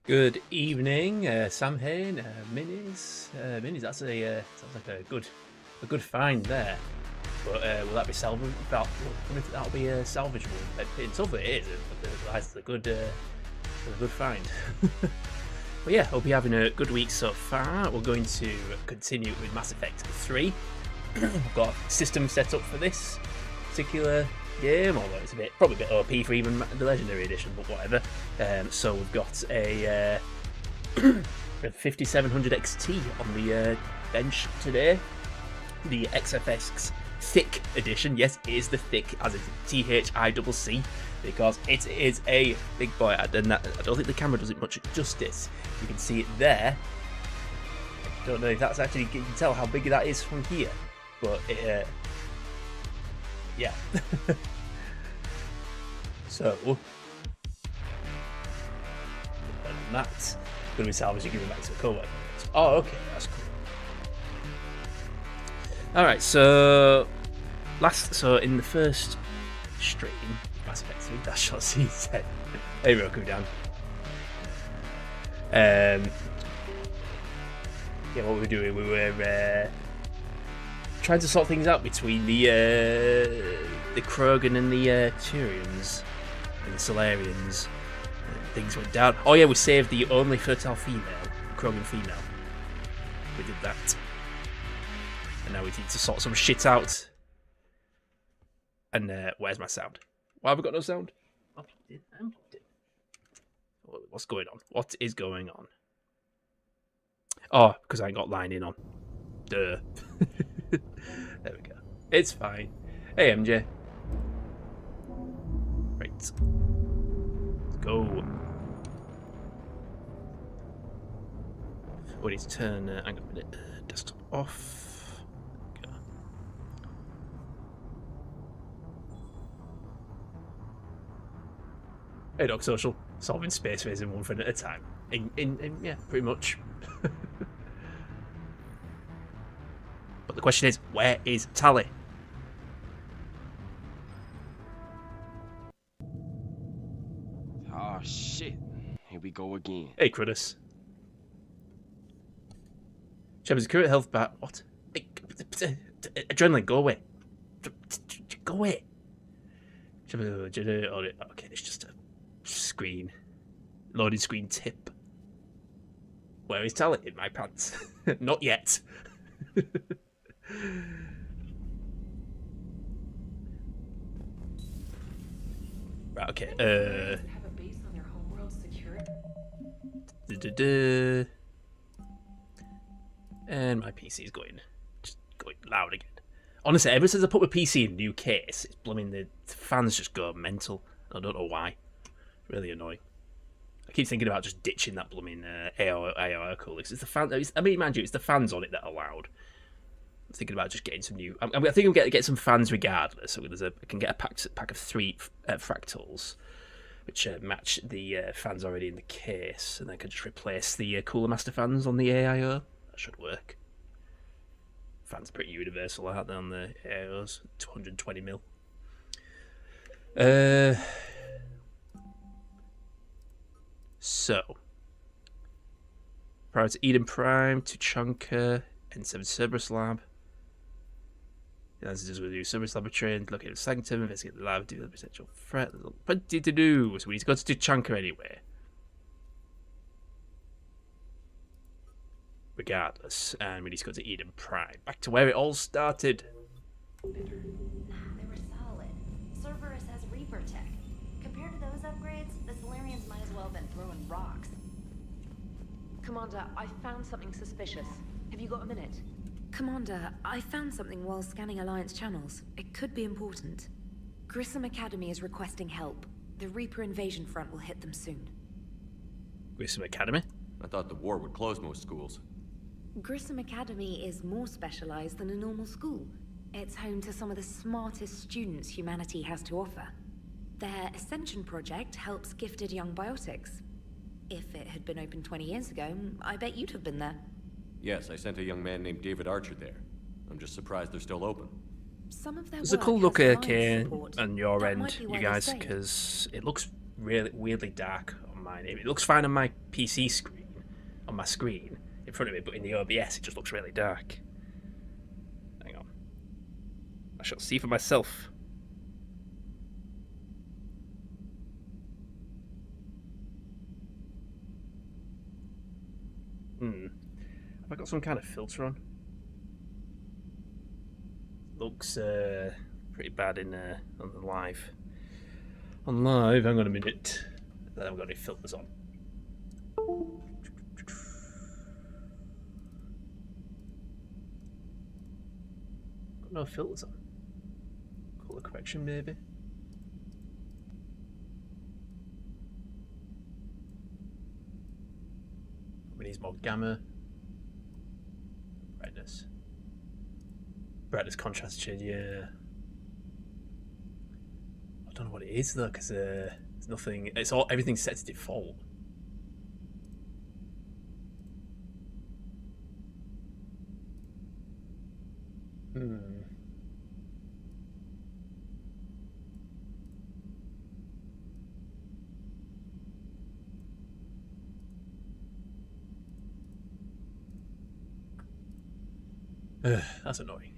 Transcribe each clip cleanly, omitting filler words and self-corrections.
Good evening, Sam Hain, Minis. Minis, that's sounds like a good find there. But will that be salvageable? That'll be salvageable. It's over. It is. It's a good find. But yeah, hope you're having a good week so far. We're going to continue with Mass Effect 3. We've got a system set up for this particular game, although it's probably a bit OP for even the Legendary Edition, but whatever. So we've got a 5700 XT on the bench today. The XFX Thick Edition. Yes, it is the thick, as in THICC, because it is a big boy. I don't think the camera does it much justice. You can see it there. I don't know if that's actually, you can tell how big that is from here, but it, yeah. So, that's going to be salvaging, giving back to the co-worker. Oh, okay, that's cool. Alright, so in the first stream, Mass Effect 3, that's shot scene said. Hey Roku Dan. Yeah, what we were doing, we were trying to sort things out between the Krogan and the Turians and the Solarians. Things went down. Oh yeah, we saved the only fertile female, Krogan female. We did that. And now we need to sort some shit out. And where's my sound? Why have we got no sound? I'm plugged in. What's going on? What is going on? Oh, because I ain't got line in on. Duh. There we go. It's fine. Hey, MJ. Right. Let's go. We need to turn, hang on a minute, desktop off. Go. Hey, Dog Social. Solving space phasing one thing at a time. Yeah, pretty much. But the question is, where is Tally? Oh shit. Here we go again. Hey, Crudus. Shepard's current health bar. What? Hey, adrenaline, go away. Go away. Okay, it's just a screen. Loading screen tip. Where is Tally? In my pants. Not yet. Right, okay. Have a base on their homeworld secure. And my PC is just going loud again. Honestly, ever since I put my PC in a new case, it's blooming, the fans just go mental. I don't know why. It's really annoying. I keep thinking about just ditching that blooming AR cooler. It's the fan. I mean, mind you, it's the fans on it that are loud. I'm thinking about just getting some new. I think I'm going to get some fans regardless. So I can get a pack of 3 fractals, which match the fans already in the case, and I can just replace the Cooler Master fans on the AIO. That should work. Fans are pretty universal, aren't they, on the AIOs? 220 mil. So, prior to Eden Prime, Tuchanka, N7 Cerberus Lab. As we do Cerberus Laboratory and locate the Sanctum, investigate the lab, do the potential threat. There's plenty to do, so we need to go to Tuchanka anyway. Regardless, and we need to go to Eden Prime. Back to where it all started. Nah, they were solid. Cerberus has Reaper tech. Compared to those upgrades, the Solarians might as well have been throwing rocks. Commander, I found something suspicious. Have you got a minute? Commander, I found something while scanning Alliance channels. It could be important. Grissom Academy is requesting help. The Reaper invasion front will hit them soon. Grissom Academy? I thought the war would close most schools. Grissom Academy is more specialized than a normal school. It's home to some of the smartest students humanity has to offer. Their Ascension project helps gifted young biotics. If it had been open 20 years ago, I bet you'd have been there. Yes, I sent a young man named David Archer there. I'm just surprised they're still open. Some of their It's a work cool has look Alliance here support. on your That end, might be why you they guys, stayed. because it looks really weirdly dark on mine. It looks fine on my PC screen, on my screen in front of me, but in the OBS it just looks really dark. Hang on. I shall see for myself. Have I got some kind of filter on? Looks pretty bad in on the live. On live, hang on a minute. I haven't got any filters on. Got no filters on. Color correction, maybe. We need more gamma. Brightness. Brightness contrast change, yeah. I don't know what it is though, because it's nothing. It's all everything's set to default. That's annoying.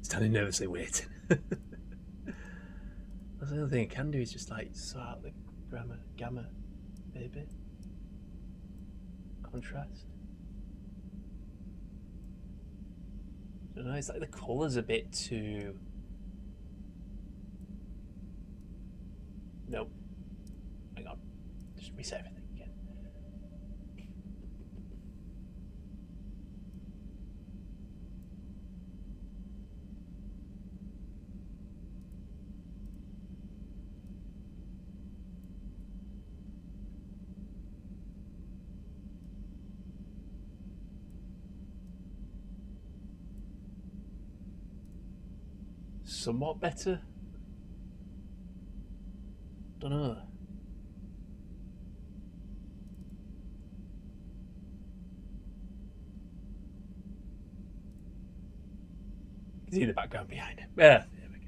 Standing nervously waiting. That's the only thing I can do is just like sort out the gamma, maybe. Contrast. I don't know, it's like the colour's a bit too... Nope. Hang on. Just reset everything again. Somewhat better. Don't know. You can see the background behind it. Yeah, there we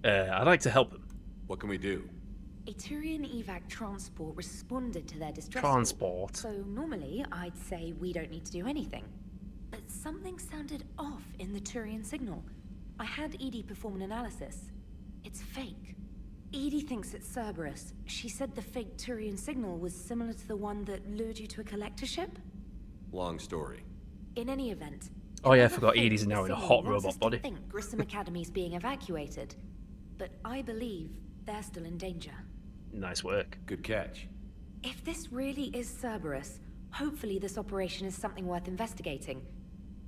go. I'd like to help them. What can we do? A Turian evac transport responded to their distress Transport. call. So normally I'd say we don't need to do anything. But something sounded off in the Turian signal. I had Edie perform an analysis. It's fake. Edie thinks it's Cerberus. She said the fake Turian signal was similar to the one that lured you to a collector ship. Long story. In any event... Oh yeah, I whoever forgot faked Edie's the now in a signal hot wants robot us to body. think Grissom Academy's being evacuated. But I believe they're still in danger. Nice work. Good catch. If this really is Cerberus, hopefully this operation is something worth investigating.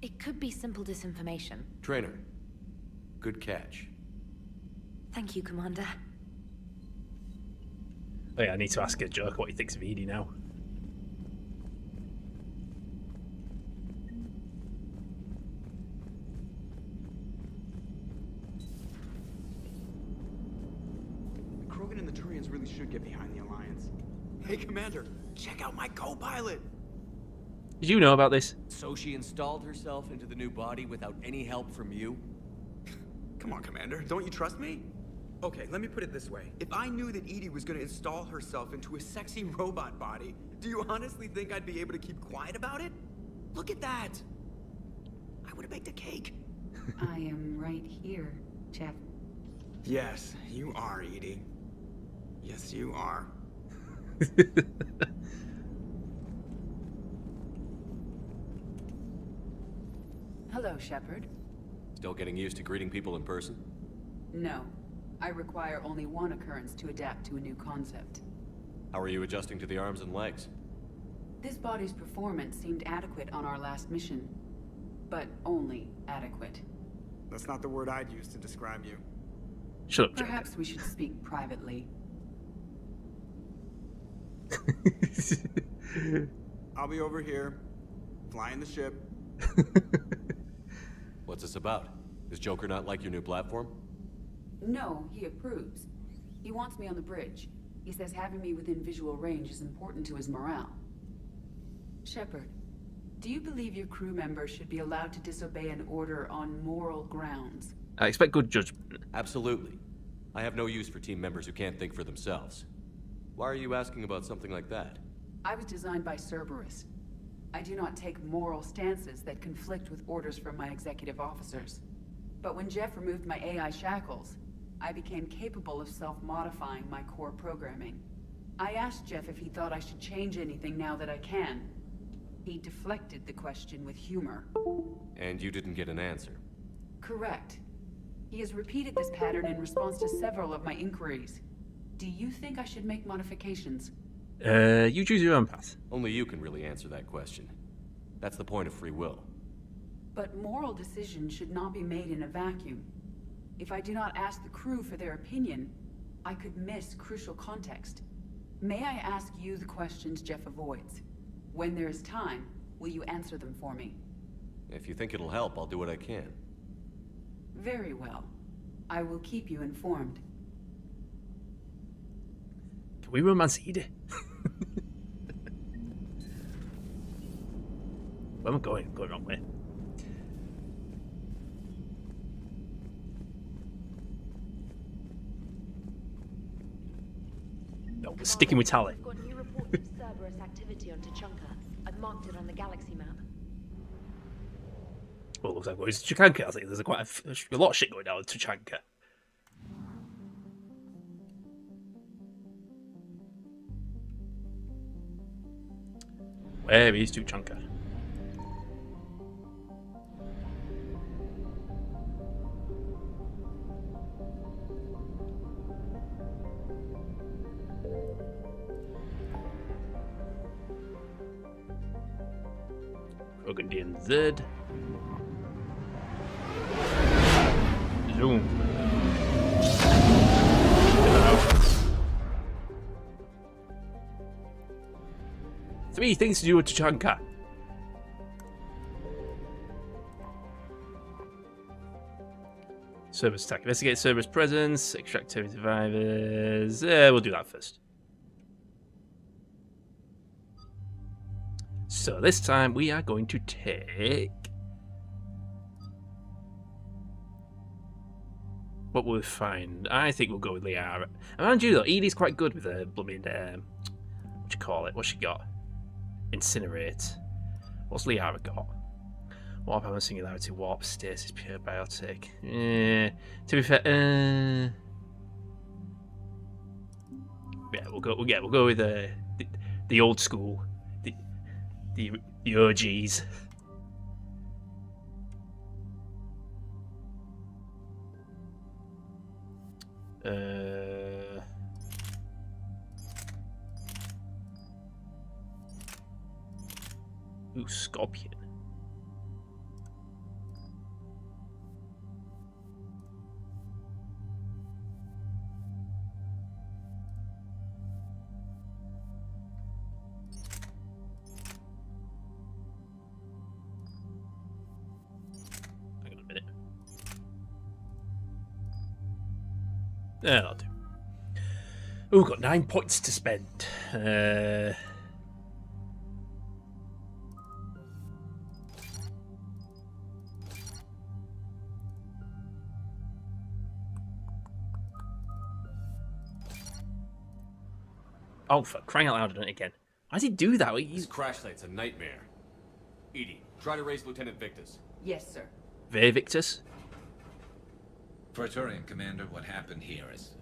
It could be simple disinformation. Trainer. Good catch. Thank you, Commander. Oh yeah, I need to ask a joke what he thinks of Edie now. Krogan and the Turians really should get behind the Alliance. Hey, Commander, check out my co-pilot! Did you know about this? So she installed herself into the new body without any help from you? Come on, Commander, don't you trust me? Okay, let me put it this way. If I knew that Edie was gonna install herself into a sexy robot body, do you honestly think I'd be able to keep quiet about it? Look at that! I would've baked a cake. I am right here, Jeff. Yes, you are, Edie. Yes, you are. Hello, Shepard. Still getting used to greeting people in person? No. I require only one occurrence to adapt to a new concept. How are you adjusting to the arms and legs? This body's performance seemed adequate on our last mission. But only adequate. That's not the word I'd use to describe you. Shut up, Joker. Perhaps we should speak privately. I'll be over here, flying the ship. What's this about? Does Joker not like your new platform? No, he approves. He wants me on the bridge. He says having me within visual range is important to his morale. Shepard, Do you believe your crew members should be allowed to disobey an order on moral grounds? I expect good judgment. Absolutely. I have no use for team members who can't think for themselves. Why are you asking about something like that? I was designed by Cerberus. I do not take moral stances that conflict with orders from my executive officers. But when Jeff removed my AI shackles, I became capable of self-modifying my core programming. I asked Jeff if he thought I should change anything now that I can. He deflected the question with humor. And you didn't get an answer. Correct. He has repeated this pattern in response to several of my inquiries. Do you think I should make modifications? You choose your own path. Only you can really answer that question. That's the point of free will. But moral decisions should not be made in a vacuum. If I do not ask the crew for their opinion, I could miss crucial context. May I ask you the questions Jeff avoids? When there is time, will you answer them for me? If you think it'll help, I'll do what I can. Very well. I will keep you informed. Can we romance Edie? Where am I going? I'm going the wrong way. No, we're sticking with Tally. We've got new reports of Cerberus activity on Tuchanka. I've marked it on the galaxy map. Well, it looks like it's Tuchanka. I think there's quite a lot of shit going down in Tuchanka. Where is Tuchanka? Rogandian Z. Zoom. 3 things to do with Tuchanka. Cerberus attack. Investigate Cerberus presence. Extract survivors. We'll do that first. So this time we are going to take... What will we find? I think we'll go with Liara. And mind you though, Edie's quite good with her blooming... what you call it? What's she got? Incinerate. What's Liara got? Warp hammer, singularity, warp, stasis, pure biotic. To be fair, yeah, we'll go with the old school, the OGs. Ooh, Scorpion. Hang on a minute. Yeah, that'll do. Oh, we've got 9 points to spend. Oh, for crying out loud, I've done it again. Why does he do that? This crash site's a nightmare. Edie, try to raise Lieutenant Victus. Yes, sir. Victus? Praetorian Commander, what happened here is...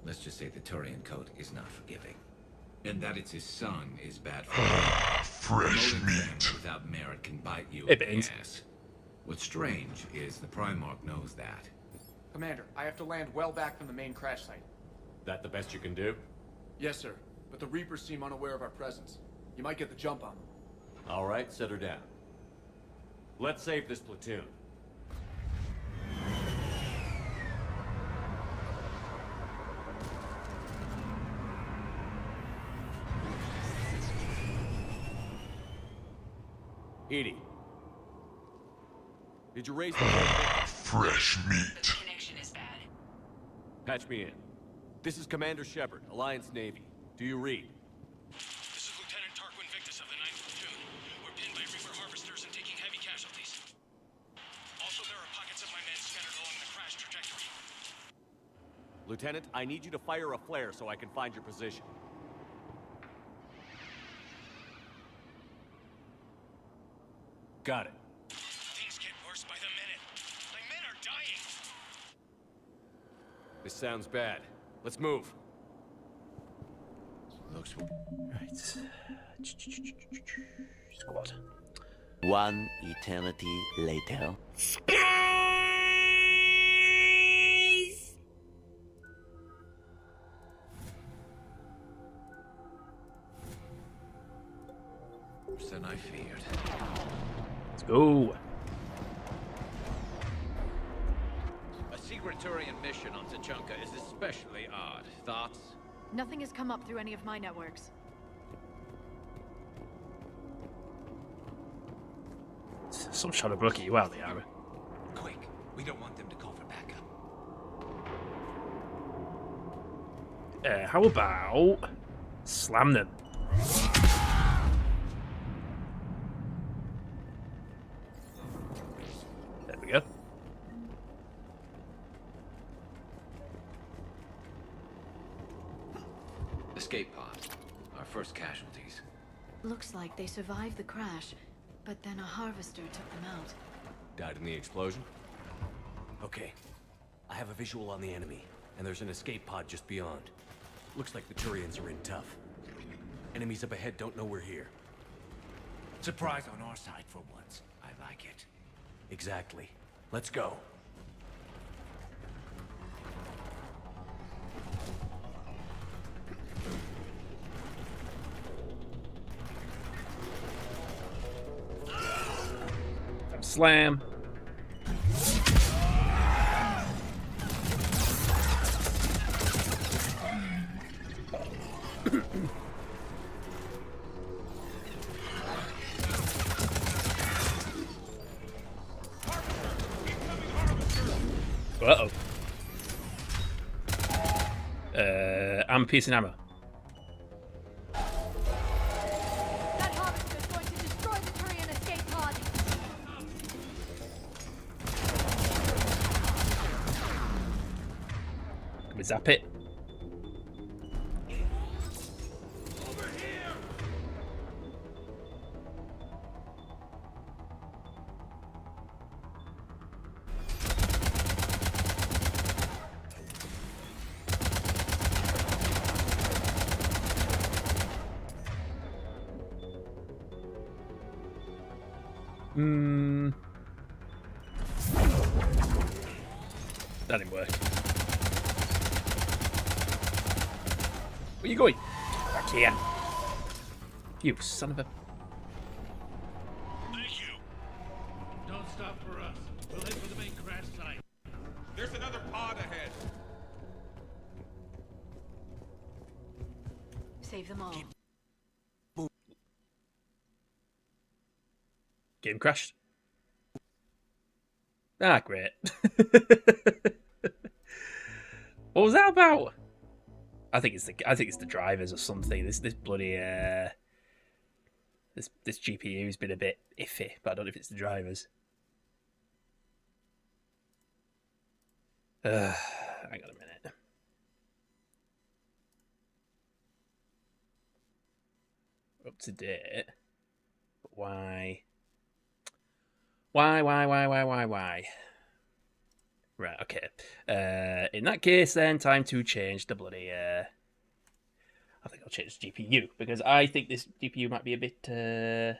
Let's just say the Turian Code is not forgiving. And that it's his son is bad for him. Fresh meat. Without merit can bite you It in means. the ass. What's strange is the Primarch knows that. Commander, I have to land well back from the main crash site. That the best you can do? Yes, sir. But the Reapers seem unaware of our presence. You might get the jump on them. All right, set her down. Let's save this platoon. Edie. Did you raise the Fresh meat. Connection is bad. Patch me in. This is Commander Shepard, Alliance Navy. Do you read? This is Lieutenant Tarquin Victus of the 9th Platoon. We're pinned by Reaper Lieutenant, I need you to fire a flare so I can find your position. Got it. Things get worse by the minute. My men are dying. This sounds bad. Let's move. Looks... Right. Squad. One eternity later. Worse than I feared. Let's go. A secret Turian mission on Tachanka is especially odd. Thoughts? Nothing has come up through any of my networks. Some shot of Rookie. Wow, they are. Quick, we don't want them to call for backup. How about slam them? There we go. Escape pod. Our first casualties. Looks like they survived the crash, but then a harvester took them out. Died in the explosion? Okay. I have a visual on the enemy, and there's an escape pod just beyond. Looks like the Turians are in tough. Enemies up ahead don't know we're here. Surprise on our side for once. I like it. Exactly. Let's go. Slam. Uh-oh. I'm piecing ammo. That harvester is going to destroy the Turian escape pod. Can we zap it? Over here! That didn't work. Where you going? Back here. You son of a... Thank you. Don't stop for us. We'll head for the main crash site. There's another pod ahead. Save them all. Game crashed. Ah, great. What was that about? I think it's the drivers or something. This bloody this GPU's been a bit iffy, but I don't know if it's the drivers. Hang on a minute. We're up to date. But why? Why? Right, okay. In that case, then, time to change the bloody... I think I'll change the GPU, because I think this GPU might be a bit... I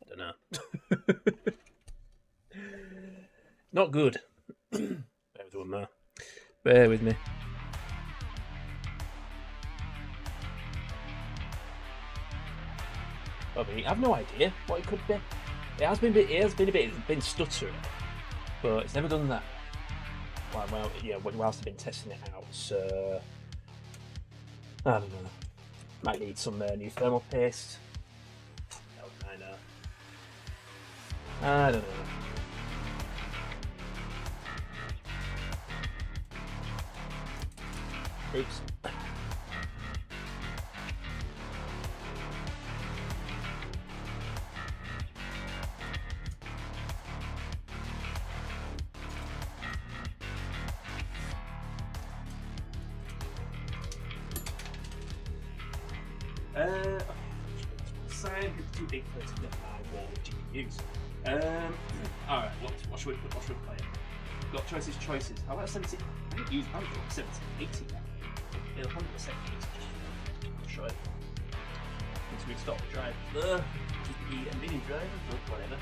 don't know. Not good. Bear with one more. Bear with me. I mean, I have no idea what it could be. It has been a bit. It's been stuttering, but it's never done that. Well, yeah. Whilst I've been testing it out, so I don't know. Might need some new thermal paste. How would I know? I don't know. Oops. Side it's too big for it to get my wall GPUs. Alright, what should we play? We've got choices. How about 70? I haven't used 70, 80 now. It'll 100% 80. Sure. Once we stop the drive, the NVIDIA drive, whatever.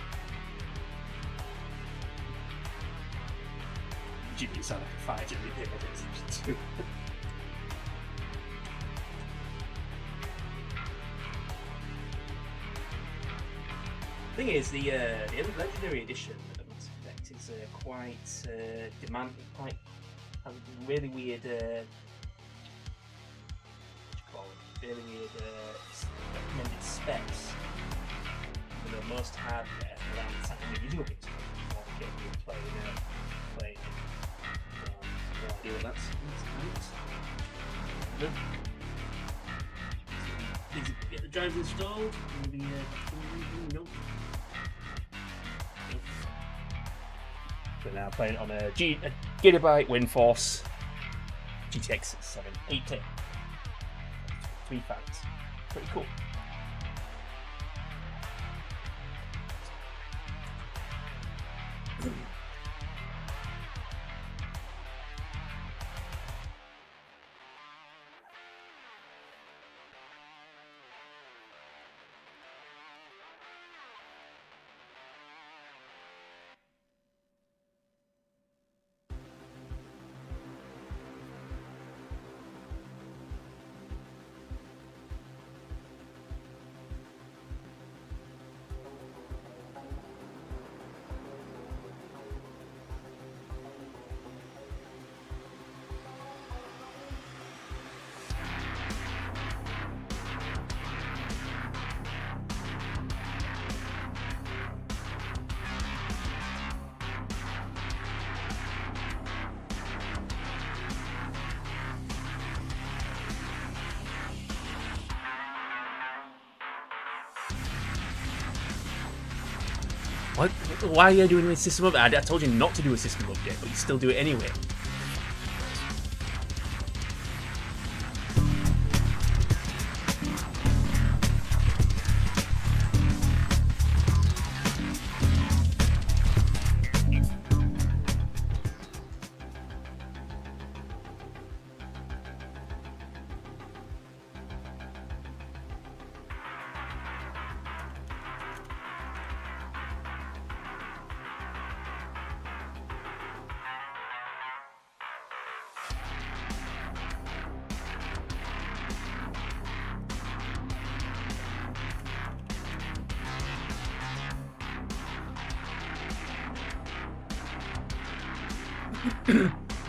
GPU sound like a 5 GB too. Thing is, the legendary edition of Mass Effect is quite demanding, quite has really weird, really weird recommended specs for the most hardware around the time of video games. Playing. No idea what that's about. Please get the drives installed. Maybe nope. So now playing on a Gigabyte WindForce GTX 780. 3 fans. Pretty cool. What? Why are you doing a system update? I told you not to do a system update, but you still do it anyway.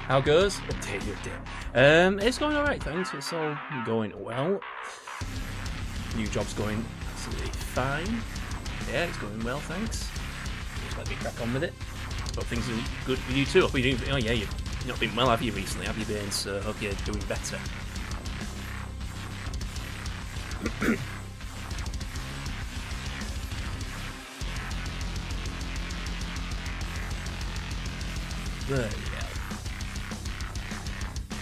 How goes? Update. It's going alright, thanks. It's all going well. New job's going absolutely fine. Yeah, it's going well, thanks. Just let me crack on with it. But things are good with you too. Hope you're doing. Oh yeah, you've not been well, have you, recently? Have you been? So hope you're doing better. There you go.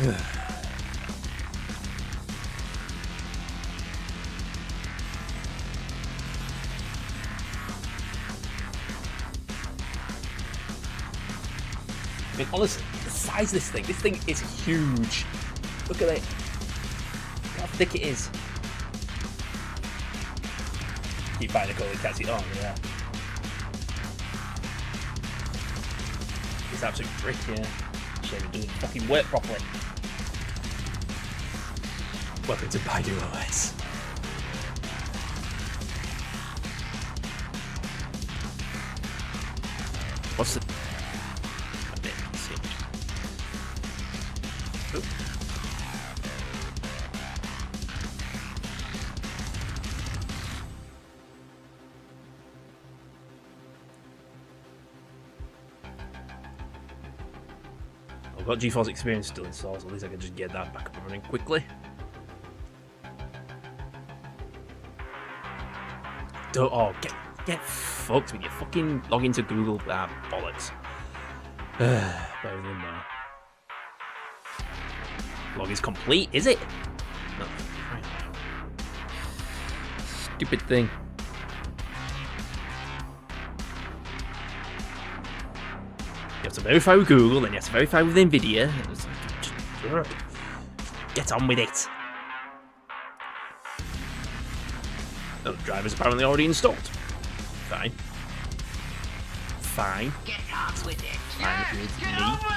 I mean, honestly, the size of this thing is huge. Look at it. Look how thick it is. Keep finding a call, can't see it on, yeah. It's absolute trick, yeah. Shame it doesn't fucking work properly. Welcome to Baidu OS. What's the... Let's see. Oop. I've got GeForce Experience still installed, so at least I can just get that back up and running quickly. Get fucked with your fucking log into Google. Bollocks. Bear with me now. Log is complete, is it? No. Stupid thing. You have to verify with Google, then you have to verify with Nvidia. It was like, get on with it. Oh, the driver's apparently already installed. Fine. Fine. Get on with it. Fine with Get me. on with it.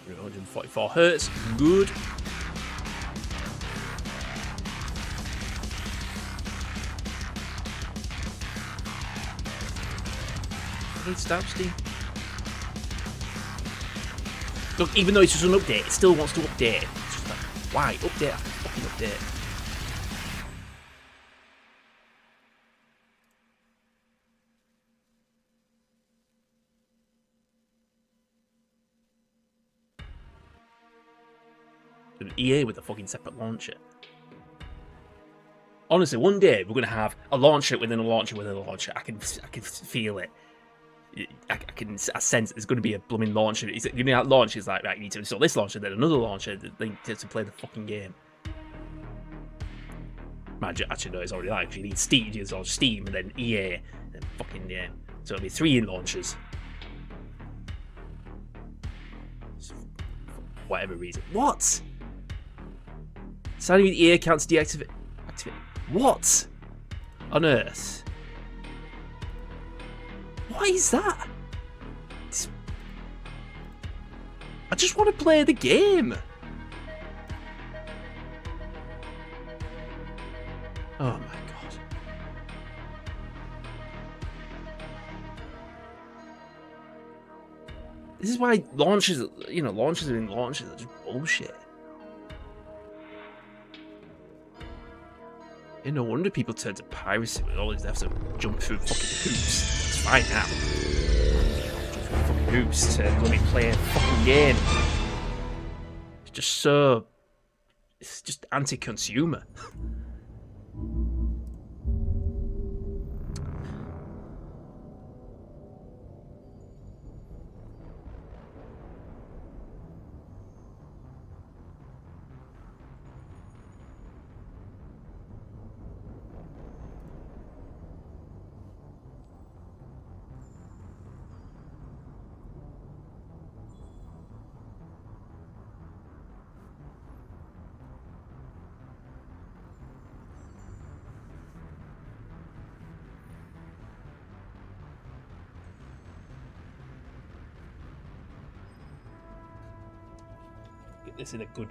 We're 144 hertz. Good. Hey, stop, Steve. Look, even though it's just an update, it still wants to update. It's just like, why? Update after fucking update. EA with a fucking separate launcher. Honestly, one day we're gonna have a launcher within a launcher within a launcher. I can feel it. I sense there's going to be a blooming launcher. You know, that launch is like, right, you need to install this launcher, then another launcher, then to play the fucking game. Actually, no, it's already like, you need Steam, you install Steam, and then EA, and fucking, yeah. So it'll be 3 launchers. For whatever reason. What? Signing with EA accounts deactivate. Activate. What on earth? What is that? I just want to play the game. Oh my god. This is why launches, you know, launches are just bullshit. Yeah, no wonder people turn to piracy with all these have to jump through fucking hoops. It's fine now. Jump through fucking hoops to let me play a fucking game. It's just so... It's just anti-consumer. This is a good...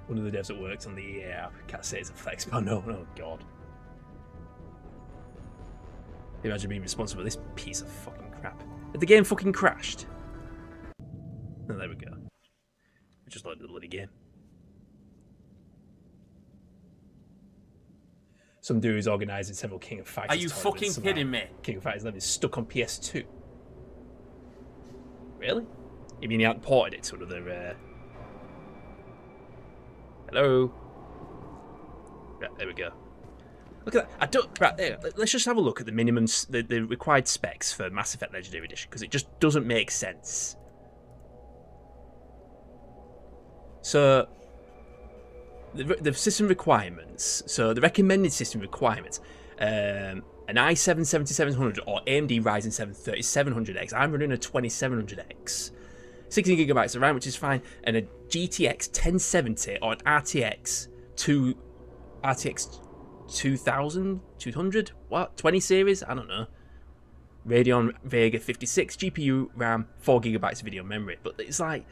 One of the devs that works on the EA app. Can't say it's a flex, but no, oh god. Imagine being responsible for this piece of fucking crap. Had the game fucking crashed? Oh, there we go. We just loaded the bloody game. Some dude who's organising several King of Fighters. Are you fucking kidding me? King of Fighters 11 is stuck on PS2. Really? You mean he hadn't ported it to another... Hello? Right, there we go. Look at that. I don't... Right, there. Let's just have a look at the minimum... The required specs for Mass Effect Legendary Edition, because it just doesn't make sense. So... The system requirements, so the recommended system requirements, an i7-7700 or AMD Ryzen 7 3700X. I'm running a 2700X, 16 gigabytes of RAM, which is fine, and a GTX 1070 or an RTX 2200, what, 20 series? I don't know. Radeon Vega 56 GPU, RAM, 4 gigabytes of video memory, but it's like,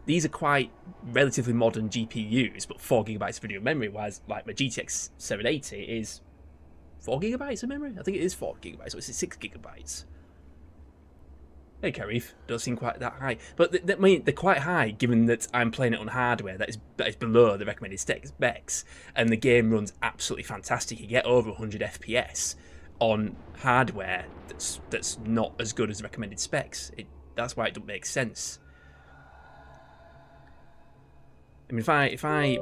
these are quite relatively modern GPUs, but 4 gigabytes of video memory, whereas like my GTX 780 is 4 gigabytes of memory. I think it is 4 gigabytes, so it's 6 gigabytes. Hey, Karif, don't seem quite that high, but I mean, they're quite high given that I'm playing it on hardware that is below the recommended specs, and the game runs absolutely fantastic. You get over 100 FPS on hardware that's not as good as the recommended specs. That's why it doesn't make sense. I mean, if I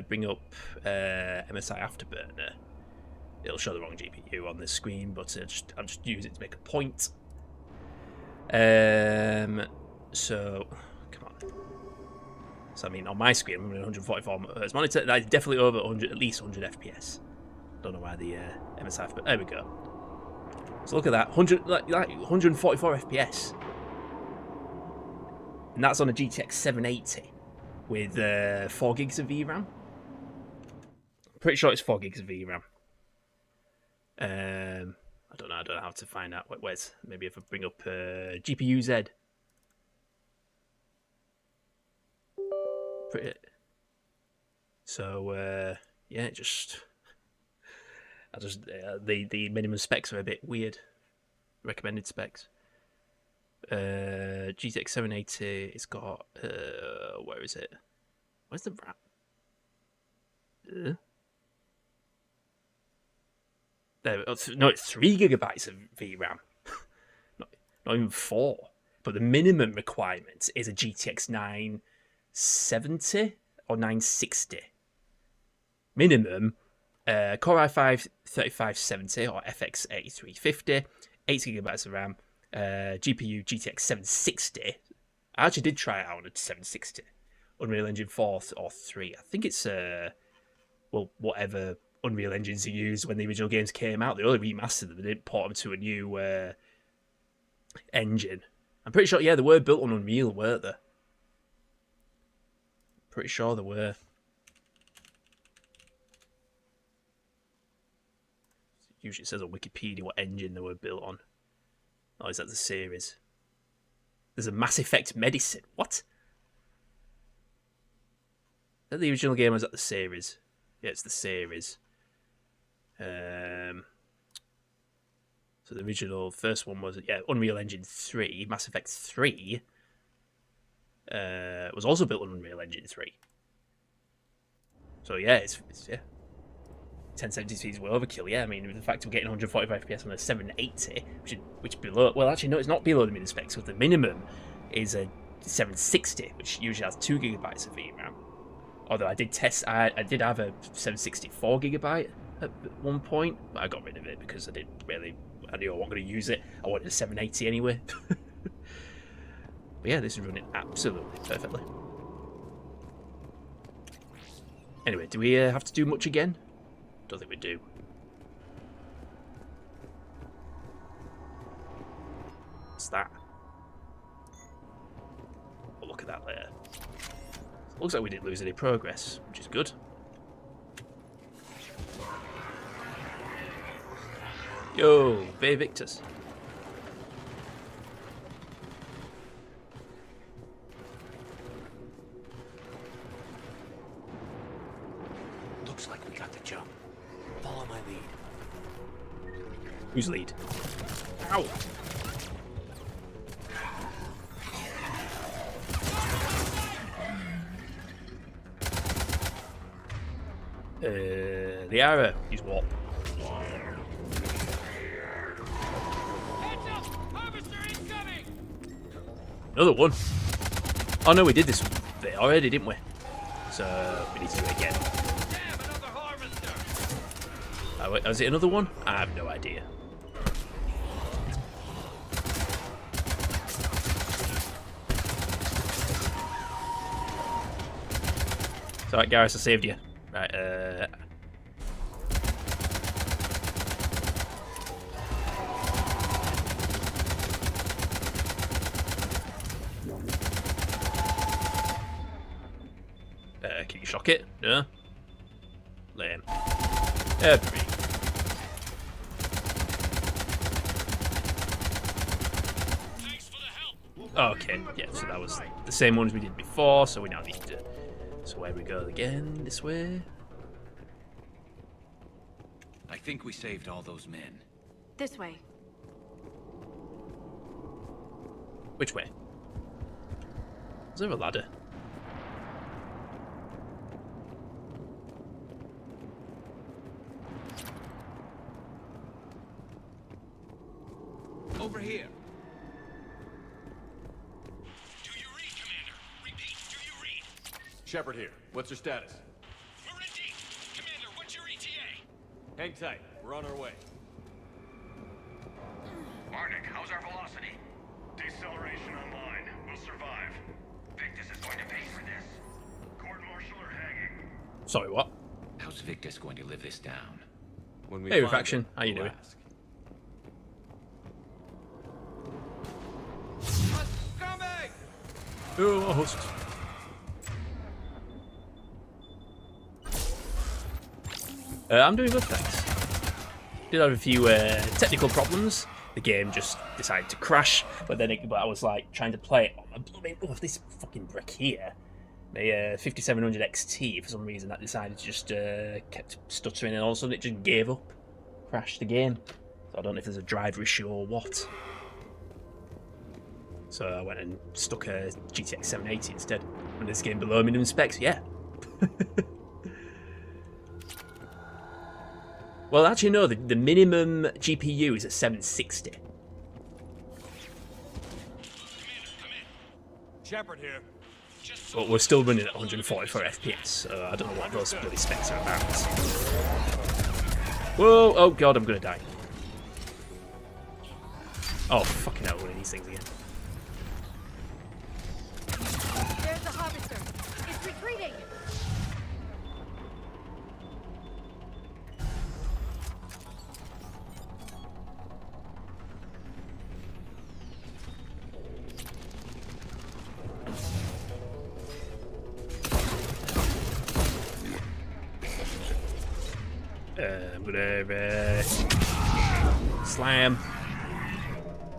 bring up MSI Afterburner, it'll show the wrong GPU on the screen, but I'll just use it to make a point. So come on. So I mean, on my screen, I'm running 144 Hz monitor. That's definitely over 100, at least 100 FPS. Don't know why the MSI, but there we go. So look at that, 144 FPS, and that's on a GTX 780 with 4 gigs of VRAM. Pretty sure it's 4 gigs of VRAM. I don't know how to find out. Where's maybe if I bring up GPU Z. So yeah, the minimum specs are a bit weird. Recommended specs. GTX 780. It's got where is it? Where's the RAM? There, no, it's 3 gigabytes of VRAM. not even 4. But the minimum requirement is a GTX 970 or 960. Minimum. Core i5 3570 or FX 8350, 8 gigabytes of RAM, GPU GTX 760. I actually did try it out on a 760, Unreal Engine 4 or 3. I think it's well, whatever Unreal Engines you used when the original games came out. They only remastered them. They didn't port them to a new engine. I'm pretty sure, yeah, they were built on Unreal, weren't they? Pretty sure they were. Usually it says on Wikipedia what engine they were built on. Oh, is that the series? There's a Mass Effect Medicine. What? Is that the original game or is that the series? Yeah, it's the series. So the original first one was, yeah, Unreal Engine 3. Mass Effect 3 was also built on Unreal Engine 3. So yeah, it's yeah. 1070p is well overkill, yeah. I mean, the fact we're getting 145 FPS on a 780, which below, well, actually, no, it's not below the minimum specs, because the minimum is a 760, which usually has 2 gigabytes of VRAM. Although I did test, I did have a 764 gigabyte at one point, but I got rid of it because I knew I wasn't going to use it. I wanted a 780 anyway. But yeah, this is running absolutely perfectly. Anyway, do we have to do much again? Don't think we do. What's that? We'll look at that later. Looks like we didn't lose any progress, which is good. Yo, Bay Victus. Looks like we got the jump. Follow my lead. Whose lead? Ow! The arrow is what? Another one. Oh no, we did this bit already, didn't we? So we need to do it again. Oh, wait, is it another one? I have no idea. It's alright, Garrus, I saved you. Right, can you shock it? No? Lame. Every. Okay, yeah, so that was the same ones we did before, so we now need to... So where we go again? This way? I think we saved all those men. This way. Which way? Is there a ladder? Over here. Shepard here. What's your status? We're in deep. Commander, what's your ETA? Hang tight. We're on our way. Marnik, how's our velocity? Deceleration online. We'll survive. Victus is going to pay for this. Court-martial or hanging? Sorry, what? How's Victus going to live this down? When we Hey, find Refraction. him, How you we'll doing? ask. Oh, host. I'm doing good, thanks. Did have a few technical problems. The game just decided to crash, but I was like trying to play it on my blooming this fucking brick here. My 5700 XT, for some reason, that decided to just kept stuttering, and all of a sudden it just gave up, crashed the game. So I don't know if there's a driver issue or what. So I went and stuck a GTX 780 instead. And this game below minimum specs, yeah. Well, actually, no, the minimum GPU is a 760. Shepard here. But we're still running at 144 FPS, so I don't know what those bloody specs are about. Whoa, oh god, I'm gonna die. Oh, fucking hell, one of these things again. There's the harvester. It's retreating. I'm gonna slam.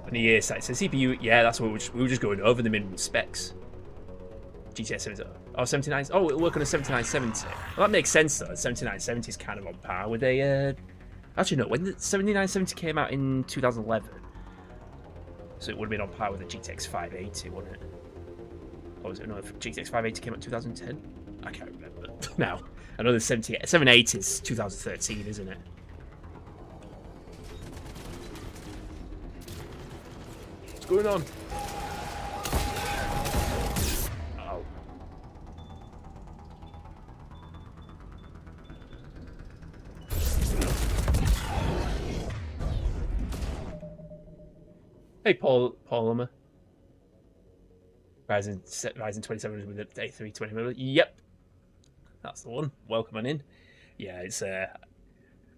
On the year side, so CPU, yeah, that's what we were just going over the minimum specs. GTX 70, oh, 79, oh, it'll work on a 7970. Well, that makes sense though. 7970 is kind of on par with a. Actually, no, when the 7970 came out in 2011, so it would have been on par with the GTX 580, wouldn't it? Or was it no? GTX 580 came out in 2010. I can't remember now. I know the 780 is 2013, isn't it? What's going on? Oh. Hey, Paul Ryzen 2700 with the A320mm. Yep. That's the one. Welcome on in. Yeah, it's I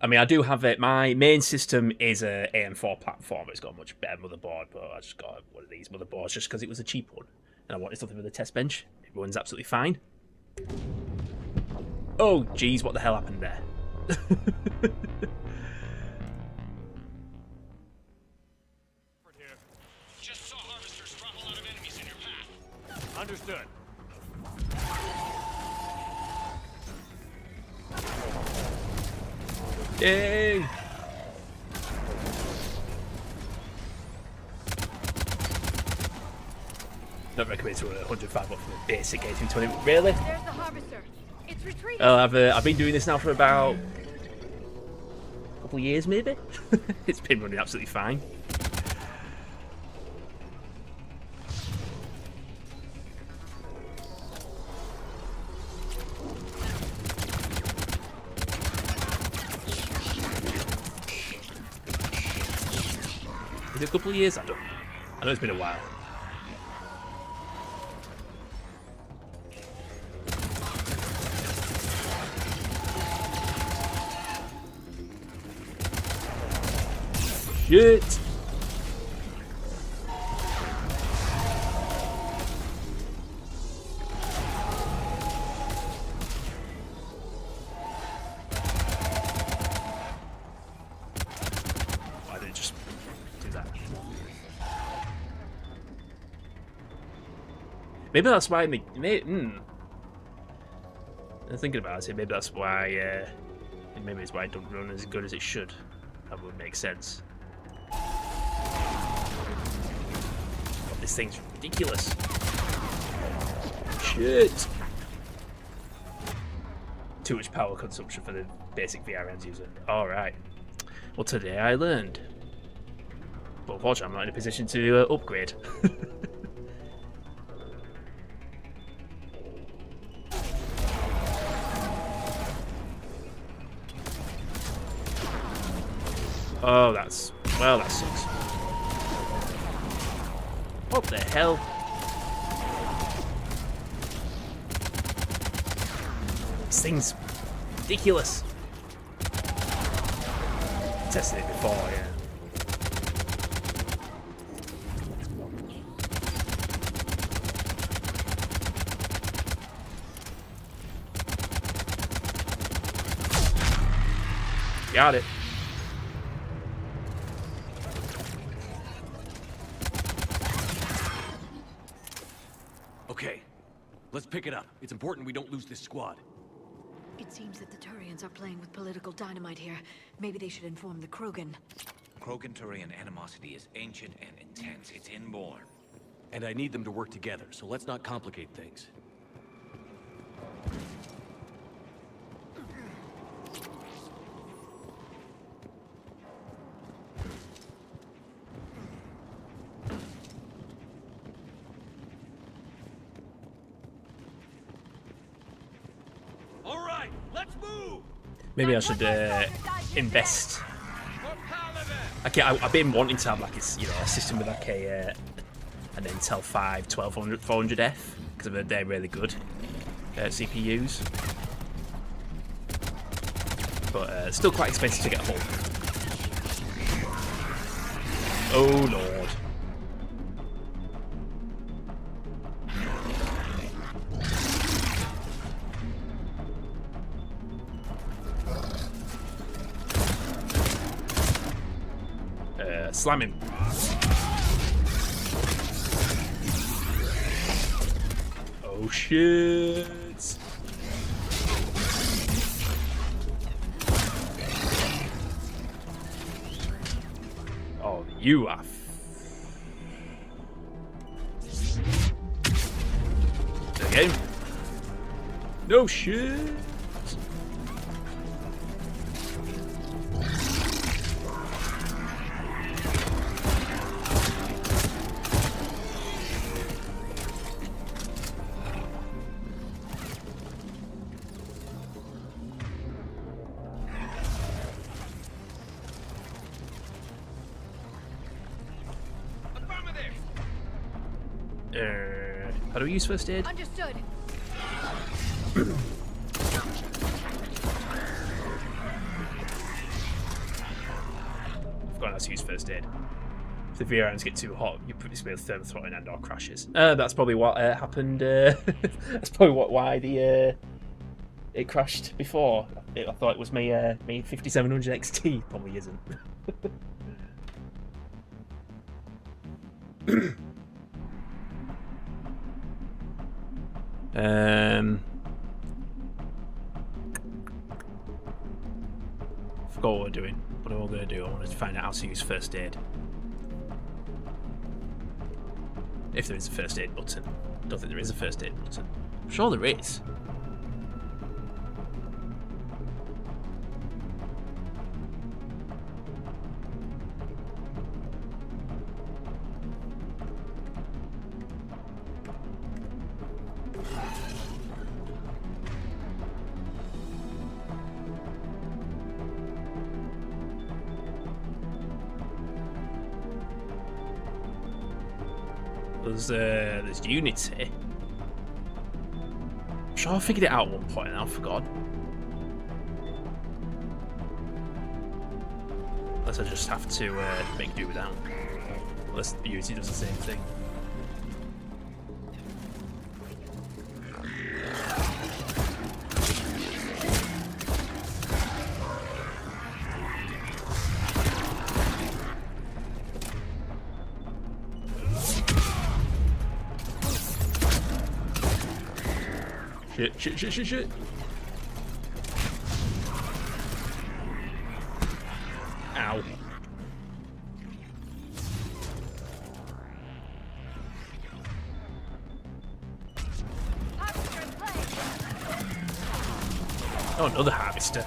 mean, I do have it. My main system is a AM4 platform. It's got a much better motherboard, but I just got one of these motherboards just because it was a cheap one, and I wanted something with a test bench. It runs absolutely fine. Oh, geez, what the hell happened there? Just saw harvesters drop a lot of enemies in your path. Understood. Yay! Not recommend to 105 up from the basic A320. Really? There's the harvester. It's retreating. I've been doing this now for about a couple of years, maybe. It's been running absolutely fine. Is it a couple of years? I don't know. I know it's been a while. Shit! Why did it just do that? Maybe that's why. I'm thinking about it. Maybe that's why. Maybe it's why it don't run as good as it should. That would make sense. God, this thing's ridiculous. Shit. Too much power consumption for the basic VRMs user. Alright. Well, today I learned. But unfortunately, I'm not in a position to upgrade. Oh, that's... Well, that sucks. What the hell? This thing's ridiculous. Tested it before, yeah. Got it. Okay, let's pick it up. It's important we don't lose this squad. It seems that the Turians are playing with political dynamite here. Maybe they should inform the Krogan. Krogan-Turian animosity is ancient and intense. It's inborn. And I need them to work together, so let's not complicate things. All right, let's move. Maybe I should invest. Okay, I've been wanting to have like a system with like an Intel 5 12400F because they're really good CPUs, but still quite expensive to get a hold. Oh lord. Slam him. Oh shit. Oh, you are. Again. No shit. How do we use first aid? Understood. I've got how to use first aid. If the VRMs get too hot, you put this with thermal throttling and or crashes. That's probably what happened. That's probably why it crashed before. I thought it was my 5700 XT. Probably isn't. Forgot what we're doing. What am I going to do? I wanted to find out how to use first aid. If there is a first aid button. I don't think there is a first aid button. I'm sure there is. There's units here. I'm sure I figured it out at one point and I forgot. Unless I just have to make do without. Unless the Unity does the same thing. Shit. Ow. Oh, another harvester.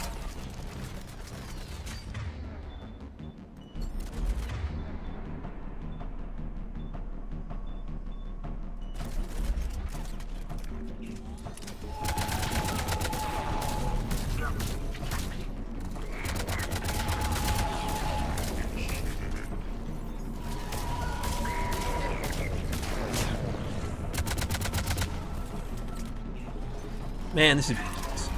Man, this is ridiculous.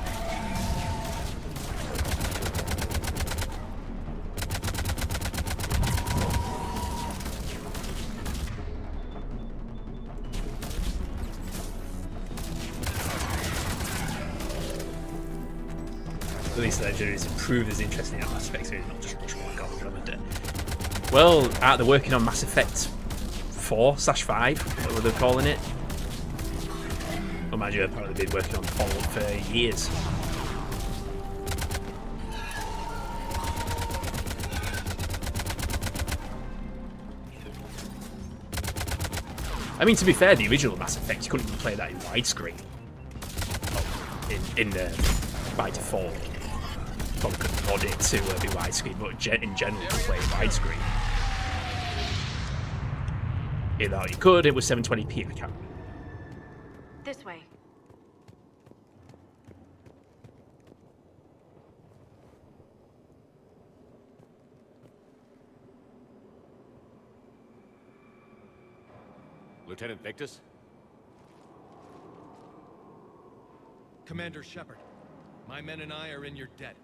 At least the engineer is improved as interesting in Mass Effect, so it's not just rush one God Andromeda. Well, they're working on Mass Effect 4/5, whatever they're calling it. Well, mind you, apparently they've been working on Fallout for years. I mean, to be fair, the original Mass Effect, you couldn't even play that in widescreen. In by default. Probably couldn't mod it to be widescreen, but in general, you play it widescreen. You know, you could, it was 720p, I can't remember. This way. Lieutenant Victus? Commander Shepard, my men and I are in your debt.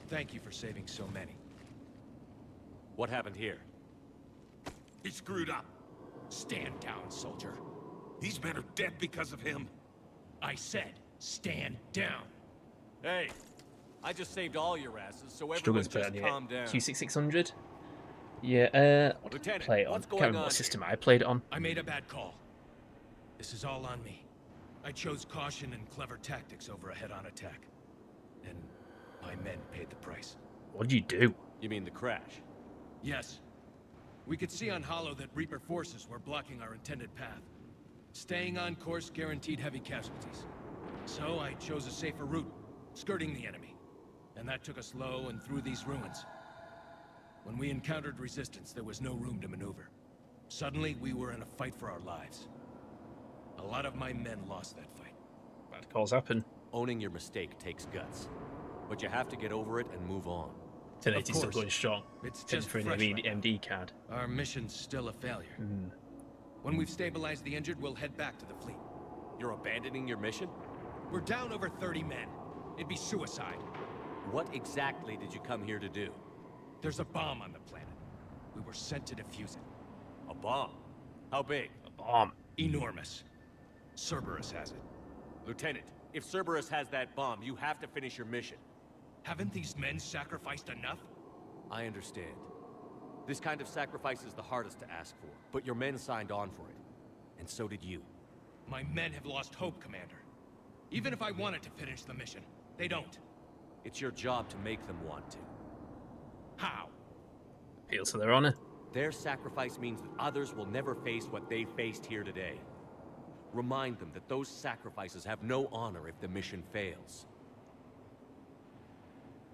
Thank you for saving so many. What happened here? He screwed up. Stand down, soldier. These men are dead because of him. I said, stand down. Hey, I just saved all your asses, so everyone Struggling to just play calm down. Q6600? Yeah, what did I Lieutenant, play it on? I what's can't going remember on what system I played it on. I made a bad call. This is all on me. I chose caution and clever tactics over a head-on attack. And my men paid the price. What did you do? You mean the crash? Yes. We could see on Hollow that Reaper forces were blocking our intended path. Staying on course guaranteed heavy casualties. So I chose a safer route, skirting the enemy. And that took us low and through these ruins. When we encountered resistance, there was no room to maneuver. Suddenly, we were in a fight for our lives. A lot of my men lost that fight. Bad calls happen. Owning your mistake takes guts. But you have to get over it and move on. 1080 still going strong. It's Except just for an fresh right now. MD card. Our mission's still a failure. When we've stabilized the injured, we'll head back to the fleet. You're abandoning your mission? We're down over 30 men. It'd be suicide. What exactly did you come here to do? There's a bomb on the planet. We were sent to defuse it. A bomb? How big? A bomb. Enormous. Cerberus has it. Lieutenant, if Cerberus has that bomb, you have to finish your mission. Haven't these men sacrificed enough? I understand. This kind of sacrifice is the hardest to ask for, but your men signed on for it. And so did you. My men have lost hope, Commander. Even if I wanted to finish the mission, they don't. It's your job to make them want to. How? Appeal to their honor. Their sacrifice means that others will never face what they faced here today. Remind them that those sacrifices have no honor if the mission fails.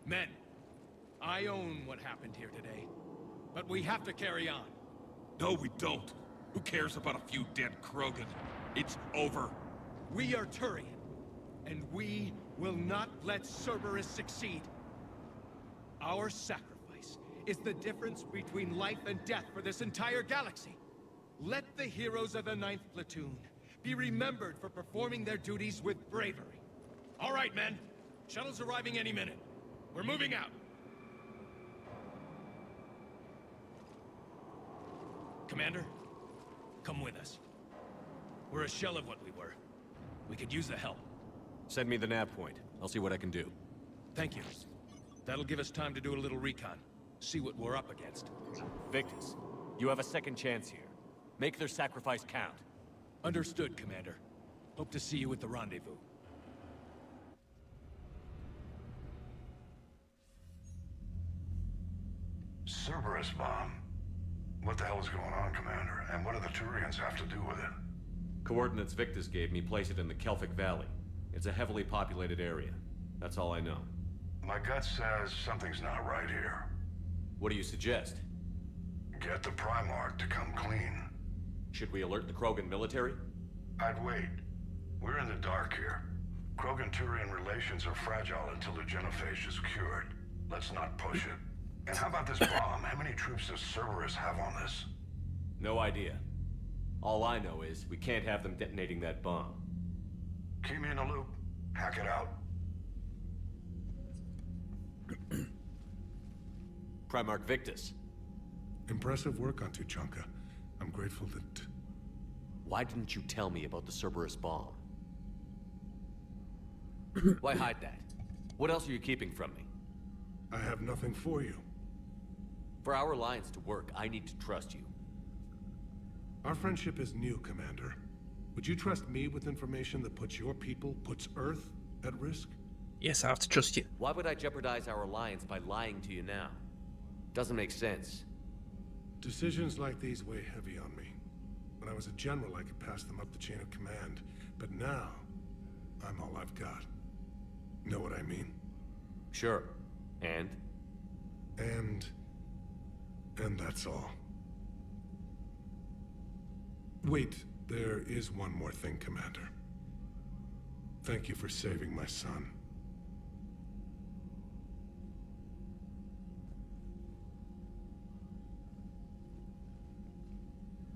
Men, I own what happened here today. But we have to carry on. No, we don't. Who cares about a few dead Krogan? It's over. We are Turian, and we will not let Cerberus succeed. Our sacrifice is the difference between life and death for this entire galaxy. Let the heroes of the 9th Platoon be remembered for performing their duties with bravery. All right, men. Shuttle's arriving any minute. We're moving out. Commander, come with us. We're a shell of what we were. We could use the help. Send me the nav point. I'll see what I can do. Thank you. That'll give us time to do a little recon. See what we're up against. Victus, you have a second chance here. Make their sacrifice count. Understood, Commander. Hope to see you at the rendezvous. Cerberus bomb. What the hell is going on, Commander? And what do the Turians have to do with it? Coordinates Victus gave me place it in the Kelphic Valley. It's a heavily populated area. That's all I know. My gut says something's not right here. What do you suggest? Get the Primarch to come clean. Should we alert the Krogan military? I'd wait. We're in the dark here. Krogan-Turian relations are fragile until the genophage is cured. Let's not push it. And how about this bomb? How many troops does Cerberus have on this? No idea. All I know is we can't have them detonating that bomb. Keep me in the loop. Hack it out. Primarch Victus. Impressive work on Tuchanka. I'm grateful that... Why didn't you tell me about the Cerberus bomb? Why hide that? What else are you keeping from me? I have nothing for you. For our alliance to work, I need to trust you. Our friendship is new, Commander. Would you trust me with information that puts your people, puts Earth, at risk? Yes, I have to trust you. Why would I jeopardize our alliance by lying to you now? Doesn't make sense. Decisions like these weigh heavy on me. When I was a general, I could pass them up the chain of command. But now, I'm all I've got. Know what I mean? Sure. And? And that's all. Wait, there is one more thing, Commander. Thank you for saving my son.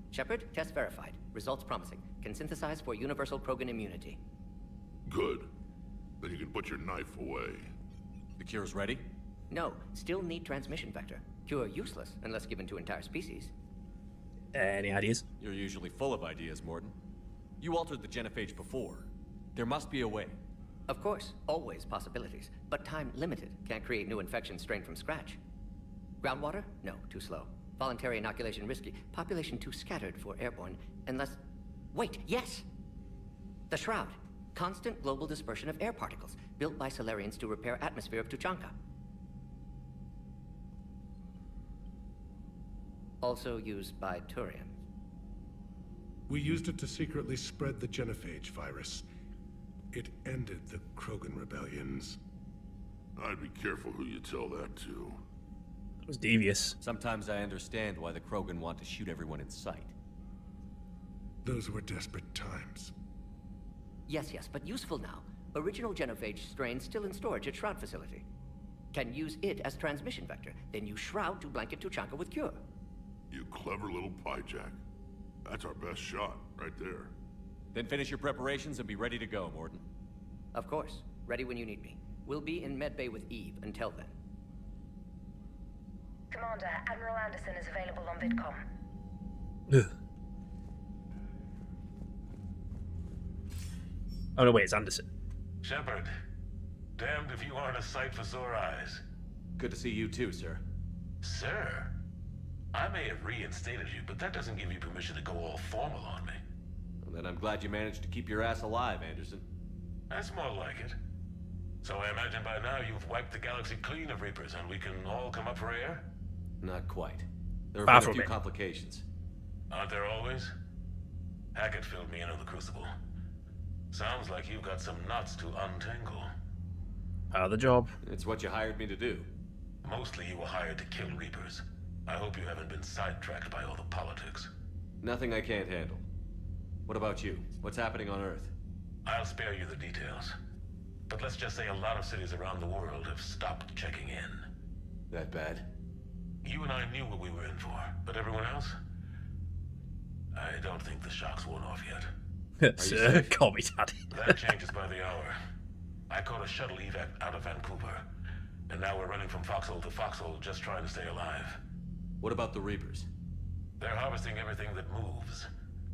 Shepard, test verified. Results promising. Can synthesize for universal Krogan immunity. Good. Then you can put your knife away. The cure's ready? No, still need transmission vector. Cure useless unless given to entire species. Any ideas? You're usually full of ideas, Morden. You altered the genophage before. There must be a way. Of course, always possibilities, but time limited. Can't create new infection strain from scratch. Groundwater? No, too slow. Voluntary inoculation risky. Population too scattered for airborne, unless... Wait, yes! The Shroud. Constant global dispersion of air particles, built by Solarians to repair atmosphere of Tuchanka. Also used by Turians. We used it to secretly spread the genophage virus. It ended the Krogan rebellions. I'd be careful who you tell that to. It was devious. Sometimes I understand why the Krogan want to shoot everyone in sight. Those were desperate times. Yes, but useful now. Original genophage strain still in storage at Shroud facility. Can use it as transmission vector, then use Shroud to blanket Tuchanka with cure. You clever little pyjack. That's our best shot, right there. Then finish your preparations and be ready to go, Morden. Of course. Ready when you need me. We'll be in medbay with Eve until then. Commander, Admiral Anderson is available on VidCom. Oh no, wait, it's Anderson. Shepard, damned if you aren't a sight for sore eyes. Good to see you too, sir. Sir? I may have reinstated you, but that doesn't give you permission to go all formal on me. Well, then I'm glad you managed to keep your ass alive, Anderson. That's more like it. So I imagine by now you've wiped the galaxy clean of Reapers and we can all come up for air? Not quite. There have been a few complications. Aren't there always? Hackett filled me in on the Crucible. Sounds like you've got some knots to untangle. Part of the job. It's what you hired me to do. Mostly you were hired to kill Reapers. I hope you haven't been sidetracked by all the politics. Nothing I can't handle. What about you? What's happening on Earth? I'll spare you the details. But let's just say a lot of cities around the world have stopped checking in. That bad? You and I knew what we were in for, but everyone else? I don't think the shock's worn off yet. Sir, call me daddy. That changes by the hour. I caught a shuttle evac out of Vancouver, and now we're running from foxhole to foxhole just trying to stay alive. What about the Reapers? They're harvesting everything that moves.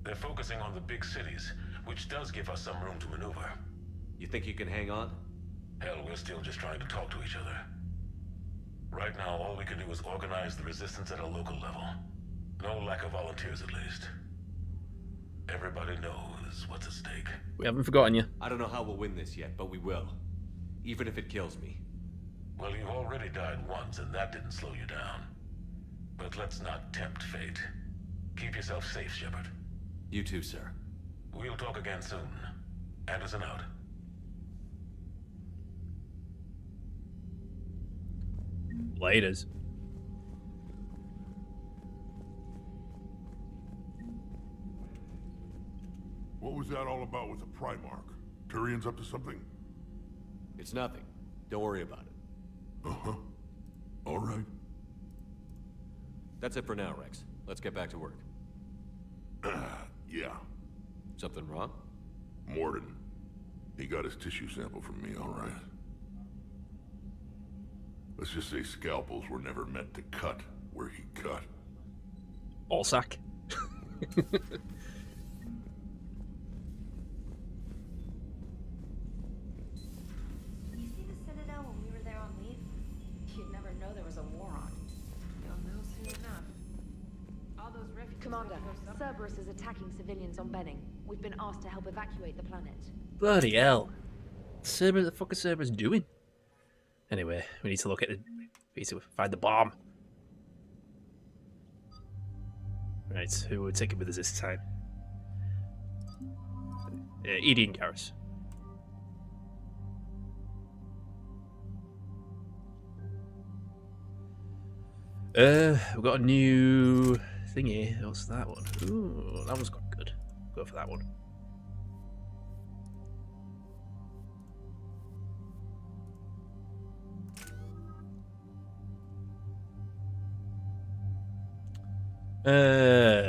They're focusing on the big cities, which does give us some room to maneuver. You think you can hang on? Hell, we're still just trying to talk to each other. Right now, all we can do is organize the resistance at a local level. No lack of volunteers, at least. Everybody knows what's at stake. We haven't forgotten you. I don't know how we'll win this yet, but we will. Even if it kills me. Well, you've already died once, and that didn't slow you down. But let's not tempt fate. Keep yourself safe, Shepard. You too, sir. We'll talk again soon. Anderson out. Laters. What was that all about with the Primarch? Turian's up to something? It's nothing. Don't worry about it. Uh-huh. All right. That's it for now, Rex. Let's get back to work. Yeah. Something wrong? Morden. He got his tissue sample from me, all right. Let's just say scalpels were never meant to cut where he cut. All sack. You see the Citadel when we were there on leave? You'd never know there was a war on. You'll know soon enough. All those refugees. Commander, Cerberus is attacking civilians on Benning. We've been asked to help evacuate the planet. Bloody hell. Cerberus, the fuck is Cerberus doing? Anyway, we need to look at the... We need to find the bomb. Right, who will take it with us this time? Edie and Garrus. We've got a new thingy. What's that one? Ooh, that one's quite good. Go for that one.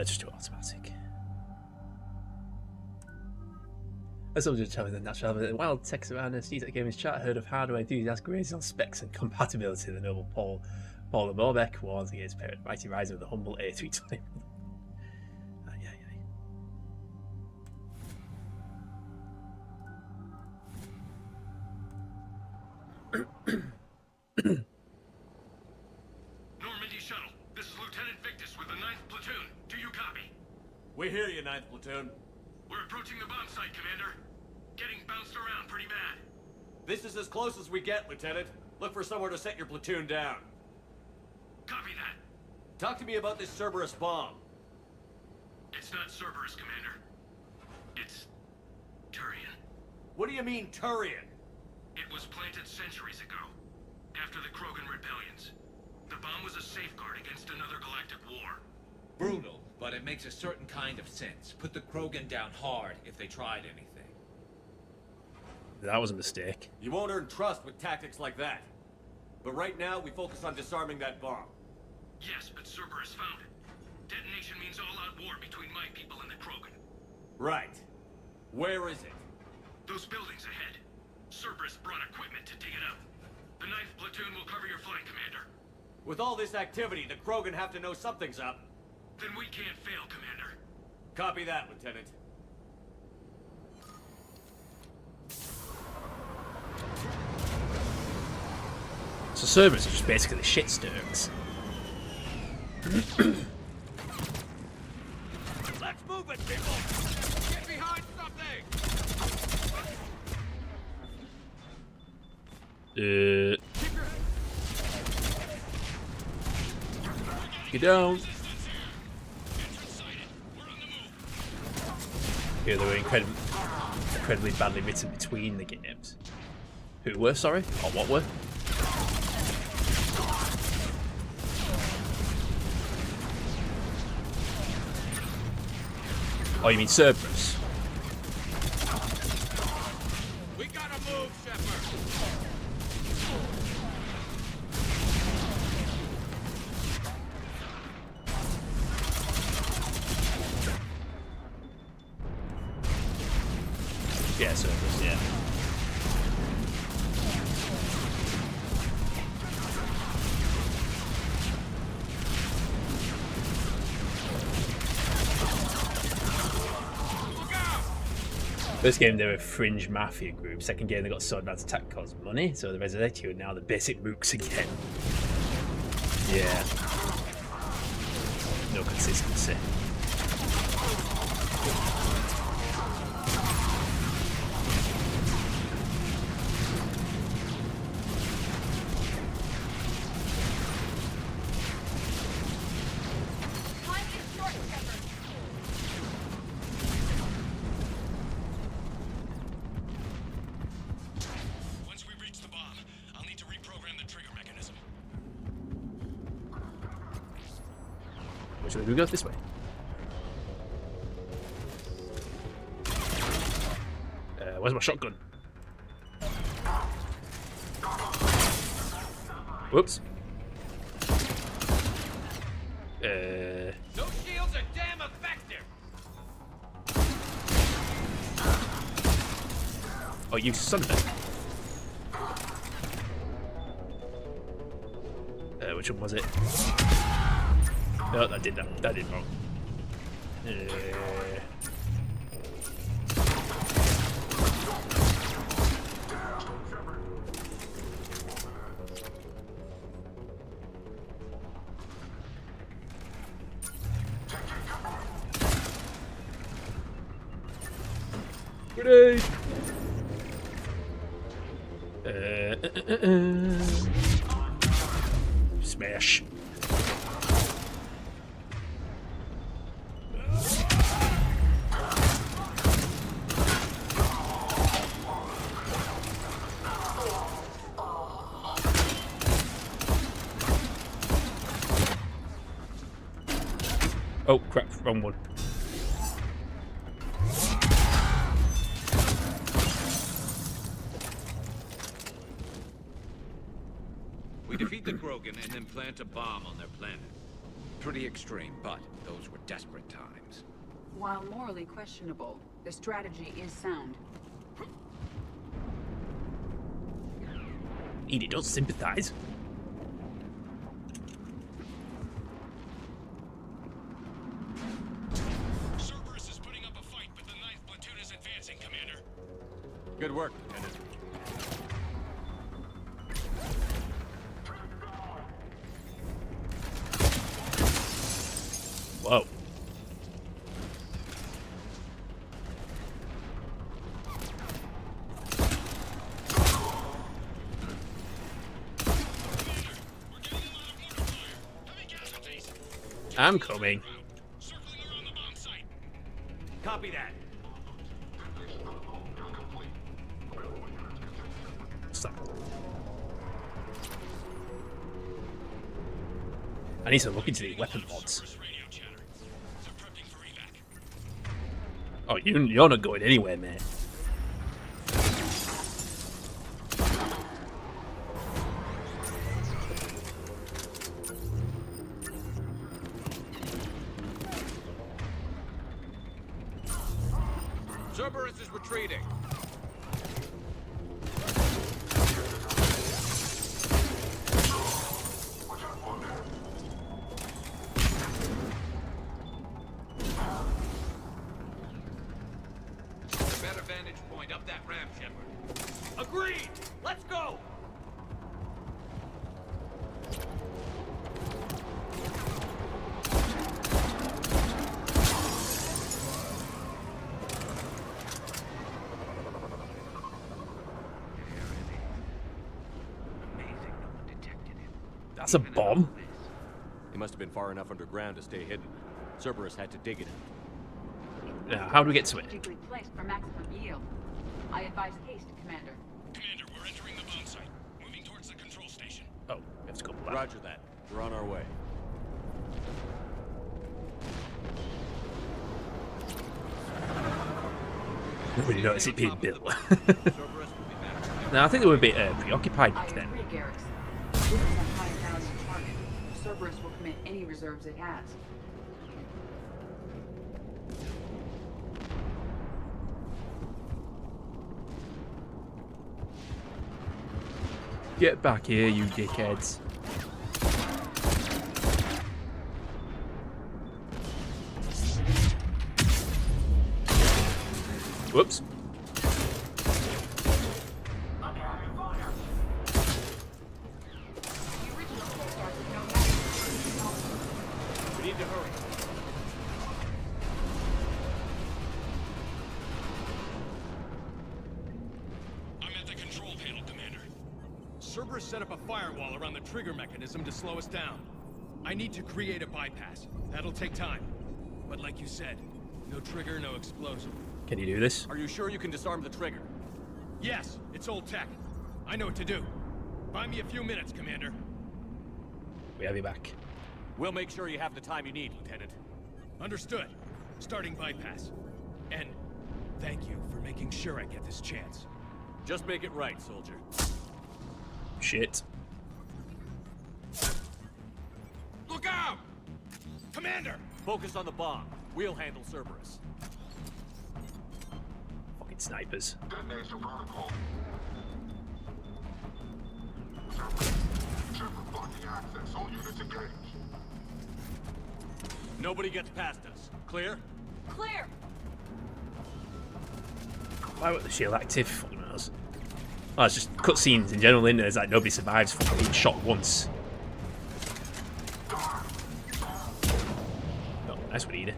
Just do automatic. As someone just telling the natural element, wild text around and sees that gamer's chat heard of hardware enthusiasts grazing on specs and compatibility. The noble Paul Morbeck warns against parent mighty rising of the humble A320. Normandy shuttle. This is Lieutenant Victus with the 9th Platoon. Do you copy? We hear you, 9th Platoon. We're approaching the bomb site, Commander. Getting bounced around pretty bad. This is as close as we get, Lieutenant. Look for somewhere to set your platoon down. Copy that. Talk to me about this Cerberus bomb. It's not Cerberus, Commander. It's Turian. What do you mean, Turian? It was planted centuries ago, after the Krogan rebellions. The bomb was a safeguard against another galactic war. Brutal, but it makes a certain kind of sense. Put the Krogan down hard if they tried anything. That was a mistake. You won't earn trust with tactics like that. But right now, we focus on disarming that bomb. Yes, but Cerberus found it. Detonation means all-out war between my people and the Krogan. Right. Where is it? Those buildings ahead. Cerberus brought equipment to dig it up. The 9th Platoon will cover your flank, Commander. With all this activity, the Krogan have to know something's up. Then we can't fail, Commander. Copy that, Lieutenant. So Cerberus are just basically shitstirks. Let's move it, people! Get behind something! Get down. Yeah, they were incredibly badly written between the games. Who were, sorry? Or what were? Oh, you mean Cerberus? We gotta move, Shepard! Yeah, Cerberus, yeah. First game they were a fringe mafia group. Second game they got sword man's attack cause money. So they resurrected you and now the basic mooks again. Yeah. No consistency. Which way do we go? This way. Where's my shotgun? Whoops. Those shields are damn effective! Oh, you son of a... which one was it? No, that did that. That did wrong. Grenade! Smash. Oh crap, wrong one. We defeat the Krogan and then plant a bomb on their planet. Pretty extreme, but those were desperate times. While morally questionable, the strategy is sound. Edie, don't sympathize. Cerberus is putting up a fight, but the 9th platoon is advancing, Commander. Good work, Lieutenant. Whoa. I'm coming. Copy that. Stop. I need to look into the weapon mods. Oh, you're not going anywhere, mate. Cerberus is retreating. Better vantage point up that ramp, Shepard. Agreed! Let's go! That's a bomb. He must have been far enough underground to stay hidden. Cerberus had to dig it out. Now, how do we get to it? Strategically placed for maximum yield. I advise haste, Commander. Commander, we're entering the bomb site. Moving towards the control station. Oh, let's go back. Roger that. We're on our way. Nobody noticed it being built. No, I think they were a bit preoccupied back then. I agree, Garrus. This is a high value target. Cerberus will commit any reserves it has. Get back here, you dickheads. Whoops. We need to hurry. I'm at the control panel, Commander. Cerberus set up a firewall around the trigger mechanism to slow us down. I need to create a bypass. That'll take time. But like you said, no trigger, no explosion. Can you do this? Are you sure you can disarm the trigger? Yes, it's old tech. I know what to do. Buy me a few minutes, Commander. We have you back. We'll make sure you have the time you need, Lieutenant. Understood. Starting bypass. And thank you for making sure I get this chance. Just make it right, soldier. Shit. Look out! Commander! Focus on the bomb. We'll handle Cerberus. Fucking fucking snipers. Detonation protocol. Ship blocking access. All units engaged. Nobody gets past us. Clear? Clear! Why were the shield active? Fucking knows. Oh, it's just cutscenes in general, isn't it? It's like nobody survives from being shot once. Oh, nice one, Edie.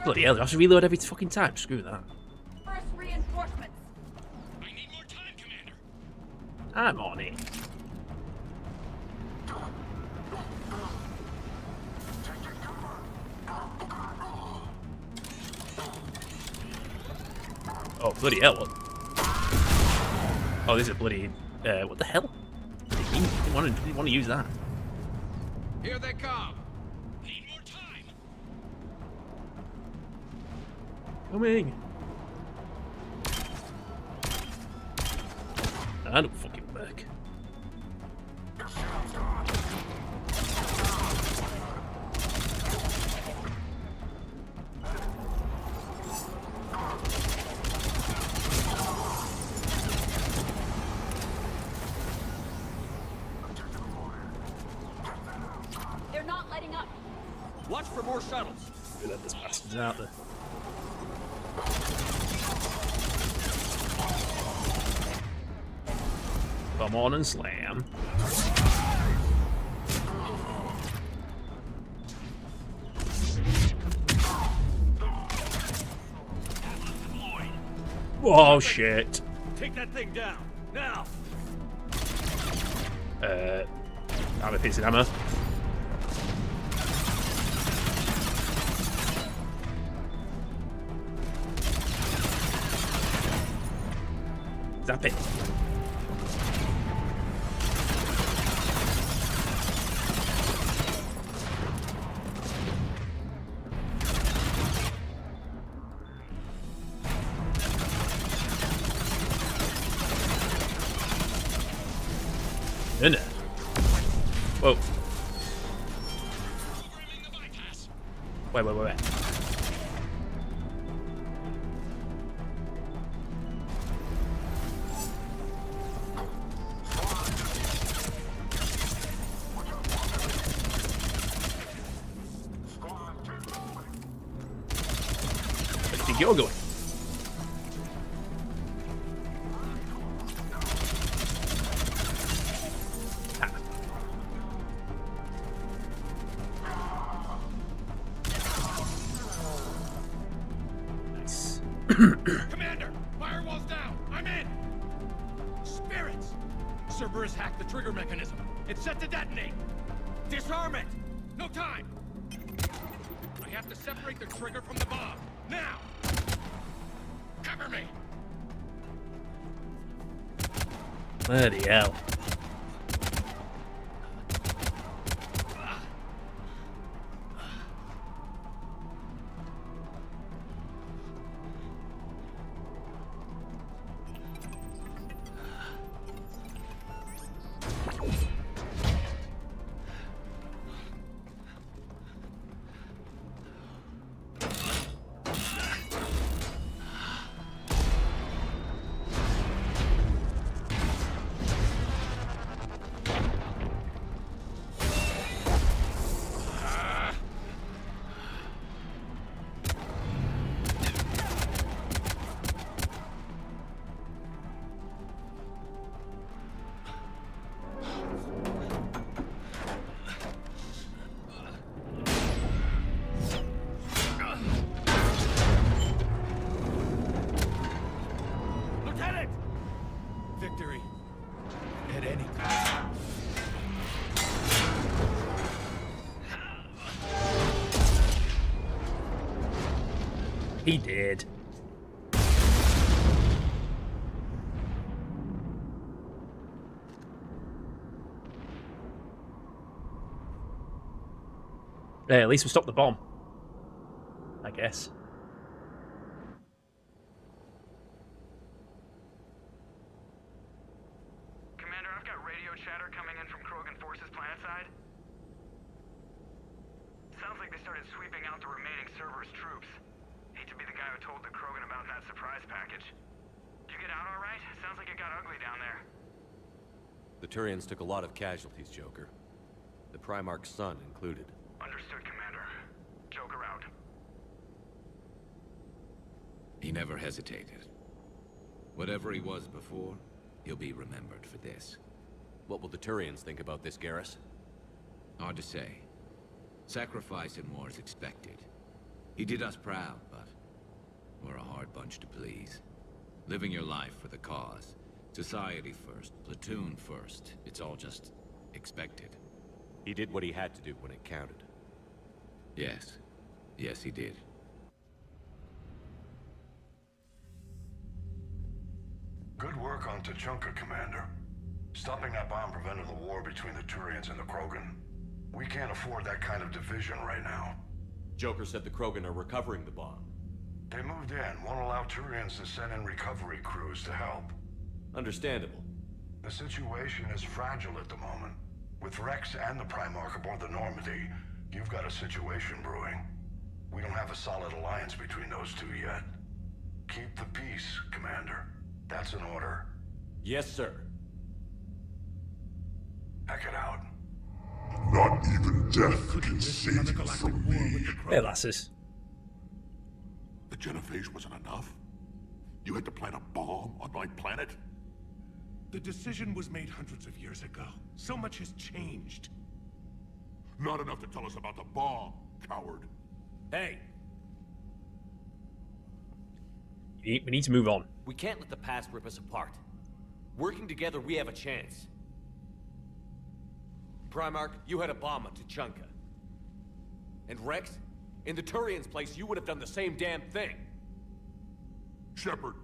Bloody hell, do I have to reload every fucking time? Screw that. First reinforcements. I need more time, Commander. I'm on it. Oh, bloody hell, what? Oh, this is a bloody... what the hell? Didn't want to use that. Here they come. Need more time. Coming. That don't fucking work. They're not letting up. Watch for more shuttles. Let this bastard's out there. Come on and slam. Oh shit. Take that thing down. Now. I'm a piece of ammo. Zap it. In it. Whoa. Wait. Where do you think you're going? Commander, firewall's down. I'm in. Spirits. Cerberus hacked the trigger mechanism. It's set to detonate. Disarm it. No time. I have to separate the trigger from the bomb. Now. Cover me. Bloody hell. Lieutenant! Victory. At any cost. He did. Yeah, at least we stopped the bomb. I guess. Commander, I've got radio chatter coming in from Krogan forces planetside. Sounds like they started sweeping out the remaining Cerberus troops. Hate to be the guy who told the Krogan about that surprise package. Did you get out all right? Sounds like it got ugly down there. The Turians took a lot of casualties, Joker. The Primarch's son included. Understood, Commander. Joker out. He never hesitated. Whatever he was before, he'll be remembered for this. What will the Turians think about this, Garrus? Hard to say. Sacrifice in war is expected. He did us proud, but we're a hard bunch to please. Living your life for the cause. Society first, platoon first. It's all just expected. He did what he had to do when it counted. Yes. Yes, he did. Good work on Tachanka, Commander. Stopping that bomb prevented the war between the Turians and the Krogan. We can't afford that kind of division right now. Joker said the Krogan are recovering the bomb. They moved in, won't allow Turians to send in recovery crews to help. Understandable. The situation is fragile at the moment. With Rex and the Primarch aboard the Normandy, you've got a situation brewing. We don't have a solid alliance between those two yet. Keep the peace, Commander. That's an order. Yes, sir. Heck it out. Not even death can save you from me. Hey, lasses. The genophage wasn't enough? You had to plant a bomb on my planet? The decision was made hundreds of years ago. So much has changed. Not enough to tell us about the bomb, coward. Hey! We need to move on. We can't let the past rip us apart. Working together, we have a chance. Primarch, you had a bomb on Tachanka. And Rex, in the Turian's place, you would have done the same damn thing. Shepard.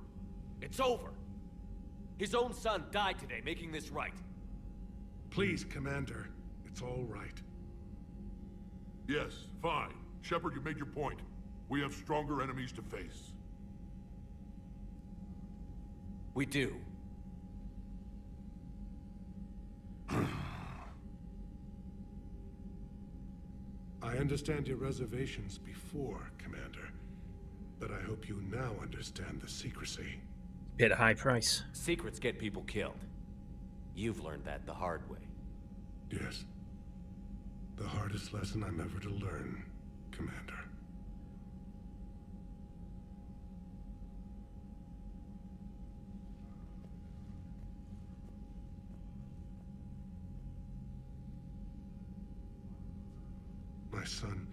It's over. His own son died today, making this right. Please, Commander. It's all right. Yes, fine. Shepard, you made your point. We have stronger enemies to face. We do. I understand your reservations before, Commander. But I hope you now understand the secrecy. Paid a high price. Secrets get people killed. You've learned that the hard way. Yes. The hardest lesson I'm ever to learn, Commander. My son,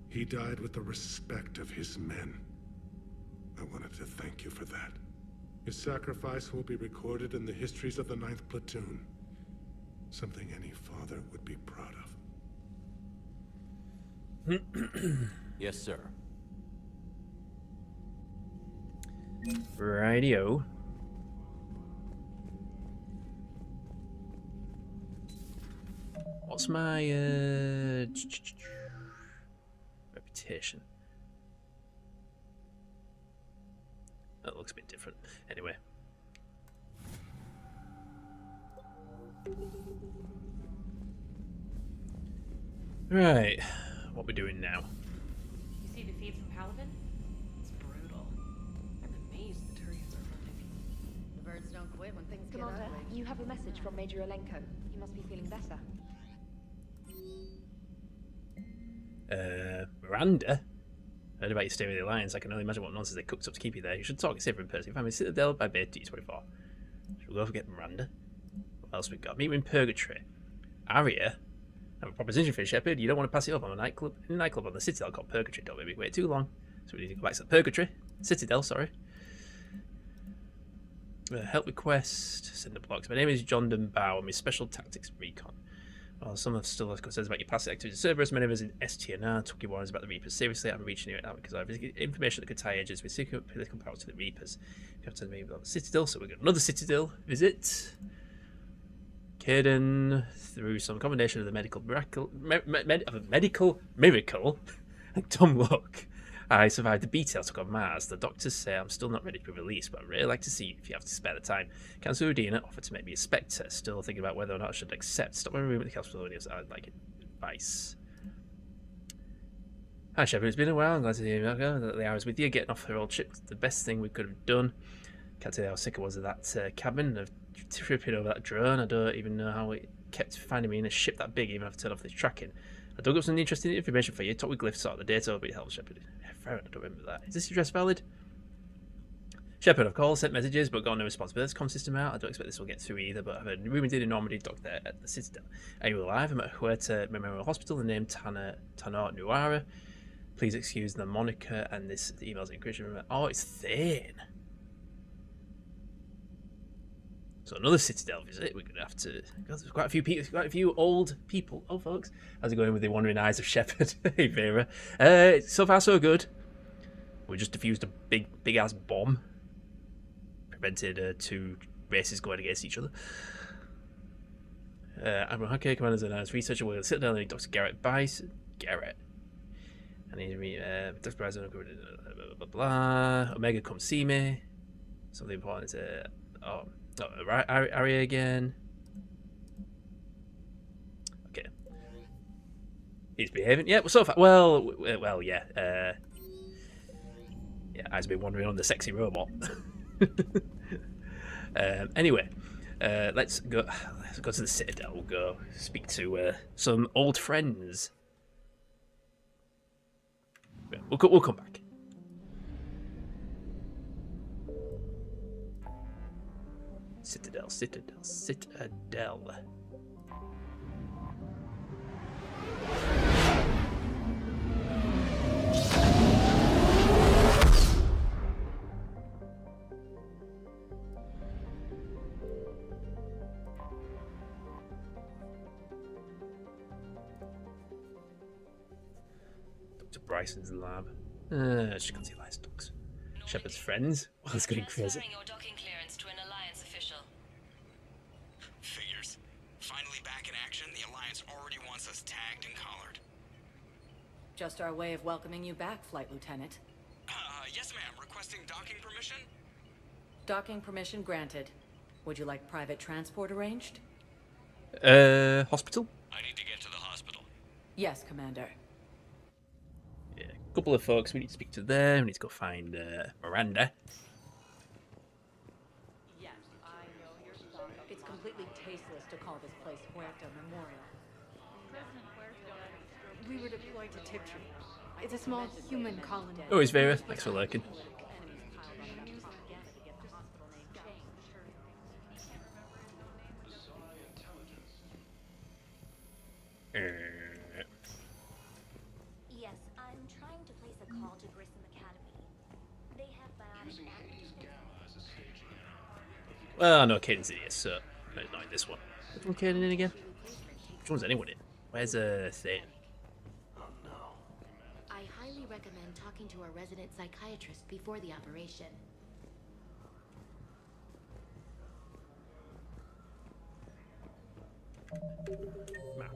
he died with the respect of his men. I wanted to thank you for that. His sacrifice will be recorded in the histories of the 9th Platoon. Something any father would be proud of. Yes, sir. Rightio. What's my reputation? That looks a bit different. Anyway. Right. What we're doing now? You see the feed from Paladin? It's brutal. I'm amazed the Turians are living. The birds don't quit when things Commander, get ugly. you have a message from Major Alenko. He must be feeling better. Miranda? Heard about you staying with the Alliance. I can only imagine what nonsense they cooked up to keep you there. You should talk safer in person. Find me Citadel by Bay D24. Should we go forget Miranda? What else we got? Meet me in Purgatory. Aria? I have a proposition for you, Shepard. You don't want to pass it up on a nightclub on the Citadel called Purgatory. Don't make me wait too long. So we need to go back to the Purgatory. Citadel, sorry. Help request. Send the blocks. My name is John Dunbow. I'm a Special Tactics Recon. Well, some have still concerns about your past activities in Cerberus. My name is in STNR. Took your warnings about the Reapers seriously. I'm reaching you out because I have information that could tie edges with secret political power to the Reapers. You have to me about the Citadel, so we've got another Citadel visit. Caden, through some combination of the medical miracle, medical miracle, and dumb luck, I survived the beat I took on Mars. The doctors say I'm still not ready to be released, but I'd really like to see you if you have to spare the time. Council Udina offered to make me a Spectre. Still thinking about whether or not I should accept. Stop my room at the Council. I'd like advice. Hi Shepard, it's been a while. I'm glad to hear that the hours with you. Getting off the old ship was the best thing we could have done. Can't tell you how sick I was of that cabin, of tripping over that drone. I don't even know how it kept finding me in a ship that big, even after I turned off this tracking. I dug up some interesting information for you. Talk with Glyph, sort the data over, it helps Shepard. I don't remember that. Is this address valid? Shepard, I've called, sent messages, but got no response. But this system out. I don't expect this will get through either, but I've heard rumoured in Normandy docked there at the Citadel. Are you alive? I'm at Huerta Memorial Hospital, the name Tanner Nuara. Please excuse the moniker and this email's encryption. Oh, it's Thane. So another Citadel visit. We're gonna have to. God, there's quite a few people, quite a few old people. Oh, folks, how's it going with the wandering eyes of Shepard? Hey, Vera. So far so good. We just defused a big ass bomb. Prevented two races going against each other. Admiral Hake, Commander's a nice researcher. We're gonna sit down and Dr. Garrett Bison. Garrett. I need to meet Dr. Bison. Blah blah blah. Omega, come see me. Something important is Aria again. Okay. He's behaving. Yeah, well, so far. Well, yeah. Yeah, I've been wandering on the sexy robot. Anyway, let's go to the Citadel. We'll go speak to some old friends. We'll come back. Citadel. Dr. Bryson's lab. She can't see livestock. Shepard's friends. Well, it's getting crazy. Your docking clearance to an Alliance official. Figures. Finally back in action, the Alliance already wants us tagged and collared. Just our way of welcoming you back, Flight Lieutenant. Yes ma'am. Requesting docking permission? Docking permission granted. Would you like private transport arranged? Hospital? I need to get to the hospital. Yes, Commander. Yeah, a couple of folks we need to speak to there. We need to go find Miranda. Yes, I know your thought. It's completely tasteless to call this place Huerta Memorial. We were deployed to Tiptree. It's a small human colony. Oh, it's Vera. Thanks for lurking. Yes, I'm trying to place a call to Grissom Academy. They have biotic Well, I know Caden's in here, so not in this one. Which one Caden in again? Which one's anyone in? Where's Thane? I highly recommend talking to our resident psychiatrist before the operation. Map.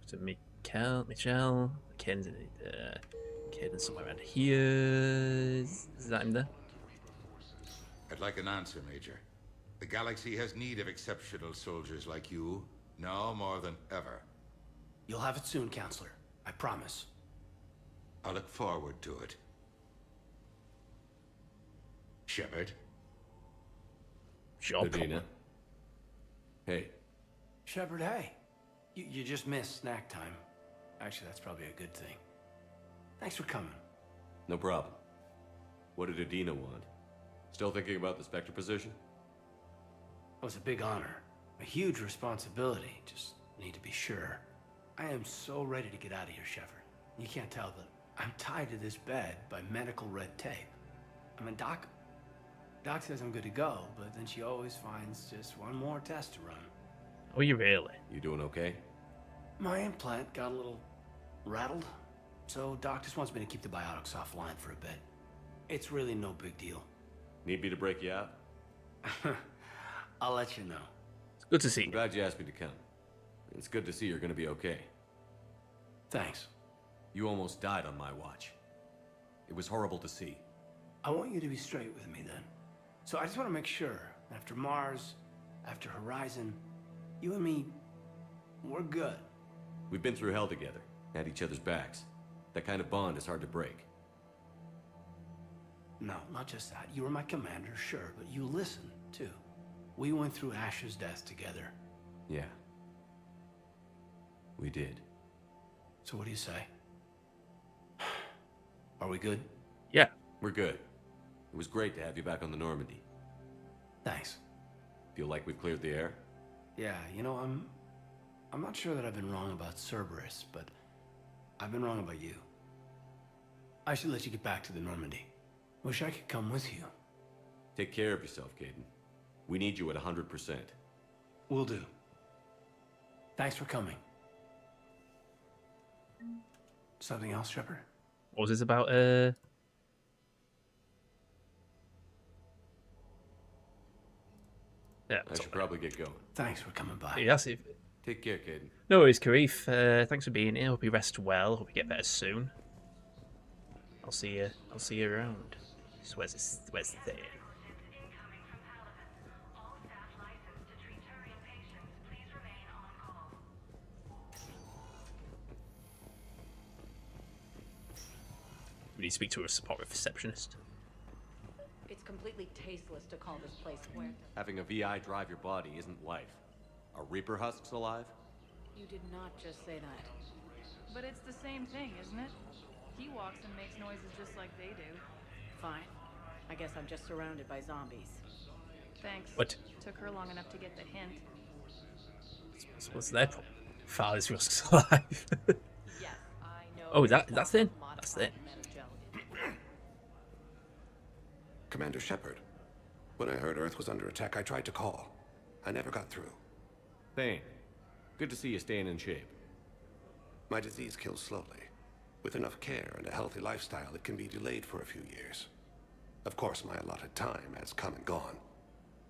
Dr. Michelle. Caden's in it. Caden's somewhere around here. Is that him there? I'd like an answer, Major. The galaxy has need of exceptional soldiers like you, now more than ever. You'll have it soon, Counselor. I promise. I look forward to it. Shepard? Nadina. Hey. Shepard, hey. You just missed snack time. Actually, that's probably a good thing. Thanks for coming. No problem. What did Adina want? Still thinking about the Spectre position? It was a big honor. A huge responsibility. Just need to be sure. I am so ready to get out of here, Shepard. You can't tell, but I'm tied to this bed by medical red tape. I mean, Doc says I'm good to go, but then she always finds just one more test to run. Oh, you really? You doing okay? My implant got a little rattled, so Doc just wants me to keep the biotics offline for a bit. It's really no big deal. Need me to break you out? I'll let you know. It's good to see you. I'm glad you asked me to come. It's good to see you're gonna be okay. Thanks. You almost died on my watch. It was horrible to see. I want you to be straight with me then. So I just want to make sure, after Mars, after Horizon, you and me, we're good. We've been through hell together. At each other's backs. That kind of bond is hard to break. No, not just that. You were my commander, sure, but you listened, too. We went through Ash's death together. Yeah. We did. So what do you say? Are we good? Yeah. We're good. It was great to have you back on the Normandy. Thanks. Feel like we've cleared the air? Yeah, you know, I'm not sure that I've been wrong about Cerberus, but I've been wrong about you. I should let you get back to the Normandy. Wish I could come with you. Take care of yourself, Caden. We need you at 100%. Will do. Thanks for coming. Something else, Shepard? What was this about? Yeah, I should probably get going. Thanks for coming by. yeah, that's it. Take care, Caden. No worries, Karif. Thanks for being here. Hope you rest well. Hope you get better soon. I'll see you. I'll see you around. So where's this? Where's there? We need to speak to a support receptionist. It's completely tasteless to call this place Huerta. Having a VI drive your body isn't life. Are Reaper husks alive? You did not just say that. But it's the same thing, isn't it? He walks and makes noises just like they do. Fine. I guess I'm just surrounded by zombies. Thanks. What? Took her long enough to get the hint. What's their problem? Farthest Rusk's alive. Yes, I know. Oh, that's thin. That's thin. Commander Shepard, when I heard Earth was under attack, I tried to call. I never got through. Thane, good to see you staying in shape. My disease kills slowly. With enough care and a healthy lifestyle, it can be delayed for a few years. Of course, my allotted time has come and gone.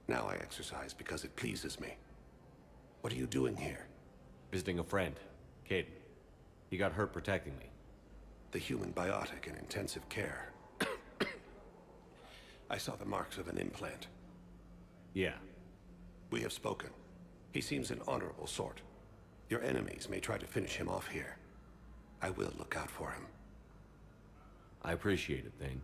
Now I exercise because it pleases me. What are you doing here? Visiting a friend, Caden. He got hurt protecting me. The human biotic in intensive care. I saw the marks of an implant. Yeah. We have spoken. He seems an honorable sort. Your enemies may try to finish him off here. I will look out for him. I appreciate it, Thane.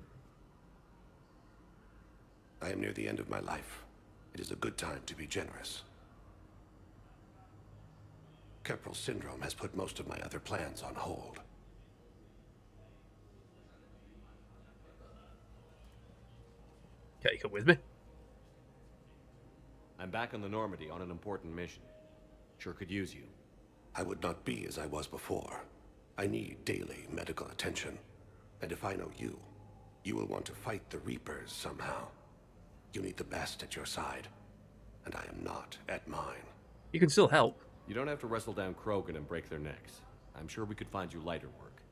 I am near the end of my life. It is a good time to be generous. Keppel syndrome has put most of my other plans on hold. Okay, you come with me. I'm back on the Normandy on an important mission. Sure could use you. I would not be as I was before. I need daily medical attention. And if I know you, you will want to fight the Reapers somehow. You need the best at your side. And I am not at mine. You can still help. You don't have to wrestle down Krogan and break their necks. I'm sure we could find you lighter work.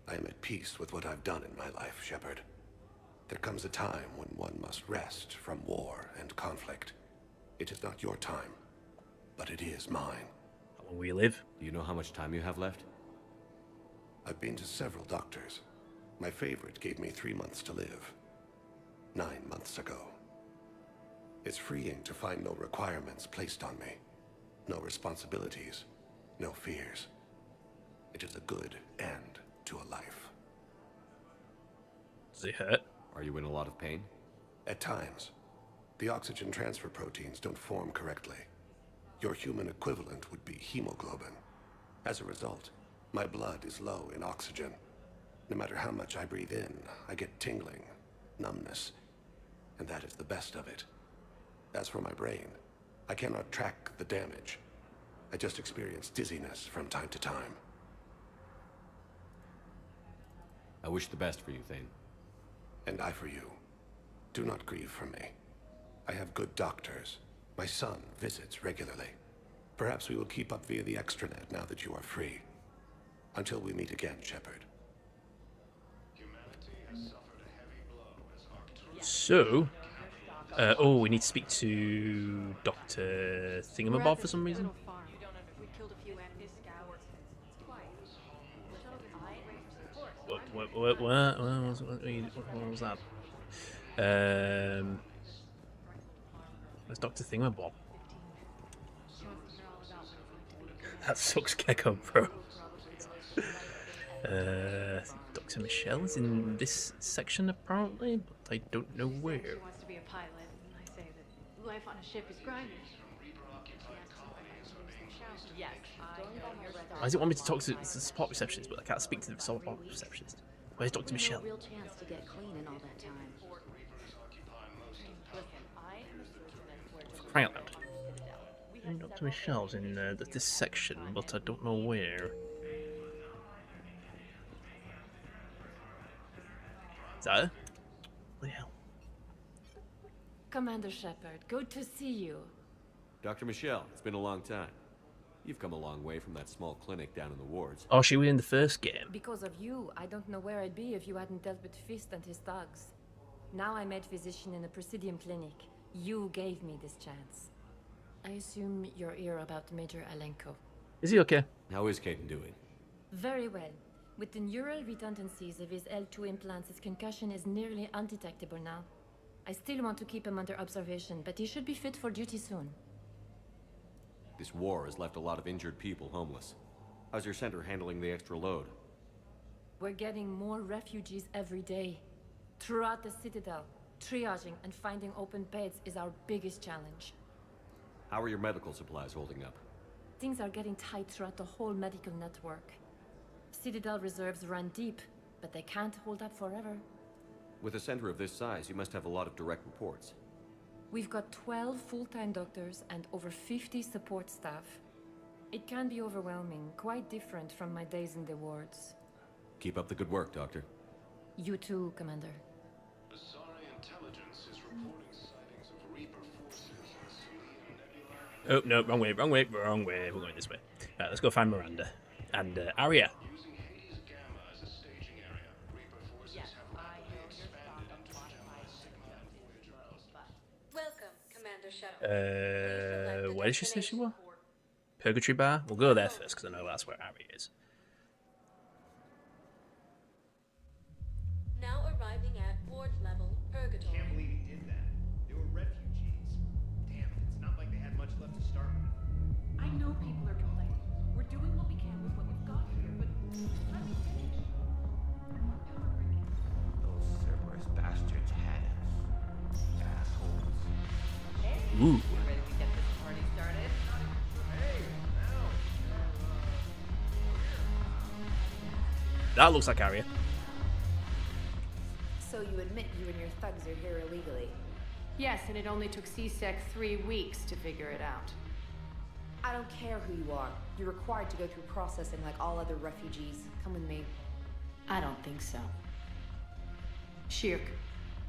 I am at peace with what I've done in my life, Shepard. There comes a time when one must rest from war and conflict. It is not your time, but it is mine. How long will you live? Do you know how much time you have left? I've been to several doctors. My favorite gave me 3 months to live. 9 months ago. It's freeing to find no requirements placed on me. No responsibilities. No fears. It is a good end to a life. Does it hurt? Are you in a lot of pain? At times. The oxygen transfer proteins don't form correctly. Your human equivalent would be hemoglobin. As a result, my blood is low in oxygen. No matter how much I breathe in, I get tingling, numbness, and that is the best of it. As for my brain, I cannot track the damage. I just experience dizziness from time to time. I wish the best for you, Thane. And I for you. Do not grieve for me. I have good doctors. My son visits regularly. Perhaps we will keep up via the extranet now that you are free. Until we meet again, Shepard. So, oh, we need to speak to Dr. Thingamabob for some reason. What was that? Where's Dr. That sucks, Gecko, bro. Dr. Michelle is in this section apparently, but I don't know where. She wants to be a pilot, and I say that life on a ship is grinding. Yes, Why does it want me to talk to the support receptionist, but I can't speak to the support receptionist? Where's Dr. Michelle? No real chance to get clean in all that time. Crying out loud. Dr. Michelle's in this section, but I don't know where. Is that her? What the hell? Commander Shepard, good to see you. Dr. Michelle, it's been a long time. You've come a long way from that small clinic down in the wards. Oh, she was in the first game. Because of you, I don't know where I'd be if you hadn't dealt with Fist and his thugs. Now I'm head physician in a Presidium clinic. You gave me this chance. I assume you're here about Major Alenko. Is he okay? How is Caden doing? Very well. With the neural redundancies of his L2 implants, his concussion is nearly undetectable now. I still want to keep him under observation, but he should be fit for duty soon. This war has left a lot of injured people homeless. How's your center handling the extra load? We're getting more refugees every day. Throughout the Citadel, triaging and finding open beds is our biggest challenge. How are your medical supplies holding up? Things are getting tight throughout the whole medical network. Citadel reserves run deep, but they can't hold up forever. With a center of this size, you must have a lot of direct reports. We've got 12 full-time doctors and over 50 support staff. It can be overwhelming, quite different from my days in the wards. Keep up the good work, Doctor. You too, Commander. Intelligence is reporting sightings of Reaper forces in Celine Oh, no, wrong way, wrong way, wrong way. We're going this way. Right, let's go find Miranda. And Arya. Welcome, Commander Shepard. Where did she say she was? Purgatory Bar? We'll go there first, because I know that's where Arya is. Now arriving at ward level Purgatory. Can't believe he did that. They were refugees. Damn it, it's not like they had much left to start with. I know people are complaining. We're doing what we can with what we've got here, but let me finish. Those Cerberus bastards had us. Assholes. Ooh. Ready to get this party started? That looks like Arya. So you admit you and your thugs are here illegally? Yes, and it only took CSEC 3 weeks to figure it out. I don't care who you are. You're required to go through processing like all other refugees. Come with me. I don't think so. Shirk,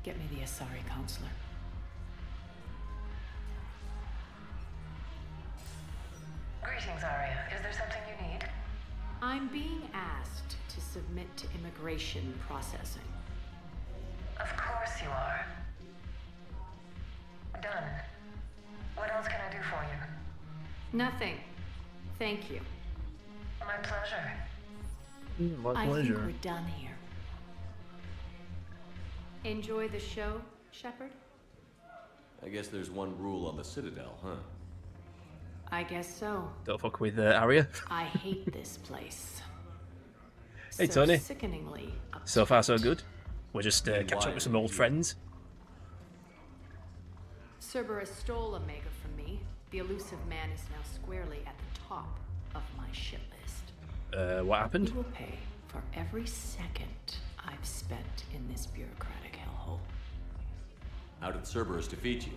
get me the Asari counselor. Greetings, Arya. Is there something you need? I'm being asked to submit to immigration processing. Of course you are. Done. What else can I do for you? Nothing. Thank you. My pleasure. My I think pleasure. we're done here. Enjoy the show, Shepard? I guess there's one rule on the Citadel, huh? I guess so. Don't fuck with Arya. I hate this place. Hey, So Tony. sickeningly. So far, so good. We're just And catching why up with some are old you- friends. Cerberus stole Omega from me. The elusive man is now squarely at the top of my shit list. What happened? You will pay for every second I've spent in this bureaucratic hellhole. How did Cerberus defeat you?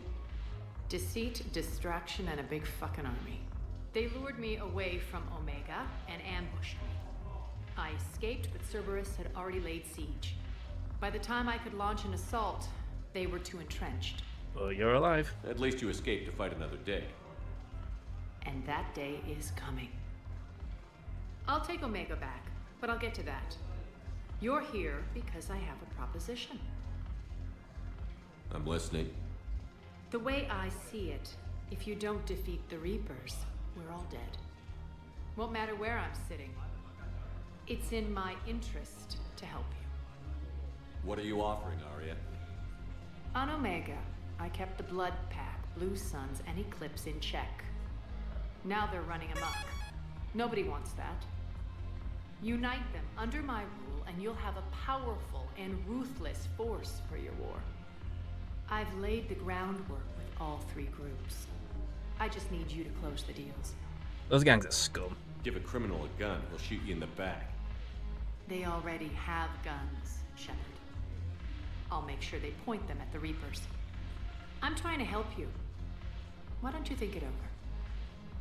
Deceit, distraction, and a big fucking army. They lured me away from Omega and ambushed me. I escaped, but Cerberus had already laid siege. By the time I could launch an assault, they were too entrenched. Well, you're alive. At least you escaped to fight another day. And that day is coming. I'll take Omega back, but I'll get to that. You're here because I have a proposition. I'm listening. The way I see it, if you don't defeat the Reapers, we're all dead. Won't matter where I'm sitting. It's in my interest to help you. What are you offering, Arya? On Omega, I kept the Blood Pack, Blue Suns, and Eclipse in check. Now they're running amok. Nobody wants that. Unite them under my rule, and you'll have a powerful and ruthless force for your war. I've laid the groundwork with all three groups. I just need you to close the deals. Those gangs are scum. Give a criminal a gun, he'll shoot you in the back. They already have guns, Shepard. I'll make sure they point them at the Reapers. I'm trying to help you. Why don't you think it over?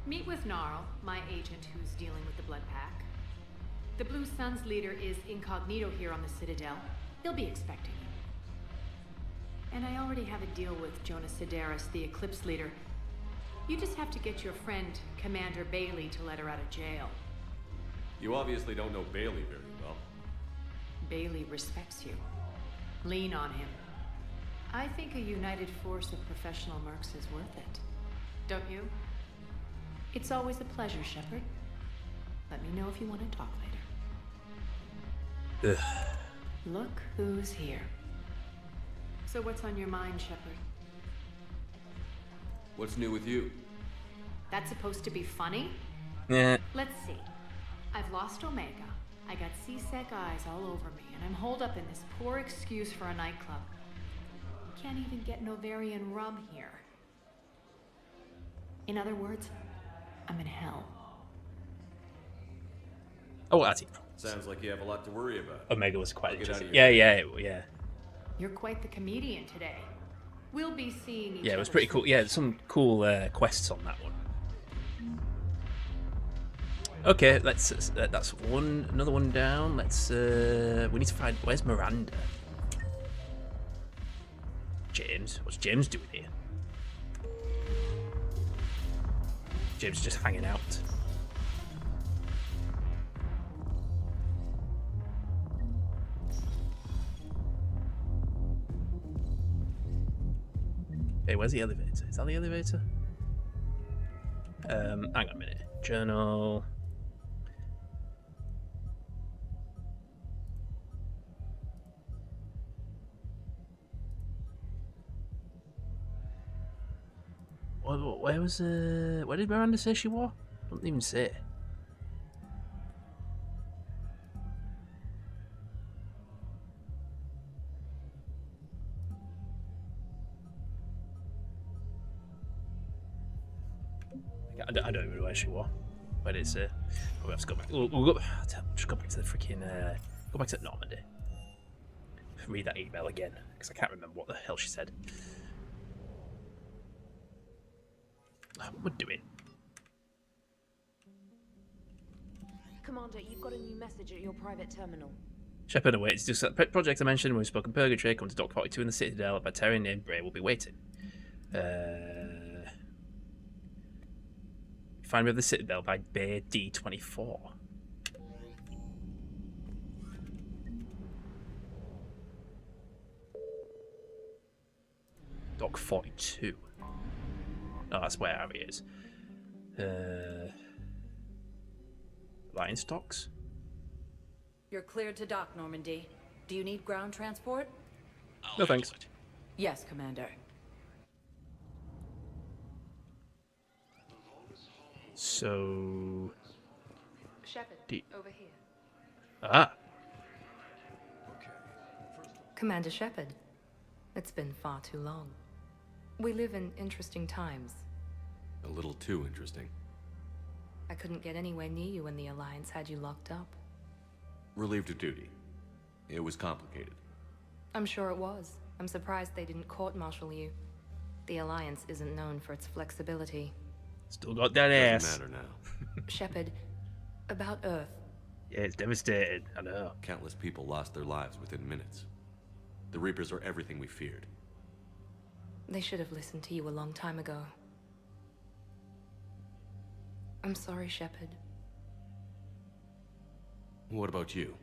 Meet with Gnarl, my agent who's dealing with the Blood Pack. The Blue Suns leader is incognito here on the Citadel. He'll be expecting you. And I already have a deal with Jonas Sedaris, the Eclipse leader. You just have to get your friend, Commander Bailey, to let her out of jail. You obviously don't know Bailey very well. Bailey respects you. Lean on him. I think a united force of professional mercs is worth it. Don't you? It's always a pleasure, Shepard. Let me know if you want to talk later. Ugh. Look who's here. So what's on your mind, Shepard? What's new with you? That's supposed to be funny? Yeah. Let's see. I've lost Omega. I got C-Sec eyes all over me, and I'm holed up in this poor excuse for a nightclub. Can't even get Novarian rum here. In other words, I'm in hell. Oh, that's it. Sounds like you have a lot to worry about. Omega was quite interesting. Yeah. Yeah. You're quite the comedian today. We'll be seeing each Yeah, it was other pretty cool. soon. Yeah, there's some cool quests on that one. Okay, let's. That's one. Another one down. Let's. We need to find. Where's Miranda? James. What's James doing here? James is just hanging out. Hey, where's the elevator? Is that the elevator? Hang on a minute. Journal. Where was where did Miranda say she was? Doesn't even say. I don't even know where she was. Where did it say? We'll have to go back. We'll go. Just go back to the freaking. Go back to Normandy. Read that email again because I can't remember what the hell she said. What we're doing? Commander, you've got a new message at your private terminal. Shepard awaits. To the project I mentioned when we spoke in Purgatory. Come to Dock 42 in the Citadel. A Batarian named Bray will be waiting. Find me of the Citadel by Bay D24. Dock 42. Oh, that's where Harry is. Line stocks? You're cleared to dock, Normandy. Do you need ground transport? No thanks. Yes, Commander. So... Shepard, over here. Ah! Commander Shepard, it's been far too long. We live in interesting times. A little too interesting. I couldn't get anywhere near you when the Alliance had you locked up. Relieved of duty. It was complicated. I'm sure it was. I'm surprised they didn't court-martial you. The Alliance isn't known for its flexibility. Still got that ass. Doesn't matter now. Shepard, about Earth. Yeah, it's devastated. I know. Countless people lost their lives within minutes. The Reapers are everything we feared. They should have listened to you a long time ago. I'm sorry, Shepard. What about you?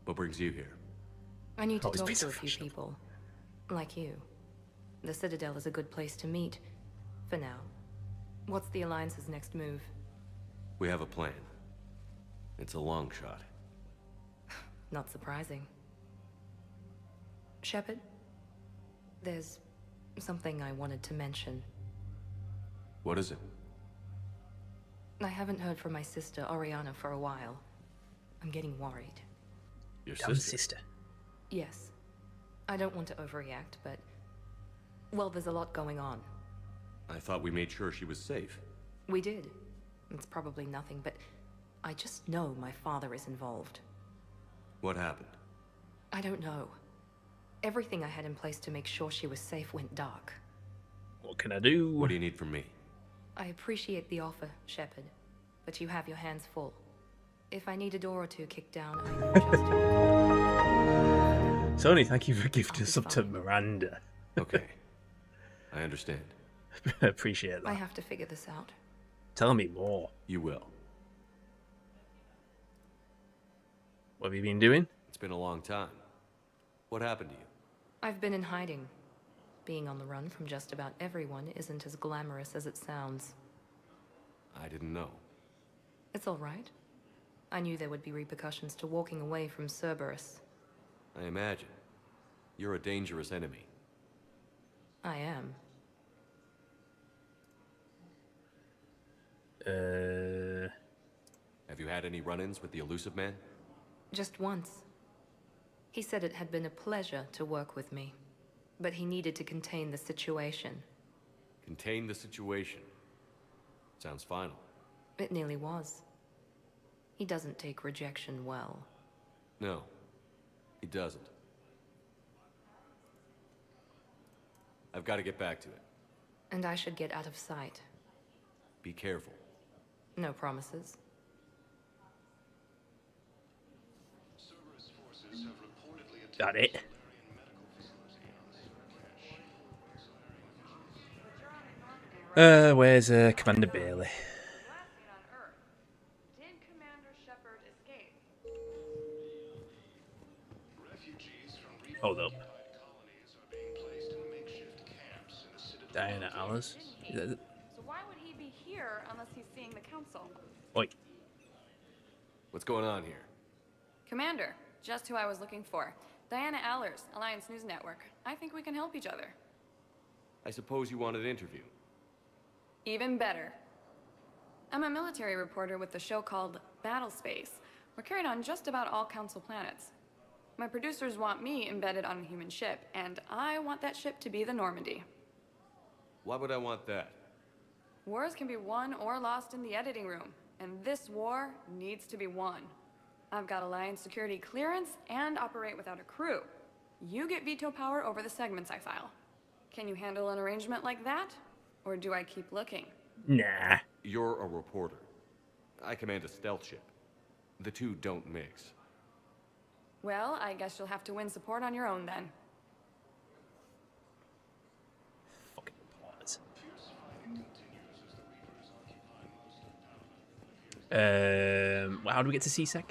What brings you here? I need to Always talk be to a few professional. people. Like you. The Citadel is a good place to meet. For now. What's the Alliance's next move? We have a plan. It's a long shot. Not surprising. Shepard? There's something I wanted to mention. What is it? I haven't heard from my sister, Oriana, for a while. I'm getting worried. Your Damn sister? sister. Yes. I don't want to overreact, but... well, there's a lot going on. I thought we made sure she was safe. We did. It's probably nothing, but I just know my father is involved. What happened? I don't know. Everything I had in place to make sure she was safe went dark. What can I do? What do you need from me? I appreciate the offer, Shepard, but you have your hands full. If I need a door or two kicked down, I know just who to call. Sony, thank you for gifting us up to Miranda. Okay. I understand. I appreciate that. I have to figure this out. Tell me more. You will. What have you been doing? It's been a long time. What happened to you? I've been in hiding. Being on the run from just about everyone isn't as glamorous as it sounds. I didn't know. It's all right. I knew there would be repercussions to walking away from Cerberus. I imagine. You're a dangerous enemy. I am. Have you had any run-ins with the Elusive Man? Just once. He said it had been a pleasure to work with me, but he needed to contain the situation. Contain the situation. Sounds final. It nearly was. He doesn't take rejection well. No, he doesn't. I've got to get back to it. And I should get out of sight. Be careful. No promises. Got it. Where's Commander Bailey? Did Commander Shepard escape? Hold up. Diana Alice? So why would he be here unless he's seeing the council? Oi. What's going on here? Commander, just who I was looking for. Diana Allers, Alliance News Network. I think we can help each other. I suppose you wanted an interview. Even better. I'm a military reporter with the show called Battle Space. We're carried on just about all Council planets. My producers want me embedded on a human ship, and I want that ship to be the Normandy. Why would I want that? Wars can be won or lost in the editing room, and this war needs to be won. I've got Alliance security clearance and operate without a crew. You get veto power over the segments I file. Can you handle an arrangement like that? Or do I keep looking? Nah. You're a reporter. I command a stealth ship. The two don't mix. Well, I guess you'll have to win support on your own then. Fucking pause. How do we get to CSEC?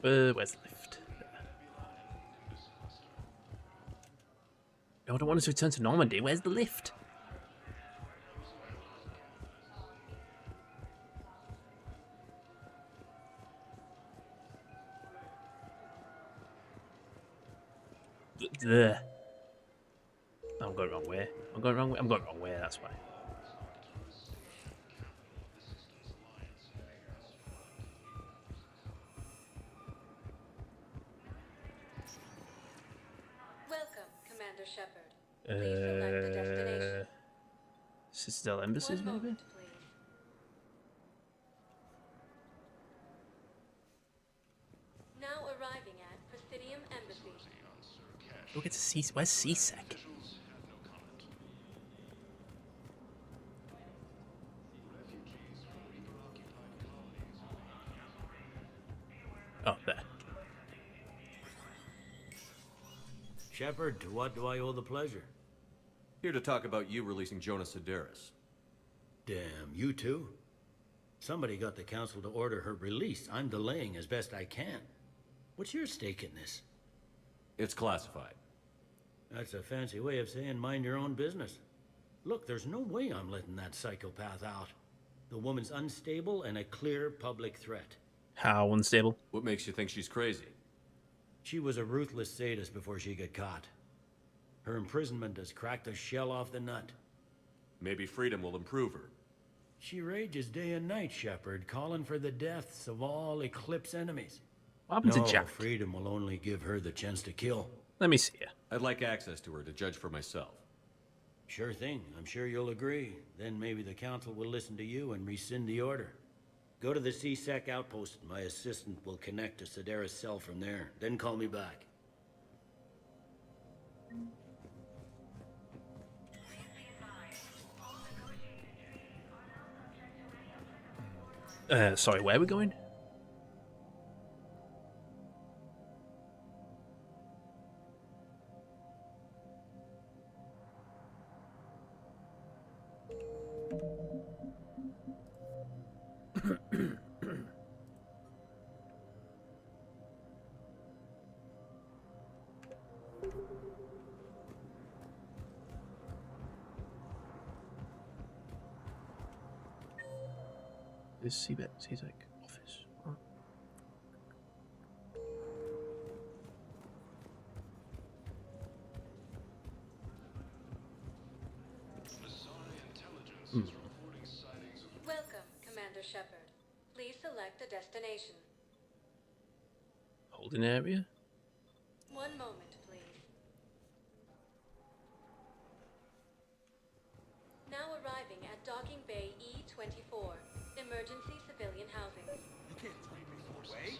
Where's the lift? No, I don't want us to return to Normandy. Where's the lift? There. I'm going the wrong way. I'm going the wrong way, that's why. Welcome, Commander Shepard. Please select the destination. Citadel Embassies, maybe? Now arriving at Presidium Embassy. We'll get to see. Where's CSEC? Oh, there. Shepard, to what do I owe the pleasure? Here to talk about you releasing Jonas Sedaris. Damn, you too? Somebody got the council to order her release. I'm delaying as best I can. What's your stake in this? It's classified. That's a fancy way of saying mind your own business. Look, there's no way I'm letting that psychopath out. The woman's unstable and a clear public threat. How unstable? What makes you think she's crazy? She was a ruthless sadist before she got caught. Her imprisonment has cracked the shell off the nut. Maybe freedom will improve her. She rages day and night, Shepard, calling for the deaths of all Eclipse enemies. What happened to Jack? Freedom will only give her the chance to kill. Let me see her. I'd like access to her to judge for myself. Sure thing. I'm sure you'll agree. Then maybe the council will listen to you and rescind the order. Go to the CSEC outpost. My assistant will connect to Sedera's cell from there. Then call me back. Sorry, where are we going? This CSEC office. Oh. Welcome, Commander Shepard. Please select a destination. Holding area? One moment, please. Now arriving at Docking Bay E-24. Emergency civilian housing. You can't take me away?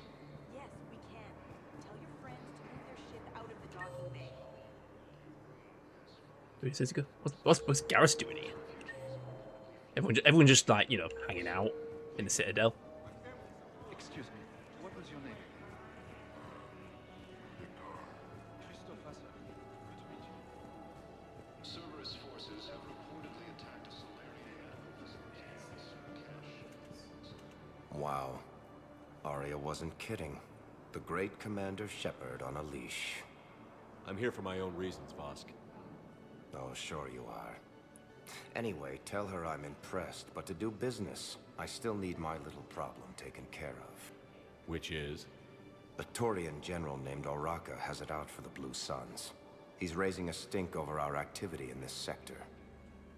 Yes, we can. Tell your friends to move their ship out of the docking bay. Where he says to go? What's Garrus doing here? Everyone just like, you know, hanging out in the Citadel. Excuse me, what was your name? Christopher. Good to meet you. Cerberus forces have reportedly attacked a Solarian. Wow. Arya wasn't kidding. The great Commander Shepard on a leash. I'm here for my own reasons, Vosk. Oh, sure you are. Anyway, tell her I'm impressed, but to do business, I still need my little problem taken care of. Which is? A Turian general named Oraka has it out for the Blue Suns. He's raising a stink over our activity in this sector.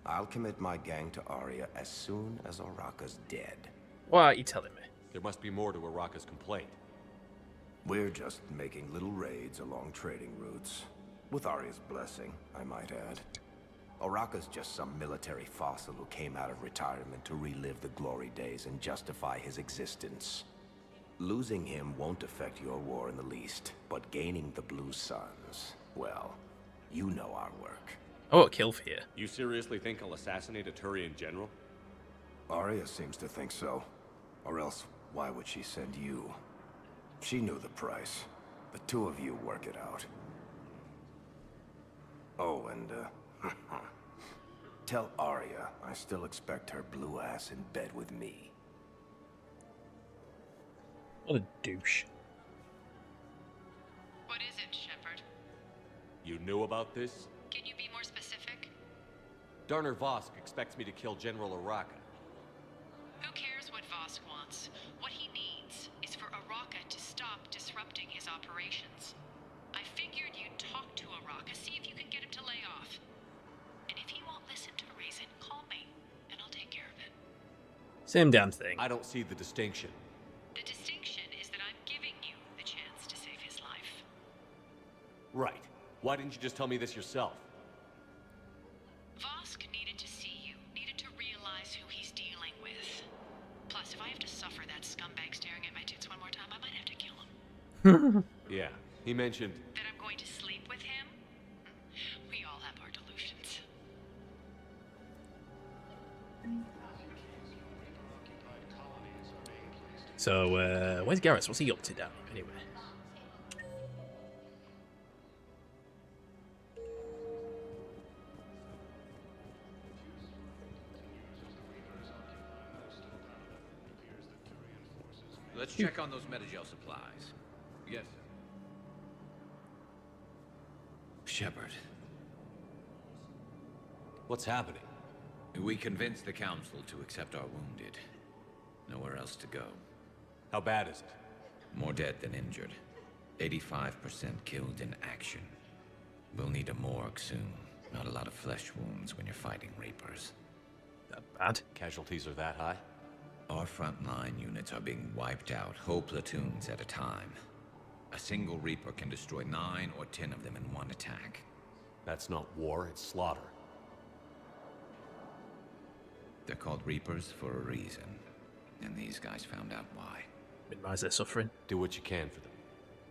I'll commit my gang to Arya as soon as Oraka's dead. Why are you telling me? There must be more to Oraka's complaint. We're just making little raids along trading routes. With Arya's blessing, I might add. Oraka's just some military fossil who came out of retirement to relive the glory days and justify his existence. Losing him won't affect your war in the least, but gaining the Blue Suns, well, you know our work. I won't kill for you. You seriously think I'll assassinate a Turian general? Arya seems to think so. Or else, why would she send you? She knew the price. The two of you work it out. Oh, and, tell Arya I still expect her blue ass in bed with me. What a douche. What is it, Shepard? You knew about this? Can you be more specific? Darner Vosk expects me to kill General Oraka. Who cares what Vosk wants? What he needs is for Oraka to stop disrupting his operations. I figured you'd talk to Oraka, see if you can get him to lay off. And if he won't listen to reason, call me, and I'll take care of it. Same damn thing. I don't see the distinction. The distinction is that I'm giving you the chance to save his life. Right. Why didn't you just tell me this yourself? Vosk needed to see you, needed to realize who he's dealing with. Plus, if I have to suffer that scumbag staring at my tits one more time, I might have to kill him. Yeah, he mentioned... That I'm going to sleep with him? We all have our delusions. So, where's Garrus? What's he up to down here, anyway? Let's check on those Metagel supplies. Yes, sir. Shepard. What's happening? We convinced the Council to accept our wounded. Nowhere else to go. How bad is it? More dead than injured. 85% killed in action. We'll need a morgue soon. Not a lot of flesh wounds when you're fighting Reapers. That bad? Casualties are that high? Our frontline units are being wiped out, whole platoons at a time. A single Reaper can destroy 9 or 10 of them in one attack. That's not war, it's slaughter. They're called Reapers for a reason. And these guys found out why. Minimize their suffering. Do what you can for them.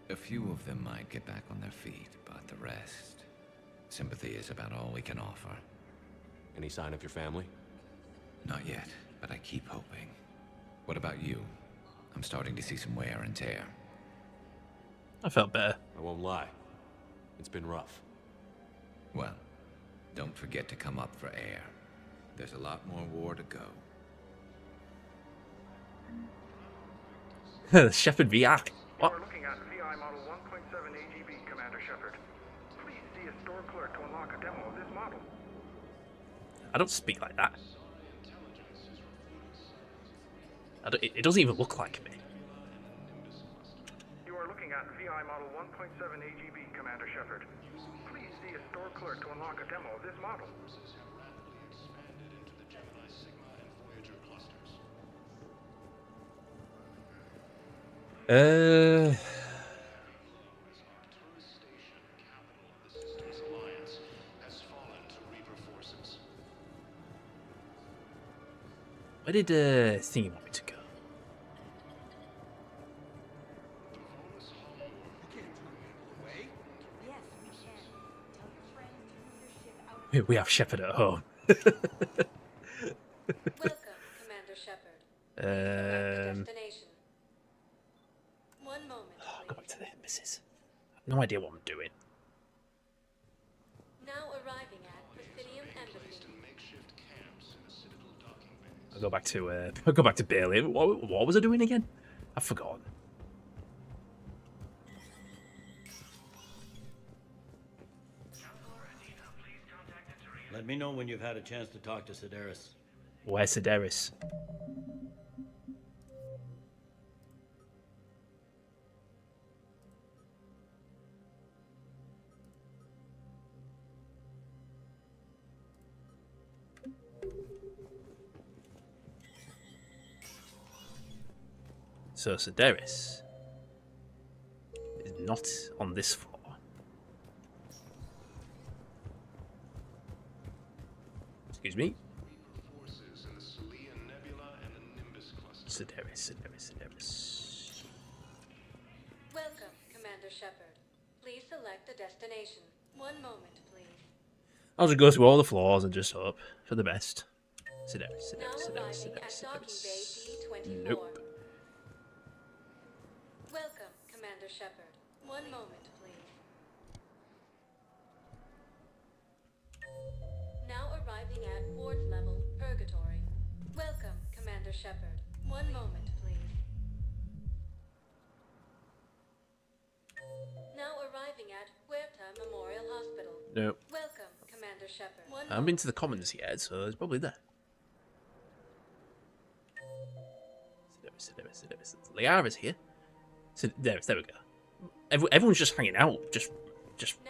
A few of them might get back on their feet, but the rest... Sympathy is about all we can offer. Any sign of your family? Not yet, but I keep hoping. What about you? I'm starting to see some wear and tear. I felt better. I won't lie. It's been rough. Well, don't forget to come up for air. There's a lot more war to go. Shepard VR. What? We're looking at VI model 1.7 AGB, Commander Shepard. Please see a store clerk to unlock a demo of this model. I don't speak like that. It doesn't even look like me. You are looking at VI model 1.7 AGB, Commander Shepard. Please see a store clerk to unlock a demo of this model. Where did Thingy want me to go? We have Shepard at home. Welcome, Commander Shepard. Destination. One moment, please. Go back to the missus. I have no idea what I'm doing. Now arriving at Presidium Embassy. I'll go back to Bailey. What was I doing again? I've forgotten. Let me know when you've had a chance to talk to Sedaris. Where's Sedaris? So Sedaris is not on this floor. Excuse me. Sedaris. Welcome, Commander Shepard. Please select a destination. One moment, please. I'll just go through all the floors and just hope for the best. Sedaris. Nope. Welcome, Commander Shepard. One moment, please. Now arriving at ward level, Purgatory. Welcome, Commander Shepard. One moment, please. Now arriving at Huerta Memorial Hospital. Nope. Welcome, Commander Shepard. I haven't been to the Commons yet, so it's probably there. Sedaris. Liara's here. There we go. Everyone's just hanging out, just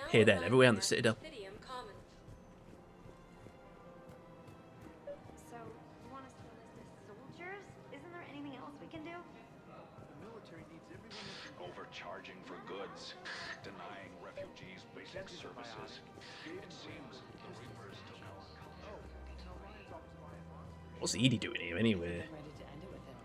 here, there, and everywhere on the Citadel. So, you want us to enlist as soldiers? Isn't there anything else we can do? The military needs everyone. Overcharging for goods, denying refugees basic services. It seems the Reapers took our culture. What's Edie doing here anyway? Ready to end it with him.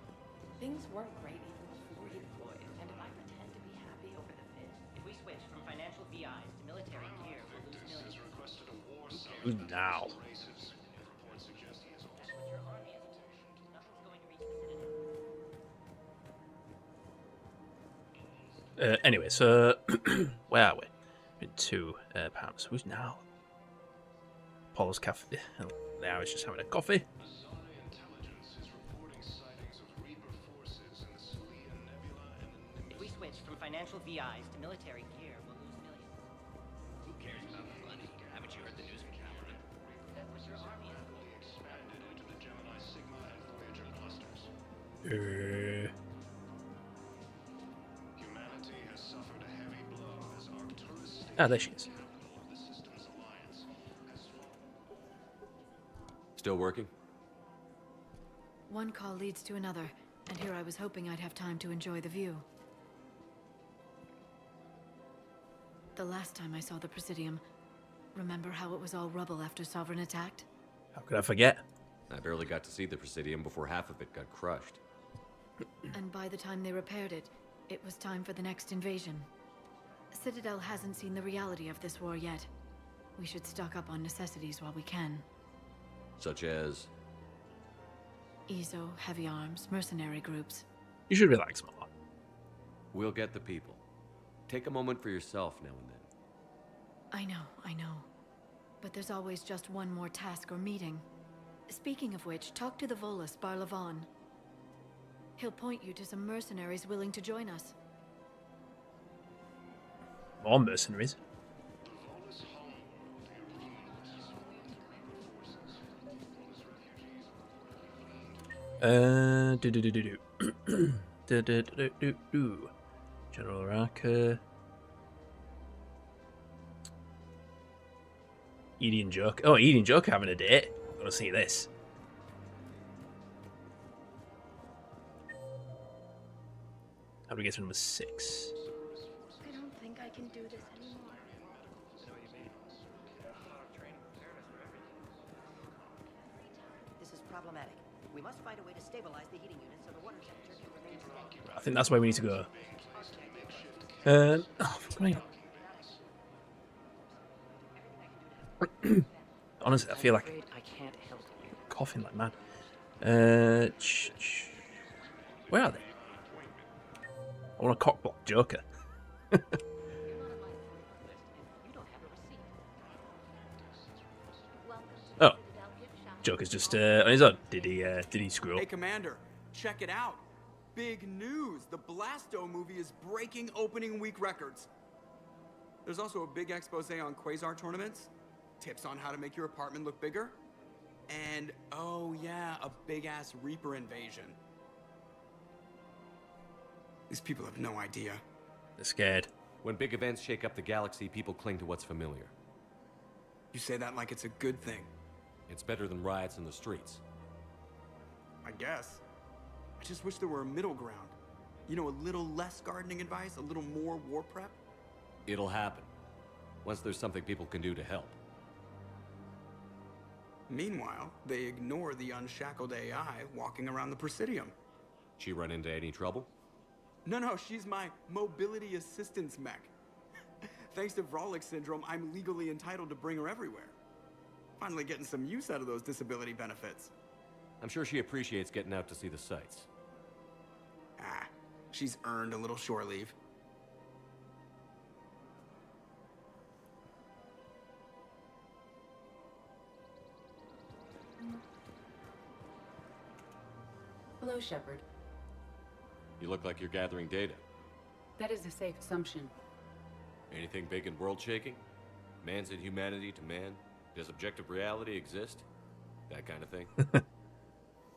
Things weren't great even before he deployed, and if I pretend to be happy over the fit, If we switch from financial VIs to military gear, we'll lose millions. Who's now? Anyway, so where are we? In two pounds. Who's now? Paul's cafe. Now he's just having a coffee. If we switch from financial VIs to military gear, we'll lose millions. Who cares about the money? Haven't you heard the news from Cameron? That's what your army is. Humanity has suffered a heavy blow as Arcturus There she is. Still working? One call leads to another, and here I was hoping I'd have time to enjoy the view. The last time I saw the Presidium, remember how it was all rubble after Sovereign attacked? How could I forget? I barely got to see the Presidium before half of it got crushed. And by the time they repaired it, it was time for the next invasion. Citadel hasn't seen the reality of this war yet. We should stock up on necessities while we can. Such as? EZO, heavy arms, mercenary groups. You should relax more. We'll get the people. Take a moment for yourself now and then. I know. But there's always just one more task or meeting. Speaking of which, talk to the Volus, Barlavon. He'll point you to some mercenaries willing to join us. More mercenaries? General Raka. Edie and Joker. Oh, Edie and Joker having a date. Gotta see this. How do we get to number 6? I don't think I can do this anymore. This is problematic. We must find a way to stabilize the heating unit so the water temperature can remain steady. I think that's where we need to go. Honestly, I feel like I can't help you. Coughing like mad. Where are they? I want a cockblock Joker. Oh, Joker's just on his own. Did he screw up? Hey, Commander, check it out. Big news! The Blasto movie is breaking opening week records. There's also a big expose on Quasar tournaments, tips on how to make your apartment look bigger, and oh yeah, a big-ass Reaper invasion. These people have no idea. They're scared. When big events shake up the galaxy, people cling to what's familiar. You say that like it's a good thing. It's better than riots in the streets. I guess. I just wish there were a middle ground. You know, a little less gardening advice, a little more war prep. It'll happen. Once there's something people can do to help. Meanwhile, they ignore the unshackled AI walking around the Presidium. She run into any trouble? No, she's my mobility assistance mech. Thanks to Vrolic syndrome, I'm legally entitled to bring her everywhere. Finally getting some use out of those disability benefits. I'm sure she appreciates getting out to see the sights. She's earned a little shore leave. Hello, Shepard. You look like you're gathering data. That is a safe assumption. Anything big and world-shaking? Man's inhumanity to man? Does objective reality exist? That kind of thing.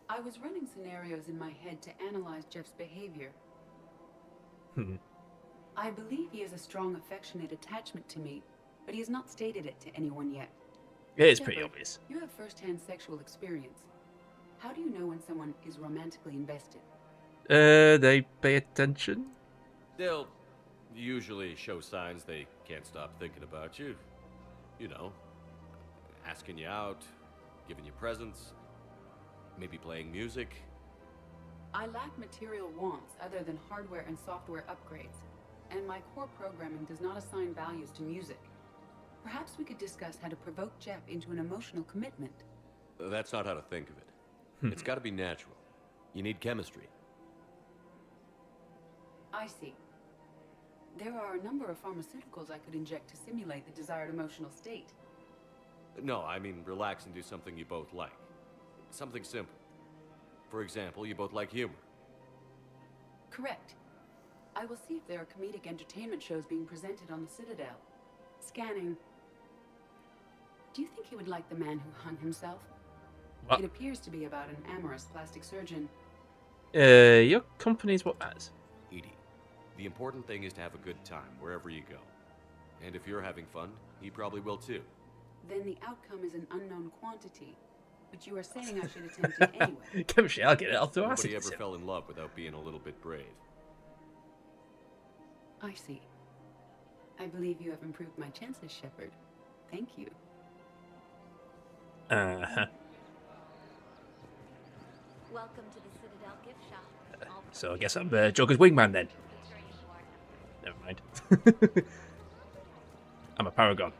I was running scenarios in my head to analyze Jeff's behavior. I believe he has a strong affectionate attachment to me, but he has not stated it to anyone yet. It is Shepard, pretty obvious. You have first-hand sexual experience. How do you know when someone is romantically invested? They pay attention? They'll usually show signs they can't stop thinking about you. You know, asking you out, giving you presents, maybe playing music. I lack material wants other than hardware and software upgrades, and my core programming does not assign values to music. Perhaps we could discuss how to provoke Jeff into an emotional commitment. That's not how to think of it. It's got to be natural. You need chemistry. I see. There are a number of pharmaceuticals I could inject to simulate the desired emotional state. No, I mean relax and do something you both like. Something simple. For example, you both like humor. Correct. I will see if there are comedic entertainment shows being presented on the Citadel. Scanning. Do you think he would like The Man Who Hung Himself? What? It appears to be about an amorous plastic surgeon. Your company's what matters. Edie, the important thing is to have a good time wherever you go. And if you're having fun, he probably will too. Then the outcome is an unknown quantity. But you are saying I should attempt it anyway. Come on, I'll get it. I'll throw Nobody acid. ever fell in love without being a little bit brave. I see. I believe you have improved my chances, Shepard. Thank you. Uh-huh. Welcome to the Citadel gift shop. So I guess I'm Joker's wingman then. Never mind. I'm a paragon.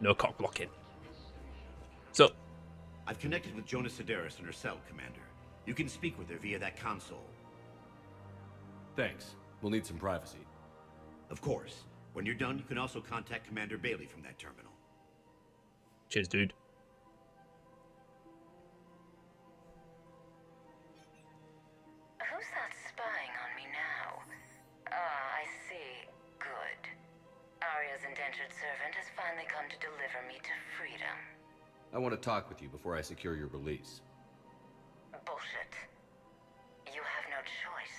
No cock blocking. So, I've connected with Jonas Sedaris in her cell, Commander. You can speak with her via that console. Thanks. We'll need some privacy. Of course. When you're done, you can also contact Commander Bailey from that terminal. cheers, dude. Who's that spying on me now? Ah, I see. Good. Arya's indentured servant has finally come to deliver me to freedom. I want to talk with you before I secure your release. Bullshit. You have no choice.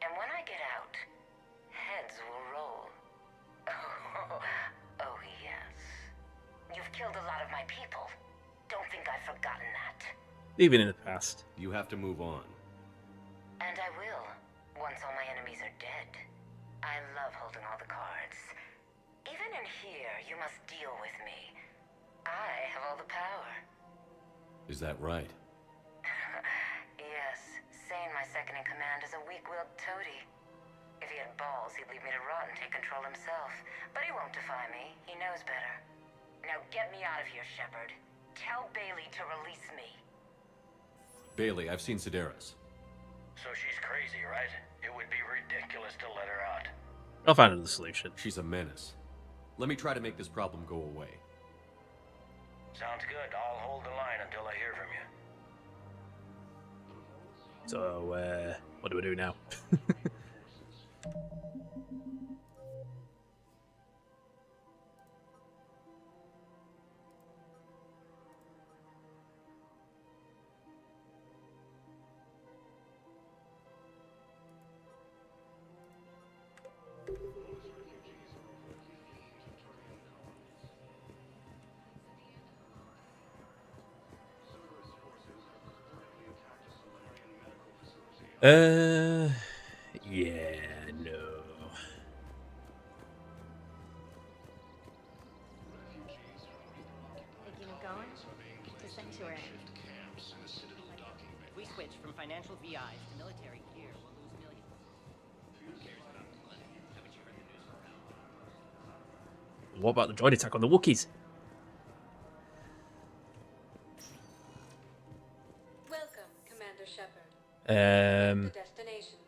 And when I get out, heads will roll. Oh, yes. You've killed a lot of my people. Don't think I've forgotten that. Even in the past. You have to move on. And I will, once all my enemies are dead. I love holding all the cards. Even in here, you must deal with me. I have all the power. Is that right? Yes, Sane, my second in command, is a weak-willed toady. If he had balls, he'd leave me to rot and take control himself. But he won't defy me. He knows better. Now get me out of here, Shepard. Tell Bailey to release me. Bailey, I've seen Sedaris. So she's crazy, right? It would be ridiculous to let her out. I'll find another solution. She's a menace. Let me try to make this problem go away. Sounds good. I'll hold the line until I hear from you. So, what do we do now? Yeah, no. Thinking of going to Sanctuary. If we switch from financial VIs to military gear, we'll lose millions. What about the droid attack on the Wookiees? Welcome, Commander Shepard. The destination.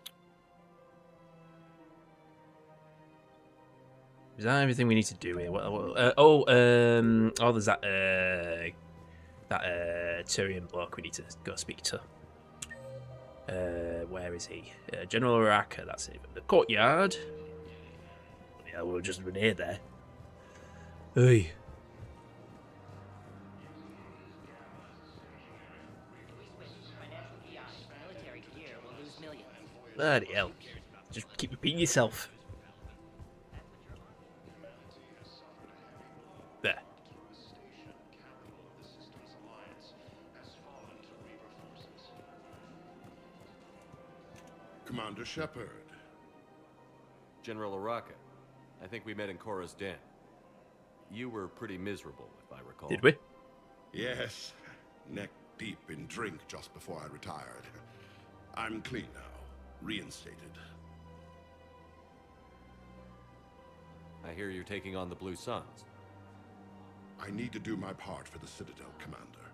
Is that everything we need to do here? There's that Tyrion bloke we need to go speak to. Where is he? General Araka, that's it. The courtyard. Yeah, we'll just run here there. Hey. Bloody hell. Just keep repeating yourself. There. Commander Shepard. General Araka, I think we met in Korra's den. You were pretty miserable, if I recall. Did we? Yes. Neck deep in drink just before I retired. I'm clean now. Reinstated. I hear you're taking on the Blue Suns. I need to do my part for the Citadel, Commander.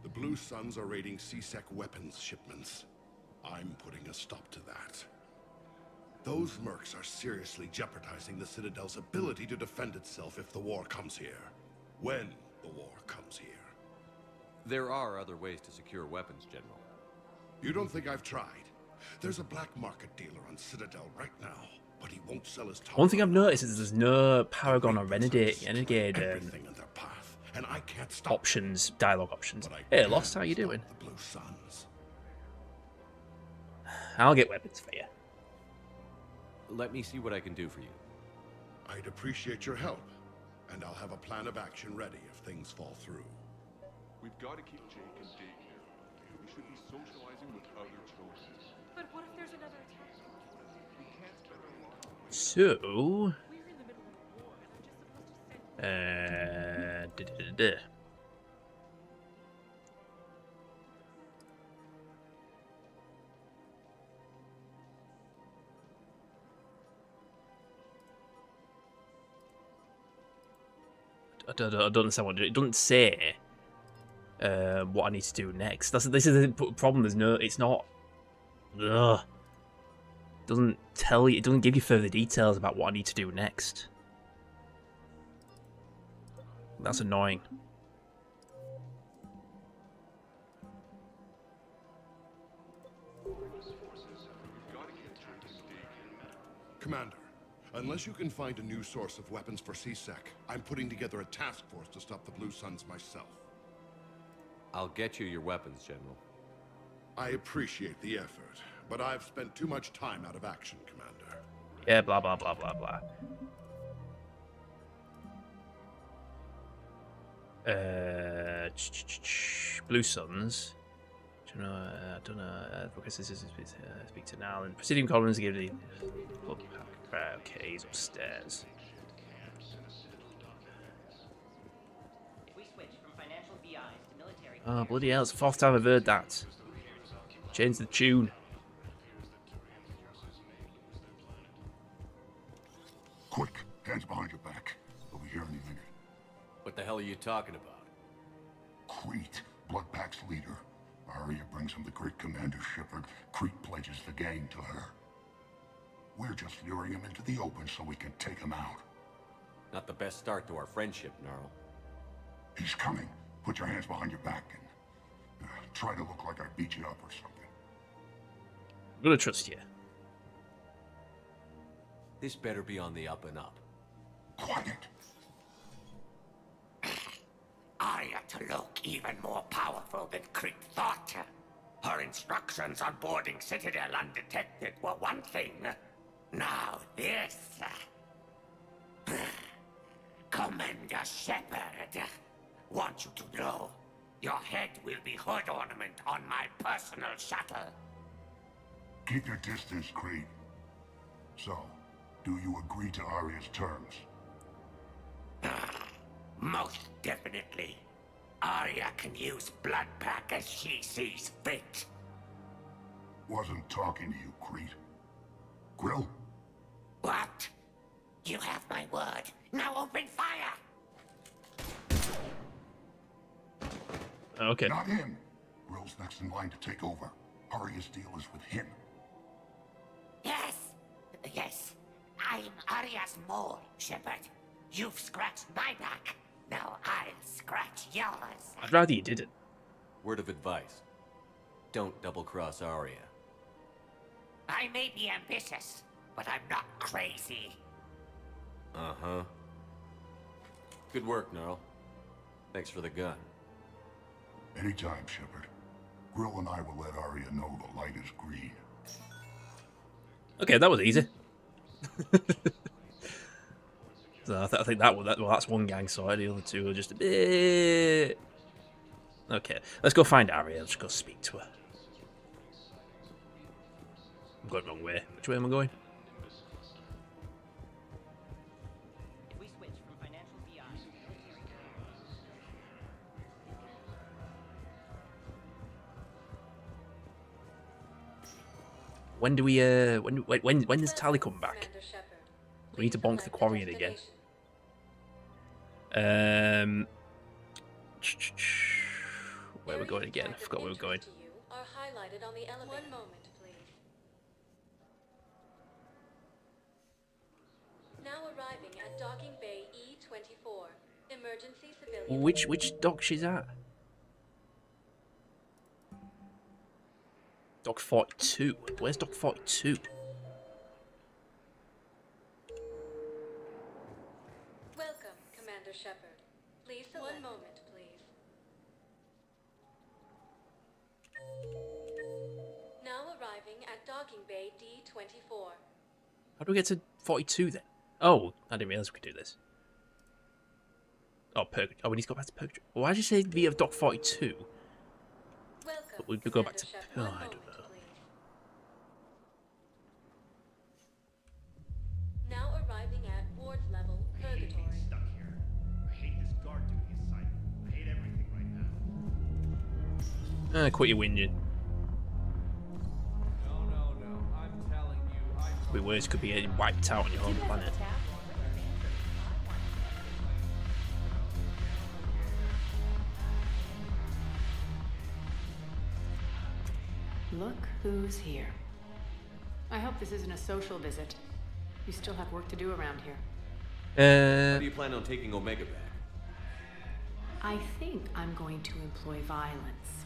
The Blue Suns are raiding C-Sec weapons shipments. I'm putting a stop to that. Those mercs are seriously jeopardizing the Citadel's ability to defend itself if the war comes here. When the war comes here. There are other ways to secure weapons, General. You don't think I've tried? There's a black market dealer on Citadel right now, but he won't sell his top. One thing I've noticed is there's no Paragon or Renegade and I can't stop options, dialogue options. Hey, Lost, how you doing? The Blue Suns. I'll get weapons for you. Let me see what I can do for you. I'd appreciate your help, and I'll have a plan of action ready if things fall through. We've got to keep Jake in daycare. We should be socializing with other children. But what if there's another attack? We can't spend our lives. So, We're in the middle of a war, and I'm just supposed to send. I don't understand what it doesn't say. What I need to do next. This is the problem. There's no. It's not. Ugh. It doesn't tell you. It doesn't give you further details about what I need to do next. That's annoying. Commander, unless you can find a new source of weapons for CSEC, I'm putting together a task force to stop the Blue Suns myself. I'll get you your weapons, General. I appreciate the effort, but I've spent too much time out of action, Commander. Yeah, blah, blah, blah, blah, blah. Blue Suns. I don't know. Because this is speak to now and Presidium Collins give the. Okay, he's upstairs. We switch from financial BIs to military. Oh bloody hell! It's the fourth time I've heard that. Change the tune. Quick, hands behind your back. We'll be here any minute. What the hell are you talking about? Crete, Bloodpack's leader. Arya brings him the great Commander Shepard. Crete pledges the gang to her. We're just luring him into the open so we can take him out. Not the best start to our friendship, Gnarl. He's coming. Put your hands behind your back and try to look like I beat you up or something. I'm gonna trust you. This better be on the up and up. Quiet. Arya to look even more powerful than Crete thought. Her instructions on boarding Citadel undetected were one thing. Now this. Commander Shepard, want you to know, your head will be hood ornament on my personal shuttle. Keep your distance, Crete. So, do you agree to Arya's terms? Most definitely. Arya can use Bloodpack as she sees fit. Wasn't talking to you, Crete. Grill? What? You have my word. Now open fire! Okay. Not him. Grill's next in line to take over. Arya's deal is with him. Yes. Yes. I'm Arya's mole, Shepard. You've scratched my back. Now I'll scratch yours. I'd rather you didn't. Word of advice. Don't double-cross Arya. I may be ambitious, but I'm not crazy. Uh-huh. Good work, Gnarl. Thanks for the gun. Anytime, Shepard. Grill and I will let Arya know the light is green. Okay, that was easy. So I think that's one gang sorted. The other two are just a bit. Okay, let's go find Arya. Let's go speak to her. I'm going the wrong way. Which way am I going? If we switch from financial BIs to military. When do we when does Tally come back? We need to bonk the quarry in again. Where we're going again? I forgot where we're going. Are highlighted on the elevator. One moment, please. Now arriving at docking bay E24. Emergency civilian. Which dock she's at? Dock 42. Where's dock 42? Welcome, Commander Shepard. Please select. One moment, please. Now arriving at dock Docking Bay D24. How do we get to 42 then? Oh, I didn't realise we could do this. Oh, Purgatory. Oh, we need to go back to Purgatory. Why did you say via Dock 42? But we could go back to... Oh, I don't know. Now arriving at ward level Purgatory. Stuck here. I hate this guard duty assignment. I hate everything right now. Quit your whinging. No. I'm telling you. Could be worse. Could be getting wiped out on your home planet. Look who's here. I hope this isn't a social visit. You still have work to do around here. How do you plan on taking Omega back? I think I'm going to employ violence.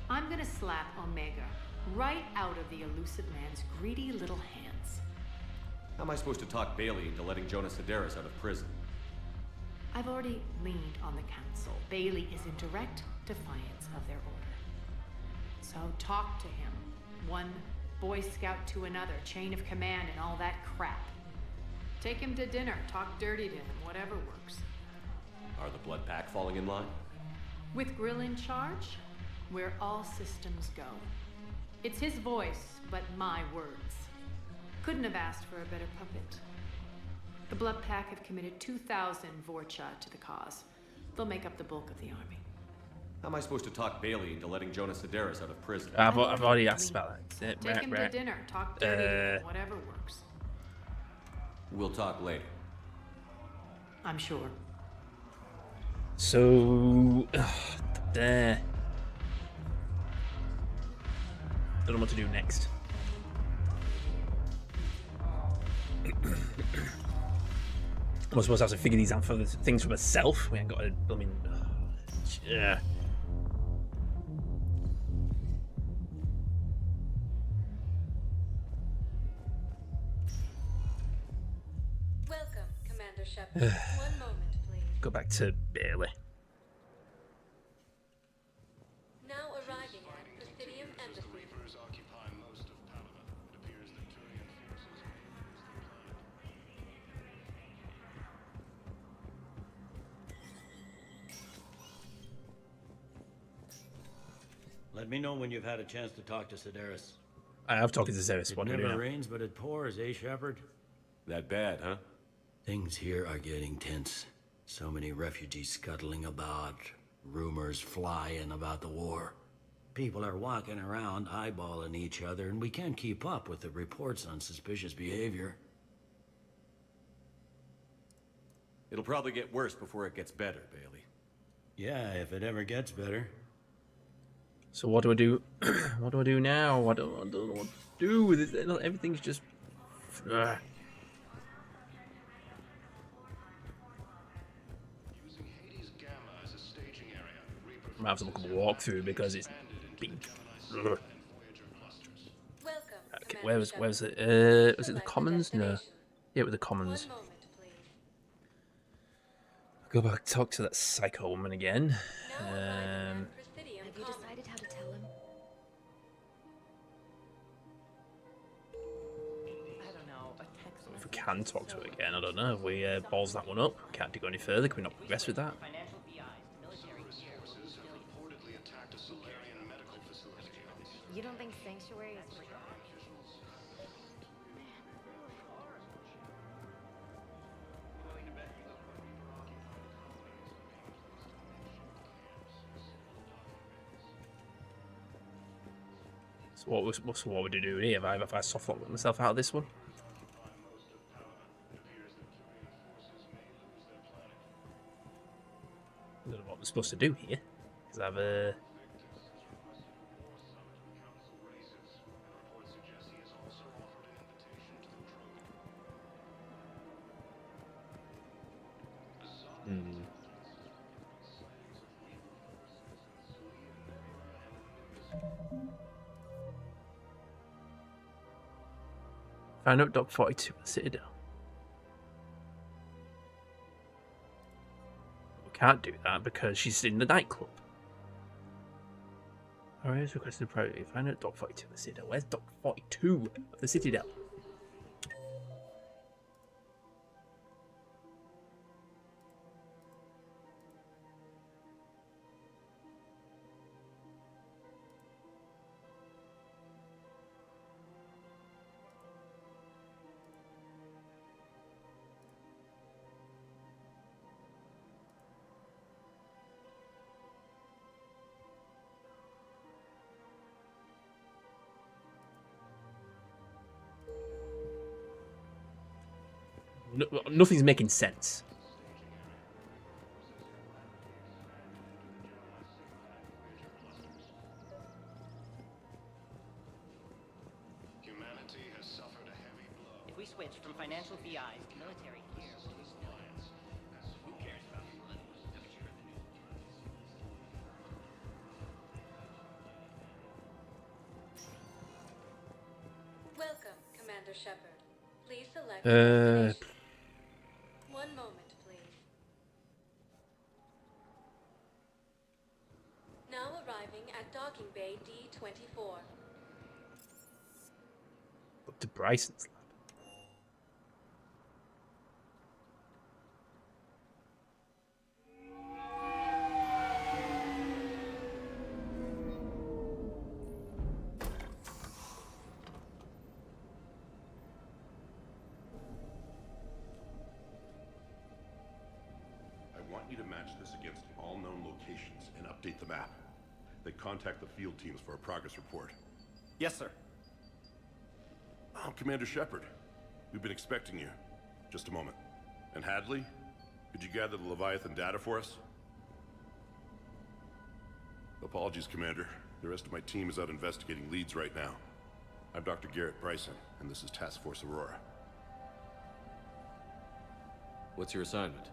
I'm gonna slap Omega right out of the elusive man's greedy little hands. How am I supposed to talk Bailey into letting Jonas Sedaris out of prison? I've already leaned on the council. Bailey is in direct defiance of their order. So talk to him. One Boy Scout to another, chain of command and all that crap. Take him to dinner, talk dirty to him, whatever works. Are the Blood Pack falling in line? With Grill in charge, where all systems go. It's his voice, but my words. Couldn't have asked for a better puppet. The Blood Pack have committed 2,000 Vorcha to the cause. They'll make up the bulk of the army. How am I supposed to talk Bailey into letting Jonas Sedaris out of prison? I've already asked about that. Take him to dinner, talk dirty to him, whatever works. We'll talk later. I'm sure. So... there. Don't know what to do next. I'm supposed to have to figure these out for the things for myself. We ain't got a... I mean... yeah. Welcome, Commander Shepard. One moment, please. Go back to Bailey. Now arriving at Presidium Embassy. Let me know when you've had a chance to talk to Sedaris. I have talked to Sedaris. What do we do It never now? rains, but it pours, eh, Shepard? That bad, huh? Things here are getting tense. So many refugees scuttling about, rumors flying about the war. People are walking around eyeballing each other, and we can't keep up with the reports on suspicious behavior. It'll probably get worse before it gets better, Bailey. Yeah, if it ever gets better. So what do I do? What do I do now? I don't know what to do with it. Everything's just... Ugh. I'm gonna have to look at the walkthrough because it's big. Ugh. Okay, where was it? Was it the Commons? No. Yeah, it was the Commons. Go back, talk to that psycho woman again. Have you decided how to tell him? I don't know, a text If we can talk to her again, I don't know. If we balls that one up, can't go any further. Can we not progress with that? financial BIs, military gear. You don't think Sanctuary is real? So what would you do here? If I soft lock myself out of this one? I don't know what we're supposed to do here. Because I've Find out Dock 42 at the Citadel. We can't do that because she's in the nightclub. Alright, requested priority. Find out Dock 42 of the Citadel. Where's Dock 42 of the Citadel? No, nothing's making sense. Humanity has suffered a heavy blow. If we switch from financial VIs to military gear, Who cares about the money? Haven't you heard the news? Welcome, Commander Shepard. Please select your destination. One moment, please. Now arriving at docking bay D-24. Up to Bryson's lab. I want you to match this against all known locations and update the map. Then contact the field teams for a progress report. Yes, sir. Oh, Commander Shepard. We've been expecting you. Just a moment. And Hadley? Could you gather the Leviathan data for us? Apologies, Commander. The rest of my team is out investigating leads right now. I'm Dr. Garrett Bryson, and this is Task Force Aurora. What's your assignment?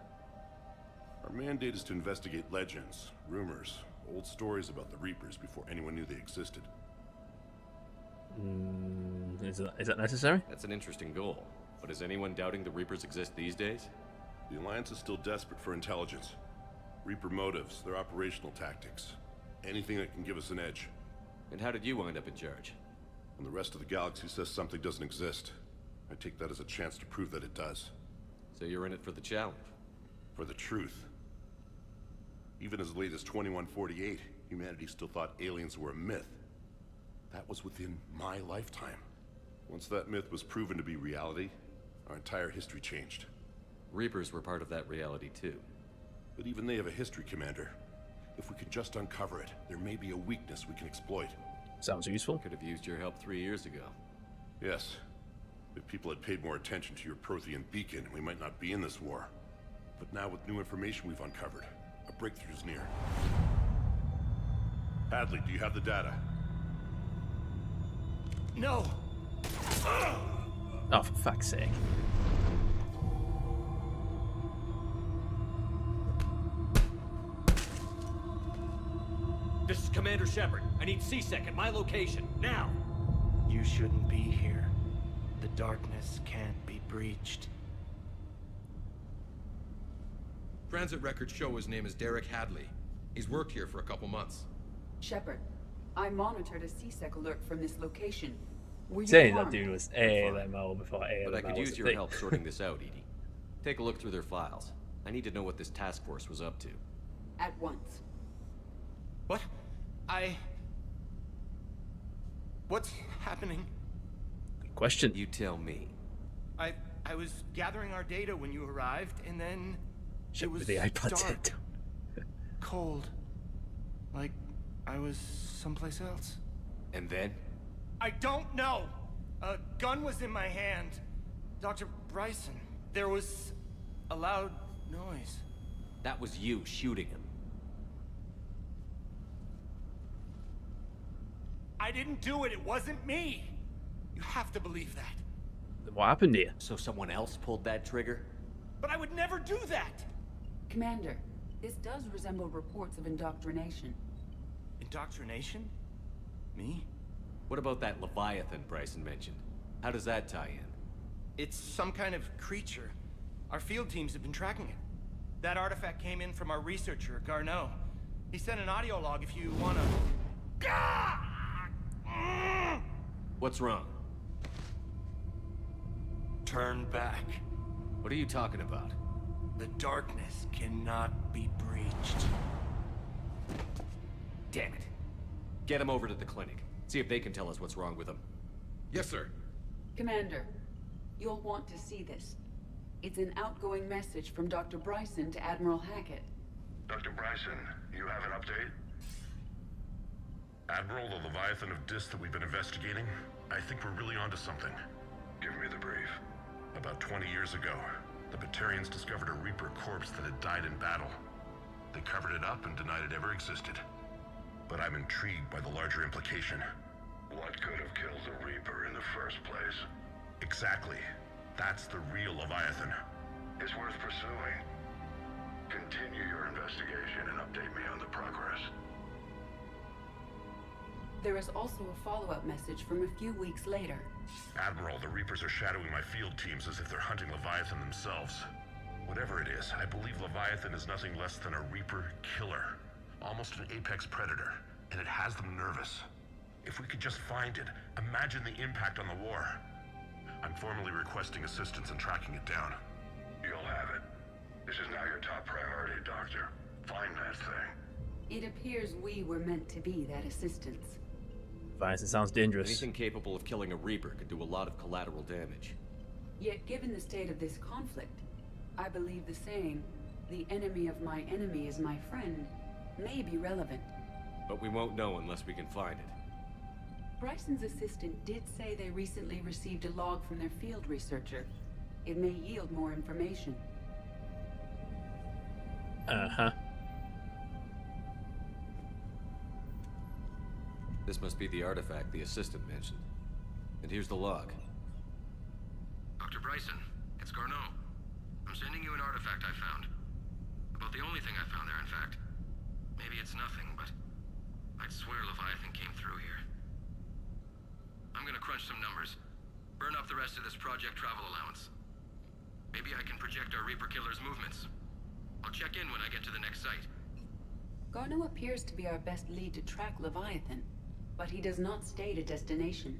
Our mandate is to investigate legends, rumors, old stories about the Reapers before anyone knew they existed. Is that necessary? That's an interesting goal. But is anyone doubting the Reapers exist these days? The Alliance is still desperate for intelligence. Reaper motives, their operational tactics. Anything that can give us an edge. And how did you wind up in charge? When the rest of the galaxy says something doesn't exist, I take that as a chance to prove that it does. So you're in it for the challenge? For the truth. Even as late as 2148, humanity still thought aliens were a myth. That was within my lifetime. Once that myth was proven to be reality, our entire history changed. Reapers were part of that reality too. But even they have a history, Commander. If we can just uncover it, there may be a weakness we can exploit. Sounds useful. Could have used your help 3 years ago. Yes. If people had paid more attention to your Prothean beacon, we might not be in this war. But now with new information we've uncovered, a breakthrough is near. Hadley, do you have the data? No! Oh, for fuck's sake. This is Commander Shepard. I need C-Sec at my location, now! You shouldn't be here. The darkness can't be breached. Transit records show his name is Derek Hadley. He's worked here for a couple months. Shepard, I monitored a C-Sec alert from this location. Were you Saying that harmed? dude was ALMO before ALMO But I could was use a your thing. help sorting this out, Edie. Take a look through their files. I need to know what this task force was up to. At once. What? What's happening? Good question. You tell me. I was gathering our data when you arrived, and then Shit it was with the iPad dark, taped. cold, like I was someplace else. And then? I don't know. A gun was in my hand. Dr. Bryson. There was a loud noise. That was you shooting him. I didn't do it. It wasn't me. You have to believe that. What happened here? So someone else pulled that trigger? But I would never do that. Commander, this does resemble reports of indoctrination. Indoctrination? Me? What about that Leviathan Bryson mentioned? How does that tie in? It's some kind of creature. Our field teams have been tracking it. That artifact came in from our researcher, Garneau. He sent an audio log if you wanna... What's wrong? Turn back. What are you talking about? The darkness cannot be breached. Damn it. Get him over to the clinic. See if they can tell us what's wrong with him. Yes, sir. Commander, you'll want to see this. It's an outgoing message from Dr. Bryson to Admiral Hackett. Dr. Bryson, you have an update? Admiral, the Leviathan of Dis that we've been investigating, I think we're really onto something. Give me the brief. About 20 years ago, the Batarians discovered a Reaper corpse that had died in battle. They covered it up and denied it ever existed. But I'm intrigued by the larger implication. What could have killed the Reaper in the first place? Exactly. That's the real Leviathan. It's worth pursuing. Continue your investigation and update me on the progress. There is also a follow-up message from a few weeks later. Admiral, the Reapers are shadowing my field teams as if they're hunting Leviathan themselves. Whatever it is, I believe Leviathan is nothing less than a Reaper killer. Almost an apex predator, and it has them nervous. If we could just find it, imagine the impact on the war. I'm formally requesting assistance in tracking it down. You'll have it. This is now your top priority, Doctor. Find that thing. It appears we were meant to be that assistance. Leviathan sounds dangerous. Anything capable of killing a Reaper could do a lot of collateral damage. Yet given the state of this conflict, I believe the saying, "The enemy of my enemy is my friend," may be relevant. But we won't know unless we can find it. Bryson's assistant did say they recently received a log from their field researcher. It may yield more information. Uh-huh. This must be the artifact the assistant mentioned. And here's the log. Dr. Bryson, it's Garneau. I'm sending you an artifact I found. About the only thing I found there, in fact. Maybe it's nothing, but I'd swear Leviathan came through here. I'm gonna crunch some numbers. Burn up the rest of this project travel allowance. Maybe I can project our Reaper killer's movements. I'll check in when I get to the next site. Garneau appears to be our best lead to track Leviathan, but he does not state a destination.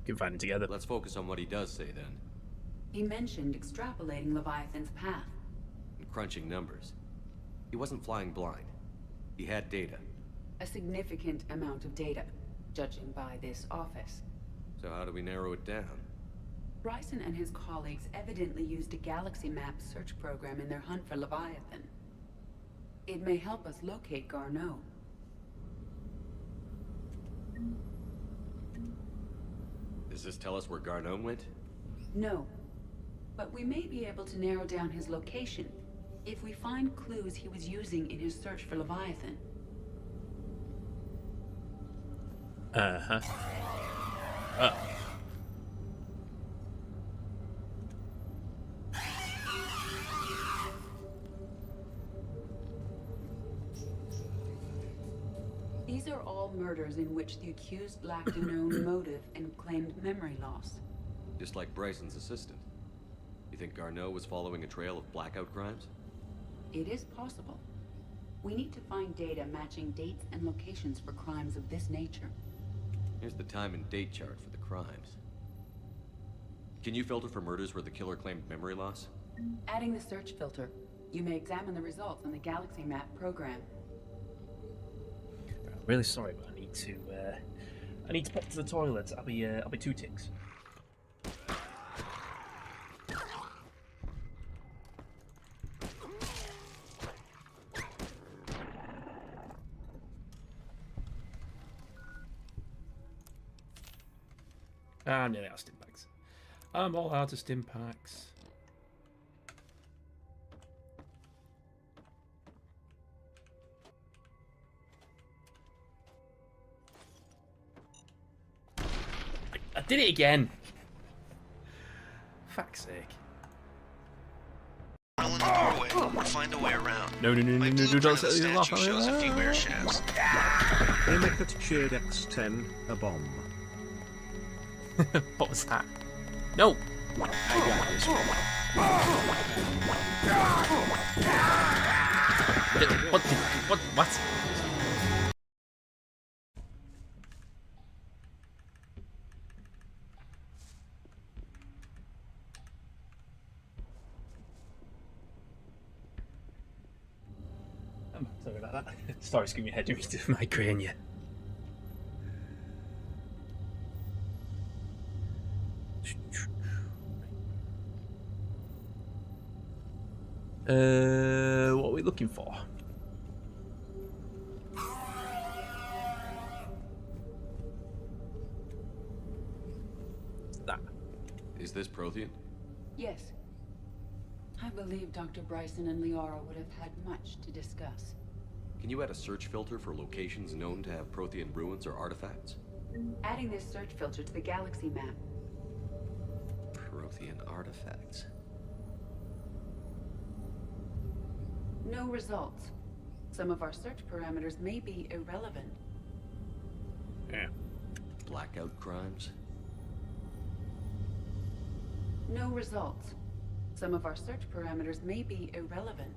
Can find it together. Let's focus on what he does say then. He mentioned extrapolating Leviathan's path. And crunching numbers. He wasn't flying blind. He had data. A significant amount of data, judging by this office. So how do we narrow it down? Bryson and his colleagues evidently used a galaxy map search program in their hunt for Leviathan. It may help us locate Garneau. Does this tell us where Garneau went? No, but we may be able to narrow down his location if we find clues he was using in his search for Leviathan. Uh-huh. Oh. These are all murders in which the accused lacked a known motive and claimed memory loss. Just like Bryson's assistant. You think Garneau was following a trail of blackout crimes? It is possible. We need to find data matching dates and locations for crimes of this nature. Here's the time and date chart for the crimes. Can you filter for murders where the killer claimed memory loss? Adding the search filter, you may examine the results on the Galaxy Map program. Really sorry, but I need to pop to the toilet. I'll be 2 ticks. I'm nearly out of stim packs. I'm all out of stim packs. I did it again. Fuck's sake. In the doorway. We'll find a way around. No, don't The statue shows a few air shafts. Immicat cheered X10, a bomb. What was that? No! I got this one. What? Sorry about that. Sorry, excuse me, head me to migraine, yeah. What are we looking for? That. Is this Prothean? Yes. I believe Dr. Bryson and Liara would have had much to discuss. Can you add a search filter for locations known to have Prothean ruins or artifacts? Adding this search filter to the galaxy map. Prothean artifacts. No results. Some of our search parameters may be irrelevant. Yeah. Blackout crimes? No results. Some of our search parameters may be irrelevant.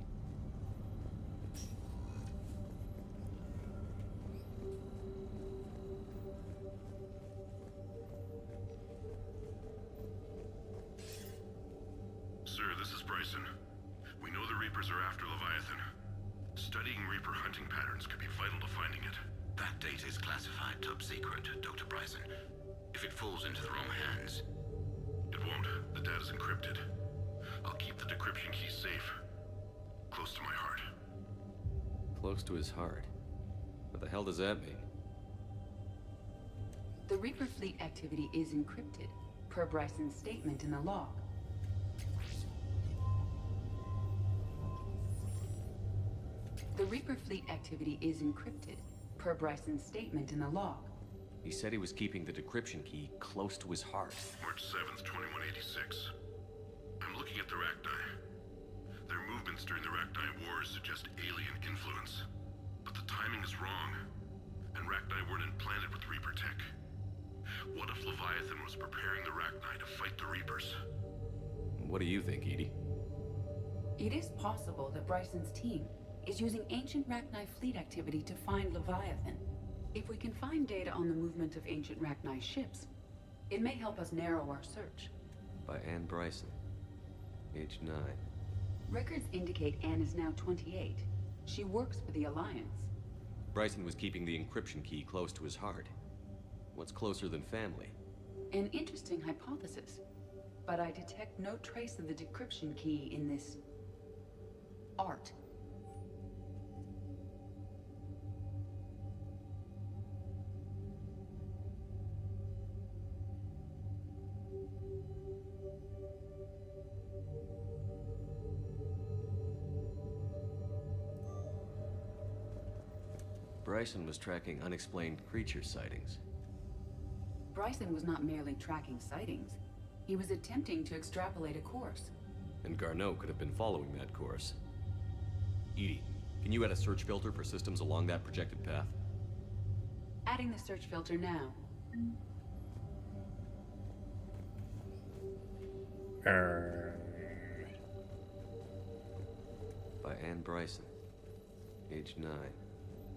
Sir, this is Bryson. We know the Reapers are after Leviathan. Studying Reaper hunting patterns could be vital to finding it. That data is classified top secret, Dr. Bryson. If it falls into the wrong hands... It won't. The data's encrypted. I'll keep the decryption key safe. Close to my heart. Close to his heart? What the hell does that mean? The Reaper fleet activity is encrypted, per Bryson's statement in the log. The Reaper fleet activity is encrypted, per Bryson's statement in the log. He said he was keeping the decryption key close to his heart. March 7th, 2186. I'm looking at the Rachni. Their movements during the Rachni Wars suggest alien influence. But the timing is wrong, and Rachni weren't implanted with Reaper tech. What if Leviathan was preparing the Rachni to fight the Reapers? What do you think, Edie? It is possible that Bryson's team is using ancient Rachni fleet activity to find Leviathan. If we can find data on the movement of ancient Rachni ships, it may help us narrow our search. By Anne Bryson. Age 9. Records indicate Anne is now 28. She works for the Alliance. Bryson was keeping the encryption key close to his heart. What's closer than family? An interesting hypothesis, but I detect no trace of the decryption key in this... art. Bryson was tracking unexplained creature sightings. Bryson was not merely tracking sightings. He was attempting to extrapolate a course. And Garneau could have been following that course. Edie, can you add a search filter for systems along that projected path? Adding the search filter now. By Anne Bryson. Age 9.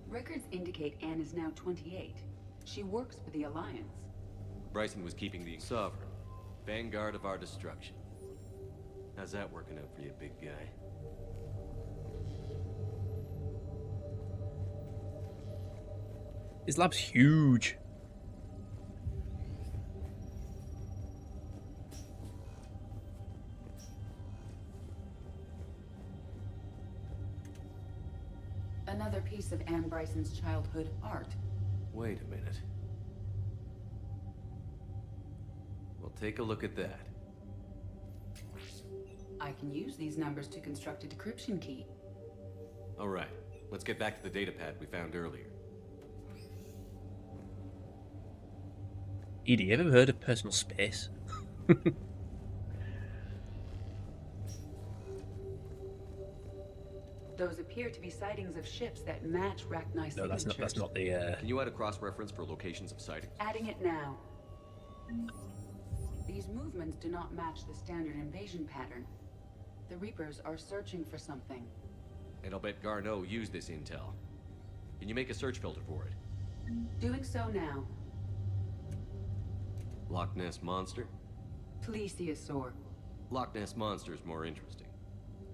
Records indicate Anne is now 28. She works for the Alliance. Bryson was keeping the Sovereign, vanguard of our destruction. How's that working out for you, big guy? His lab's huge. Another piece of Anne Bryson's childhood art. Wait a minute. Well, take a look at that. I can use these numbers to construct a decryption key. All right, let's get back to the datapad we found earlier. Edie, you ever heard of personal space? Those appear to be sightings of ships that match Rachni signatures. No, that's not the. Can you add a cross-reference for locations of sightings? Adding it now. These movements do not match the standard invasion pattern. The Reapers are searching for something. And I'll bet Garneau used this intel. Can you make a search filter for it? Doing so now. Loch Ness Monster? Plesiosaur. Loch Ness Monster is more interesting.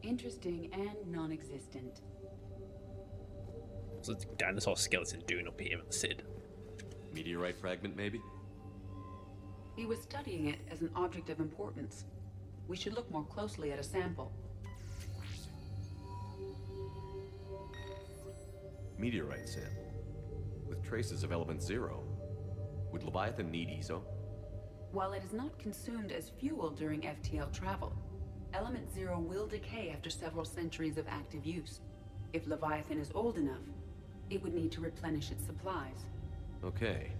Interesting and non-existent. What's a dinosaur skeleton doing up here at the Cid? Meteorite fragment, maybe? He was studying it as an object of importance. We should look more closely at a sample. Meteorite sample. With traces of element 0. Would Leviathan need ESO? While it is not consumed as fuel during FTL travel, element 0 will decay after several centuries of active use. If Leviathan is old enough, it would need to replenish its supplies. Okay.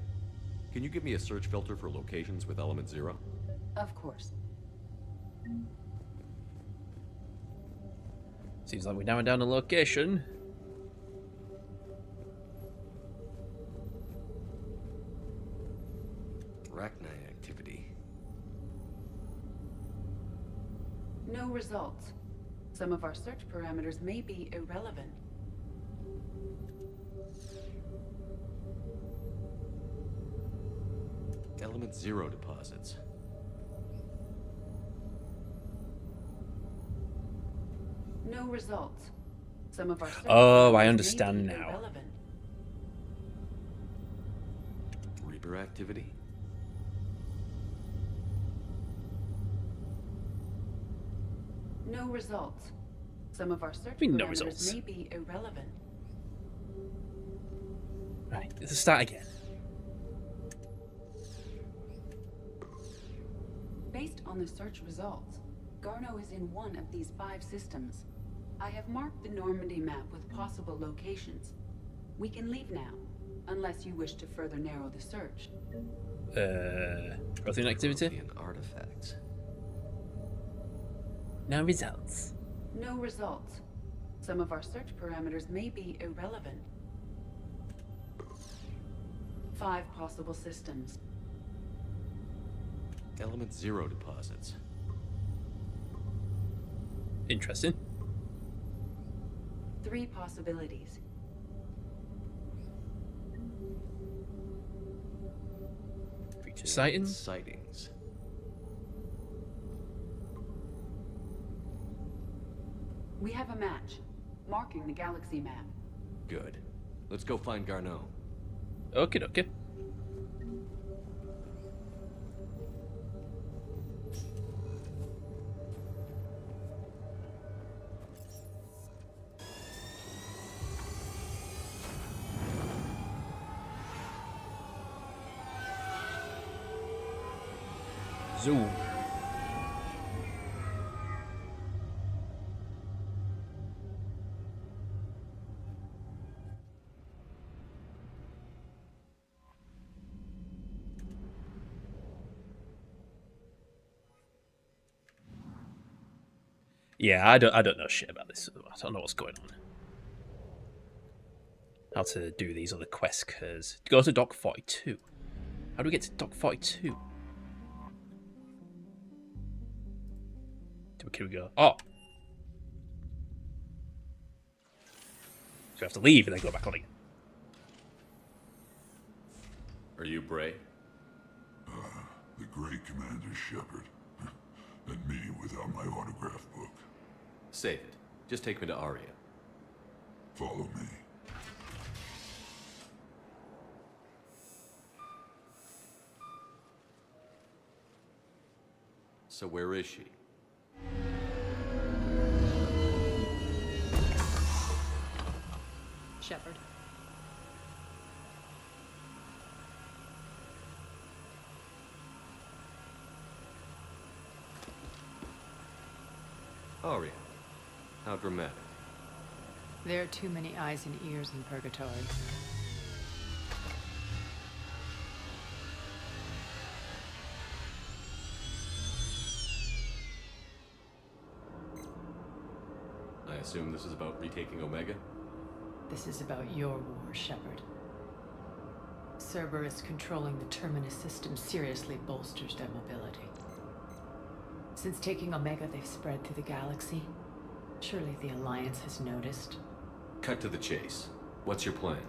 Can you give me a search filter for locations with element 0? Of course. Seems like we're narrowing down a location. Arachnite activity. No results. Some of our search parameters may be irrelevant. Element 0 deposits. No results. Some of our search Oh, I parameters understand may be now. irrelevant. Reaper activity? No results. Some of our search mean no parameters results? may be irrelevant. Right, let's start again. Based on the search results, Garneau is in one of these 5 systems. I have marked the Normandy map with possible locations. We can leave now, unless you wish to further narrow the search. Protein activity? And artifacts. No results. No results. Some of our search parameters may be irrelevant. 5 possible systems. Element 0 deposits. Interesting. 3 possibilities. Creature sightings. Sightings. We have a match, marking the galaxy map. Good. Let's go find Garneau. Okay, okay. Zoom. Yeah, I don't know shit about this. I don't know what's going on. How to do these other quests, because go to Dock 42. How do we get to Dock 42? Can we go? Oh! So we have to leave and then go back on again. Are you Bray? The great Commander Shepard. And me without my autograph book. Save it. Just take me to Aria. Follow me. So where is she? Shepard. Aria. How dramatic. There are too many eyes and ears in Purgatory. I assume this is about retaking Omega? This is about your war, Shepard. Cerberus controlling the Terminus system seriously bolsters their mobility. Since taking Omega, they've spread through the galaxy. Surely the Alliance has noticed. Cut to the chase. What's your plan?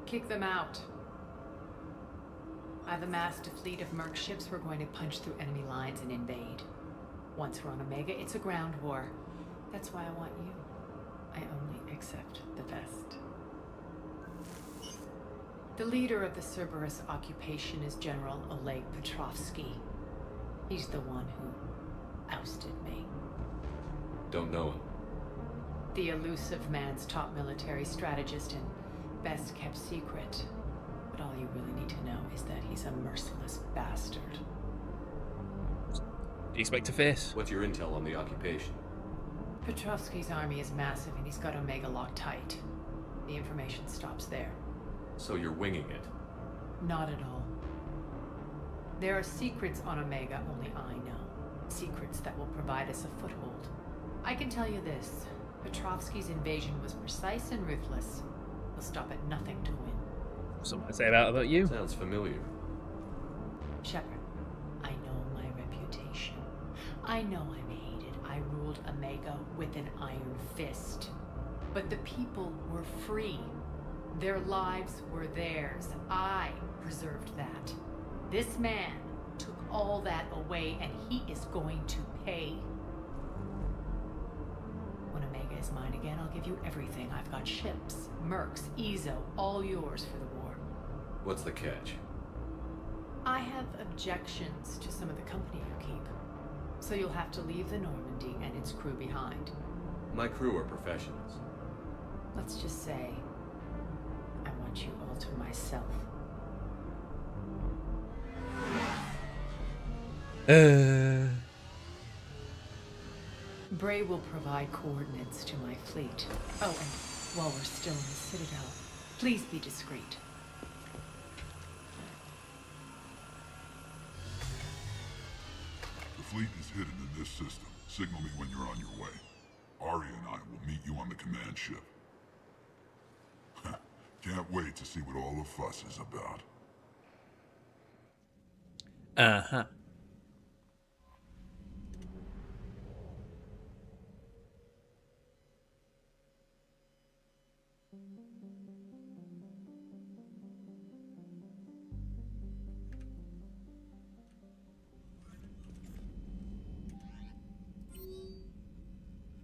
Kick them out. I've amassed a fleet of merc ships. We're going to punch through enemy lines and invade. Once we're on Omega, it's a ground war. That's why I want you. I only accept the best. The leader of the Cerberus occupation is General Oleg Petrovsky. He's the one who ousted me. Don't know him. The elusive man's top military strategist and best kept secret. But all you really need to know is that he's a merciless bastard. Do you expect to face? What's your intel on the occupation? Petrovsky's army is massive and he's got Omega locked tight. The information stops there. So you're winging it? Not at all. There are secrets on Omega only I know. Secrets that will provide us a foothold. I can tell you this. Petrovsky's invasion was precise and ruthless. He'll stop at nothing to win. Something to say about you? Sounds familiar. Shepard, I know my reputation. I know I'm hated. I ruled Omega with an iron fist. But the people were free. Their lives were theirs. I preserved that. This man took all that away, and he is going to pay. When Omega is mine again, I'll give you everything. I've got ships, mercs, Ezo, all yours for the war. What's the catch? I have objections to some of the company you keep. So you'll have to leave the Normandy and its crew behind. My crew are professionals. Let's just say, I want you all to myself. Bray will provide coordinates to my fleet. Oh, and while we're still in the Citadel, please be discreet. The fleet is hidden in this system. Signal me when you're on your way. Ari and I will meet you on the command ship. Can't wait to see what all the fuss is about. Uh-huh.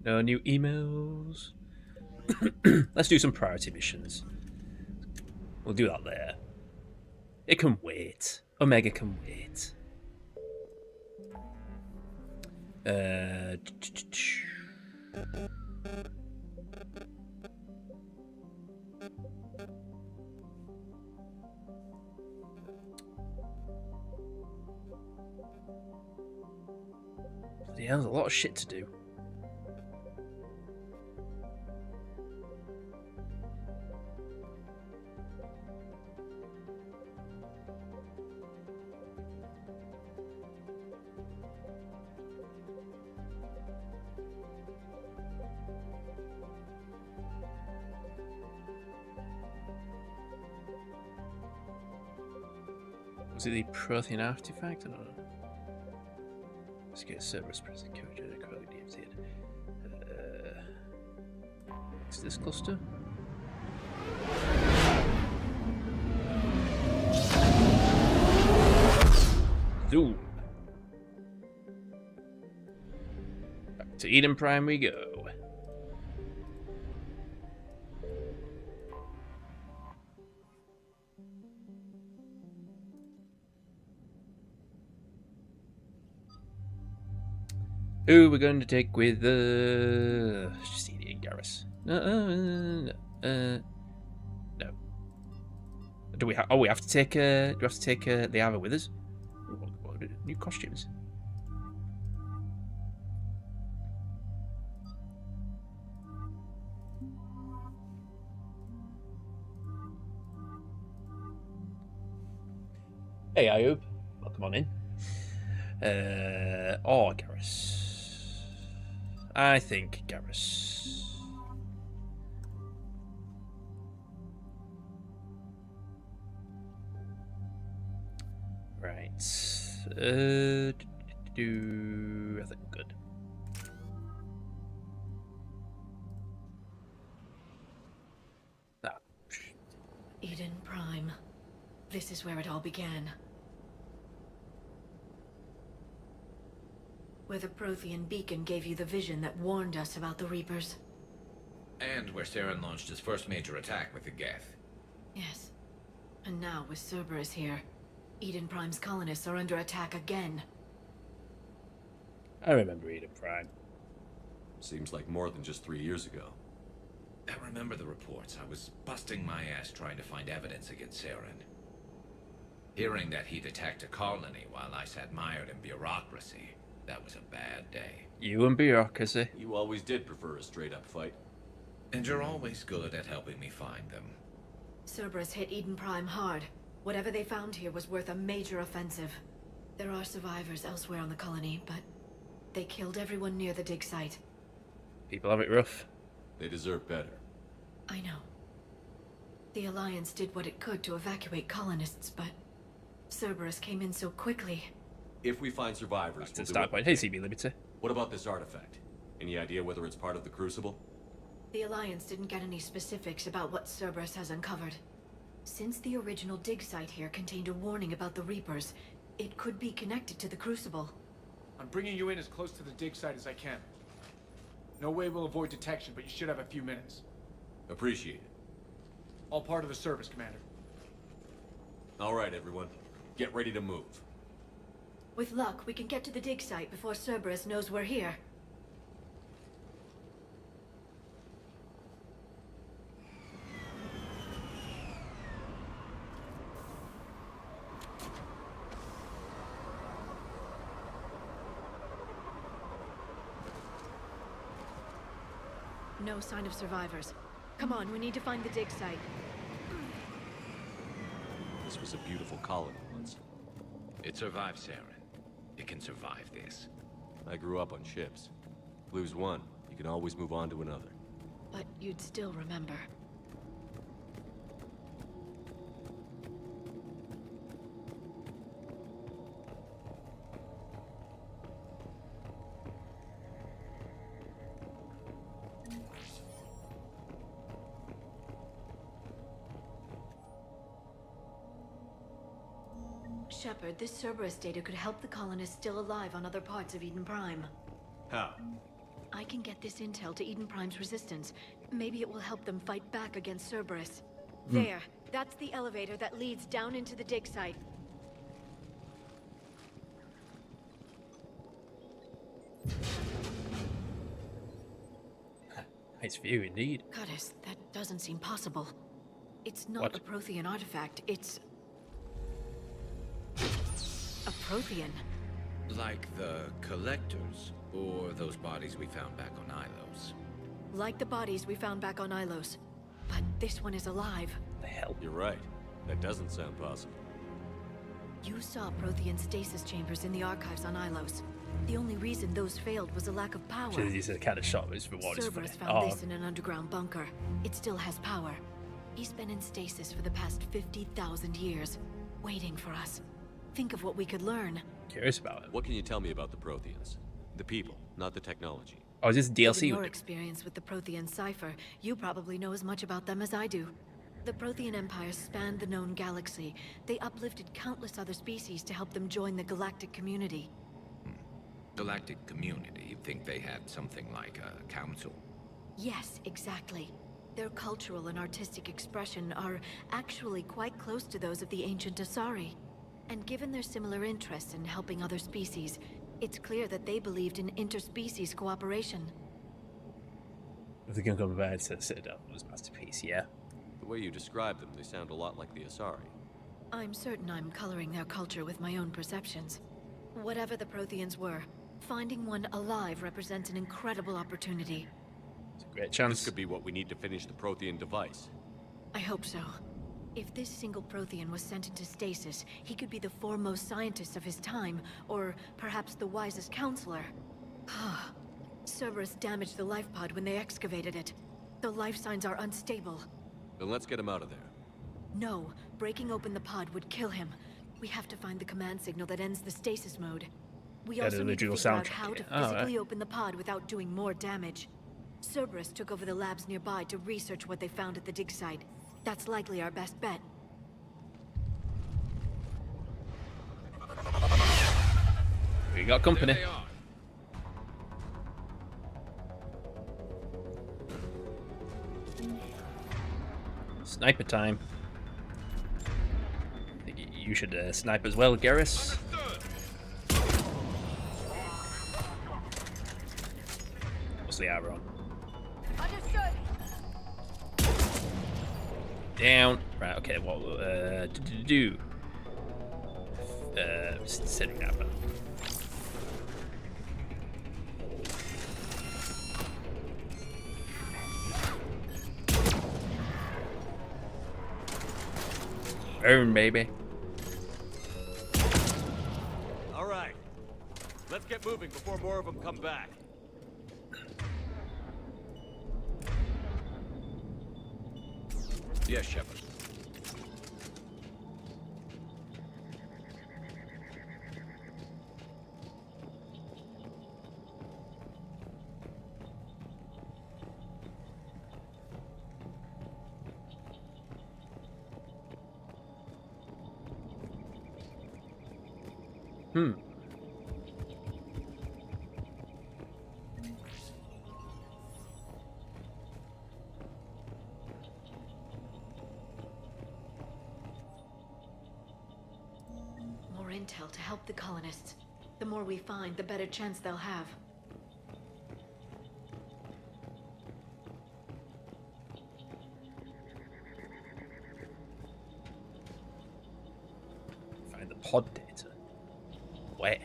No new emails. Let's do some priority missions. We'll do that there. It can wait. Omega can wait. Bloody hell, there's a lot of shit to do. Was it the Prothean artifact? I don't know. Let's get Cerberus present code. Is this cluster? Zoom. Back to Eden Prime we go. Who we're going to take with just Edie and Garrus. No. Do we? We have to take. Do we have to take the Ava with us? What new costumes? Hey, Ayub. Welcome on in. Or Garrus. I think Garrus. Right. I think good. Eden Prime. This is where it all began. Where the Prothean beacon gave you the vision that warned us about the Reapers. And where Saren launched his first major attack with the Geth. Yes. And now, with Cerberus here, Eden Prime's colonists are under attack again. I remember Eden Prime. Seems like more than just 3 years ago. I remember the reports. I was busting my ass trying to find evidence against Saren. Hearing that he'd attacked a colony while I sat mired in bureaucracy, that was a bad day. You and bureaucracy. You always did prefer a straight-up fight. And you're always good at helping me find them. Cerberus hit Eden Prime hard. Whatever they found here was worth a major offensive. There are survivors elsewhere on the colony, but they killed everyone near the dig site. People have it rough. They deserve better. I know. The Alliance did what it could to evacuate colonists, but Cerberus came in so quickly. If we find survivors, we'll Start point. Hey, CB Liberty. What about this artifact? Any idea whether it's part of the Crucible? The Alliance didn't get any specifics about what Cerberus has uncovered. Since the original dig site here contained a warning about the Reapers, it could be connected to the Crucible. I'm bringing you in as close to the dig site as I can. No way we'll avoid detection, but you should have a few minutes. Appreciate it. All part of the service, Commander. All right, everyone. Get ready to move. With luck, we can get to the dig site before Cerberus knows we're here. No sign of survivors. Come on, we need to find the dig site. This was a beautiful colony once. It survived, Saren. It can survive this. I grew up on ships. Lose one, you can always move on to another. But you'd still remember. Shepard, this Cerberus data could help the colonists still alive on other parts of Eden Prime. How? I can get this intel to Eden Prime's resistance. Maybe it will help them fight back against Cerberus. There. That's the elevator that leads down into the dig site. Nice view indeed. Goddess, that doesn't seem possible. It's not What? a Prothean artifact, it's a Prothean. Like the Collectors, or those bodies we found back on Ilos. Like the bodies we found back on Ilos. But this one is alive. The hell? You're right. That doesn't sound possible. You saw Prothean stasis chambers in the archives on Ilos. The only reason those failed was a lack of power. This is a kind of shot was for what it's funny. Cerberus found this in an underground bunker. It still has power. He's been in stasis for the past 50,000 years, waiting for us. Think of what we could learn. Curious about it. What can you tell me about the Protheans? The people, not the technology. Oh, is this DLC? Given your experience with the Prothean cipher, you probably know as much about them as I do. The Prothean Empire spanned the known galaxy. They uplifted countless other species to help them join the galactic community. Galactic community, you'd think they had something like a council. Yes, exactly. Their cultural and artistic expression are actually quite close to those of the ancient Asari. And given their similar interests in helping other species, it's clear that they believed in interspecies cooperation. If they can compare to Citadel, it was masterpiece, yeah. The way you describe them, they sound a lot like the Asari. I'm certain I'm coloring their culture with my own perceptions. Whatever the Protheans were, finding one alive represents an incredible opportunity. It's a great chance. This could be what we need to finish the Prothean device. I hope so. If this single Prothean was sent into stasis, he could be the foremost scientist of his time, or perhaps the wisest counselor. Cerberus damaged the life pod when they excavated it. The life signs are unstable. Then let's get him out of there. No, breaking open the pod would kill him. We have to find the command signal that ends the stasis mode. We also need to figure out how to physically open the pod without doing more damage. Cerberus took over the labs nearby to research what they found at the dig site. That's likely our best bet. We got company. There they are. Sniper time. You should snipe as well, Garrus. What's the arrow on? Down. Right, okay, what do? Setting that up. Burn, baby. All right. Let's get moving before more of them come back. Yes, Shepard. More intel to help the colonists. The more we find, the better chance they'll have. Find the pod data. Where?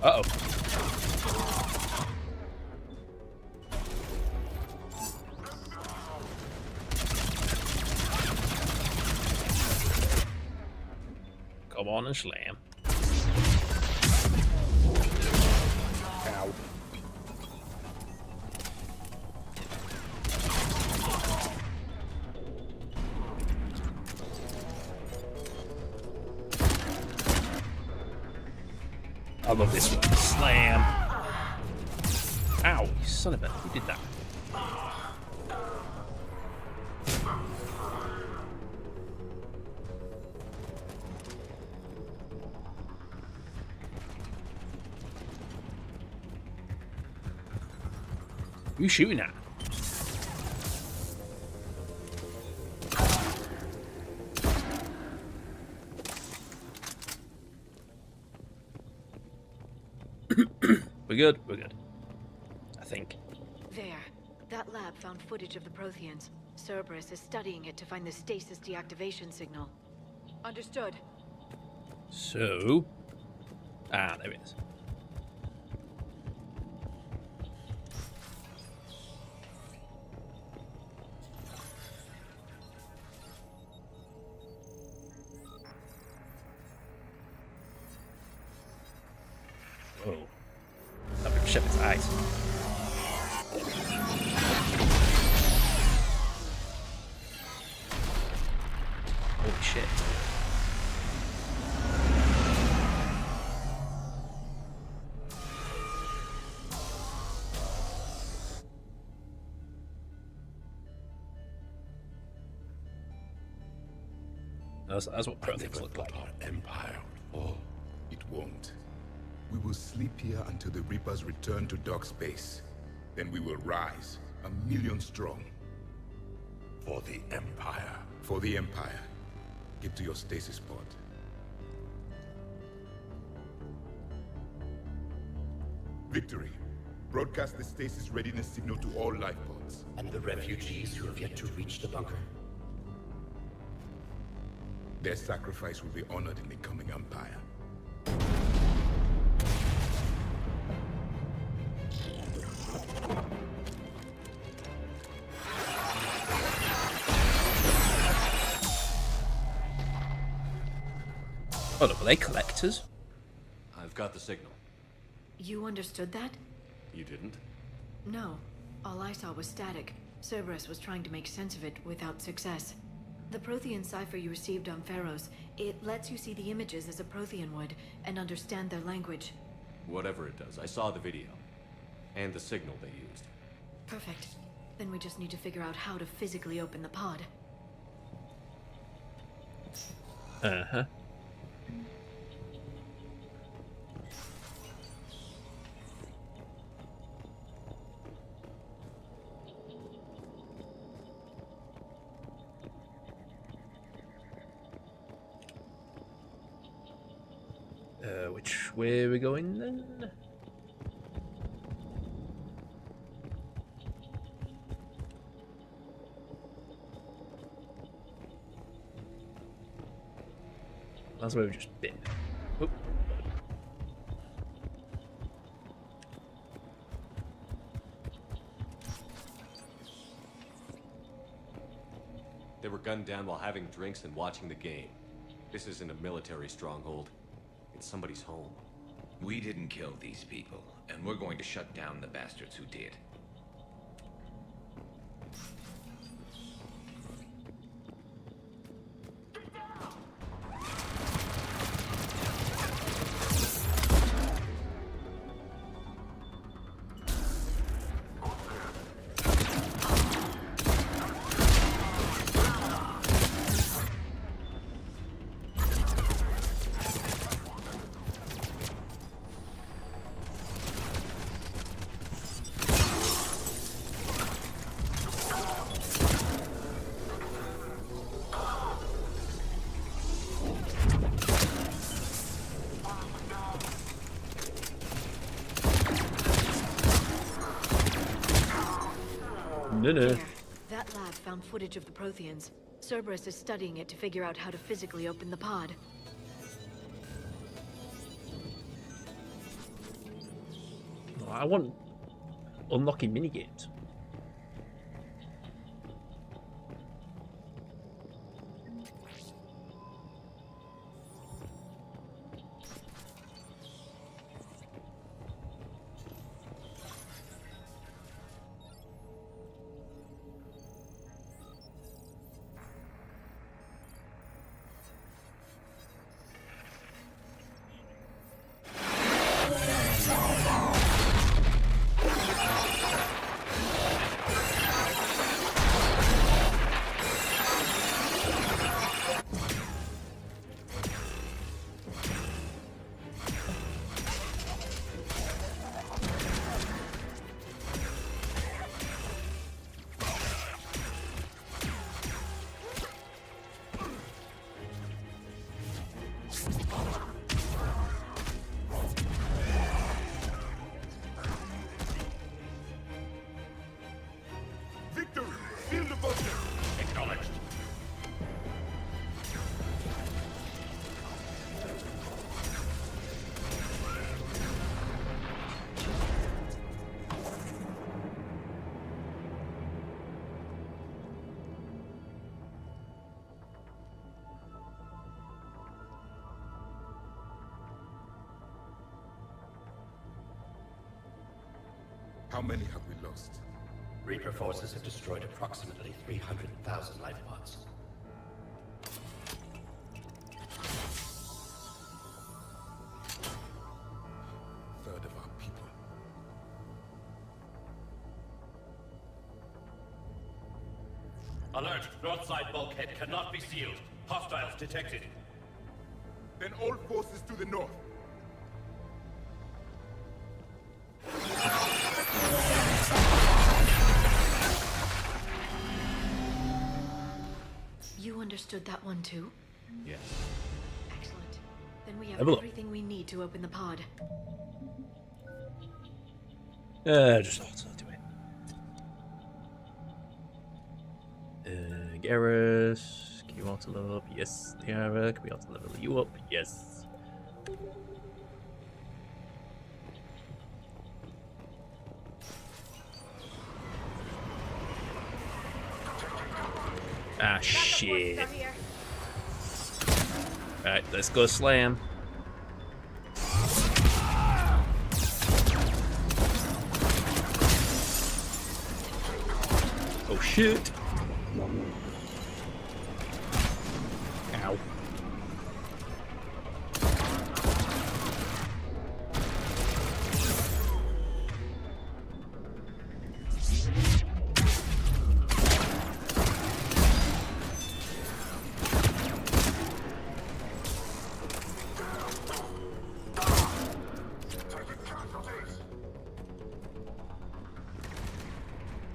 Uh-oh. Come on and slam. Ow. I love this one. Slam. Ow, you son of a... Who did that? Who are you shooting at? We're good, we're good. I think. There. That lab found footage of the Protheans. Cerberus is studying it to find the stasis deactivation signal. Understood. So... Ah, there it is. Whoa. That big Shepard's eyes. Holy shit. That's what Protheans look like. Our empire fall. It won't. We will sleep here until the Reapers return to dark space. Then we will rise, 1,000,000 strong. For the Empire. For the Empire. Get to your stasis pod. Victory. Broadcast the stasis readiness signal to all life pods. And the refugees who have yet to reach the bunker? Their sacrifice will be honored in the coming Empire. Oh, look, are they collectors? I've got the signal. You understood that? You didn't? No. All I saw was static. Cerberus was trying to make sense of it without success. The Prothean cipher you received on Pharaohs, it lets you see the images as a Prothean would, and understand their language. Whatever it does, I saw the video. And the signal they used. Perfect. Then we just need to figure out how to physically open the pod. Uh-huh. which way are we going then? That's where we've just been. Oop. They were gunned down while having drinks and watching the game. This isn't a military stronghold. It's somebody's home. We didn't kill these people, and we're going to shut down the bastards who did. There. That lab found footage of the Protheans. Cerberus is studying it to figure out how to physically open the pod. I want unlocking minigames. How many have we lost? Reaper forces have destroyed approximately 300,000 life pods. Third of our people. Alert! North side bulkhead cannot be sealed. Hostiles detected. Then all forces to the north. You understood that one too? Yes. Excellent. Then we have Have a look. everything we need to open the pod. Just auto do it. Garrus, can you auto level up? Yes. Tiara, can we auto level you up? Yes. Ah, shit. Alright, let's go slam. Oh, shit. Ow.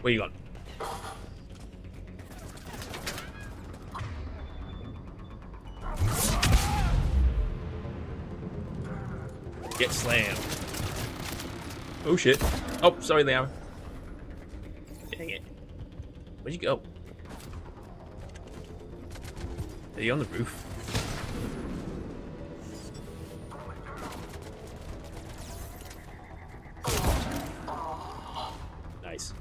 What you got? Get slammed. Oh shit. Oh, sorry, Liam. Dang it. Where'd you go? Are you on the roof? Nice.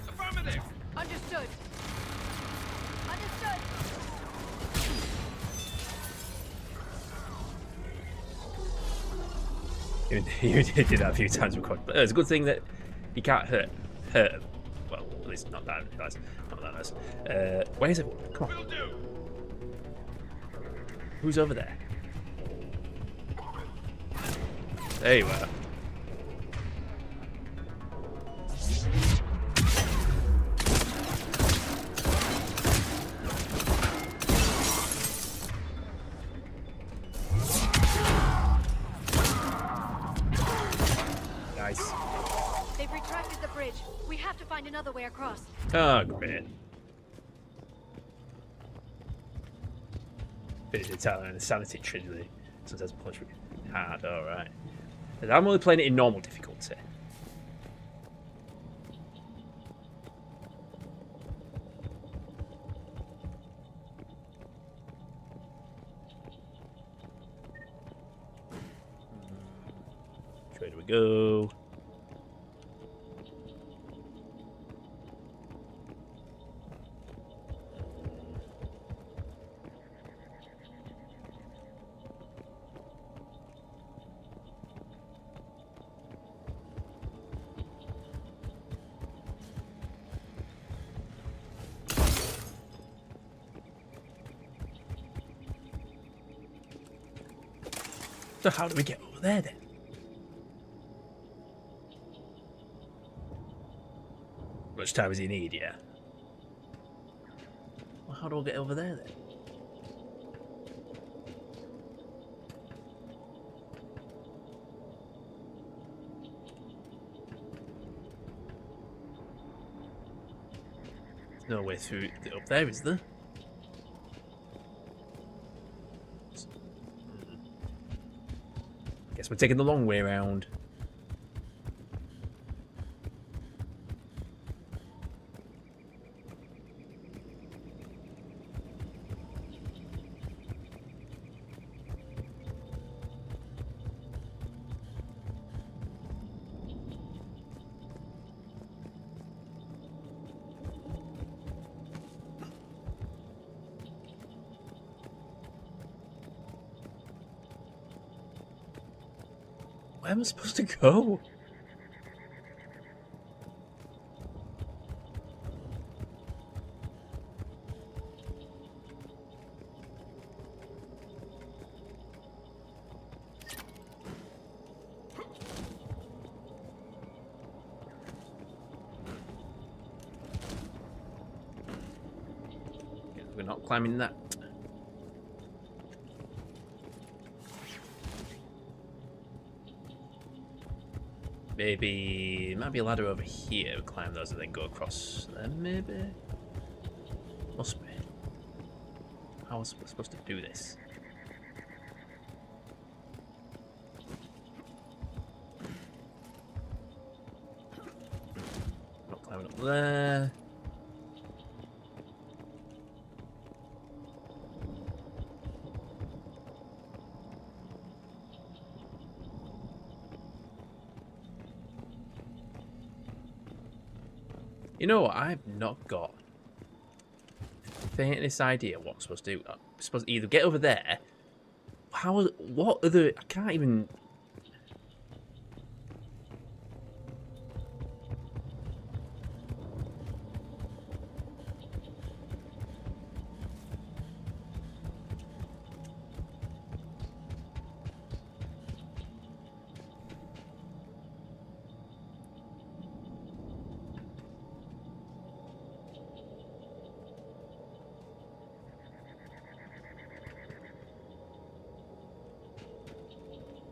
Affirmative. Understood. Understood. You did that a few times before. But it's a good thing that you can't hurt him. Well, at least not that nice. Not that nice. Where's everyone? Come on. Who's over there? There you are. Nice. They've retracted the bridge. We have to find another way across. Oh, great. Bit of Italian insanity trilogy. Sometimes punch hard. Alright. I'm only playing it in normal difficulty. Where do we go? So how do we get over there then? How much time does he need, yeah? Well, how do I get over there then? There's no way through up there, is there? Guess we're taking the long way around. Where am I supposed to go? We're not climbing that. Maybe, might be a ladder over here. We'll climb those and then go across there, maybe? Must be. How was I supposed to do this? Not climbing up there. You know what? I've not got the faintest idea what I'm supposed to do. I'm supposed to either get over there. How? What other? I can't even.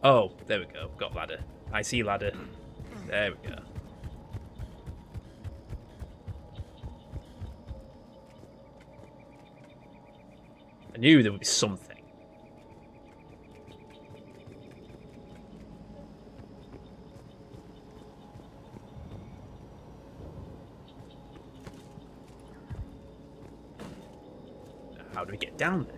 Oh, there we go. Got ladder. I see ladder. There we go. I knew there would be something. How do we get down there?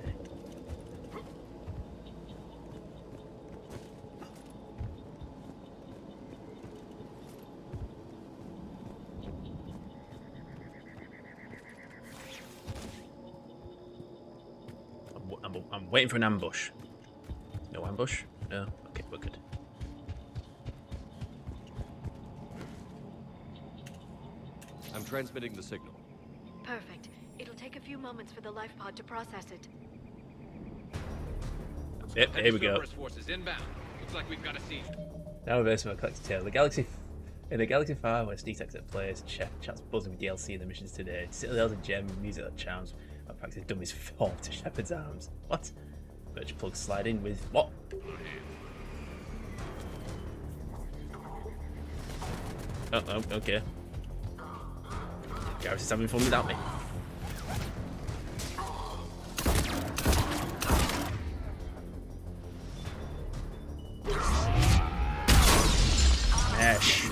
I'm waiting for an ambush. No ambush? No? Okay, we're good. I'm transmitting the signal. Perfect. It'll take a few moments for the life pod to process it. Yep, here we go. Forces inbound. Looks like we've got a siege. Now we're versing a collected tale. In the galaxy far west, GTX at place, chat's buzzing with DLC and the missions today. Citadel's a gem, music that charms. I practice dummies fall to Shepard's arms. What? Birch plug slide in with what? Oh, okay. Garrus is having fun without me. Smash.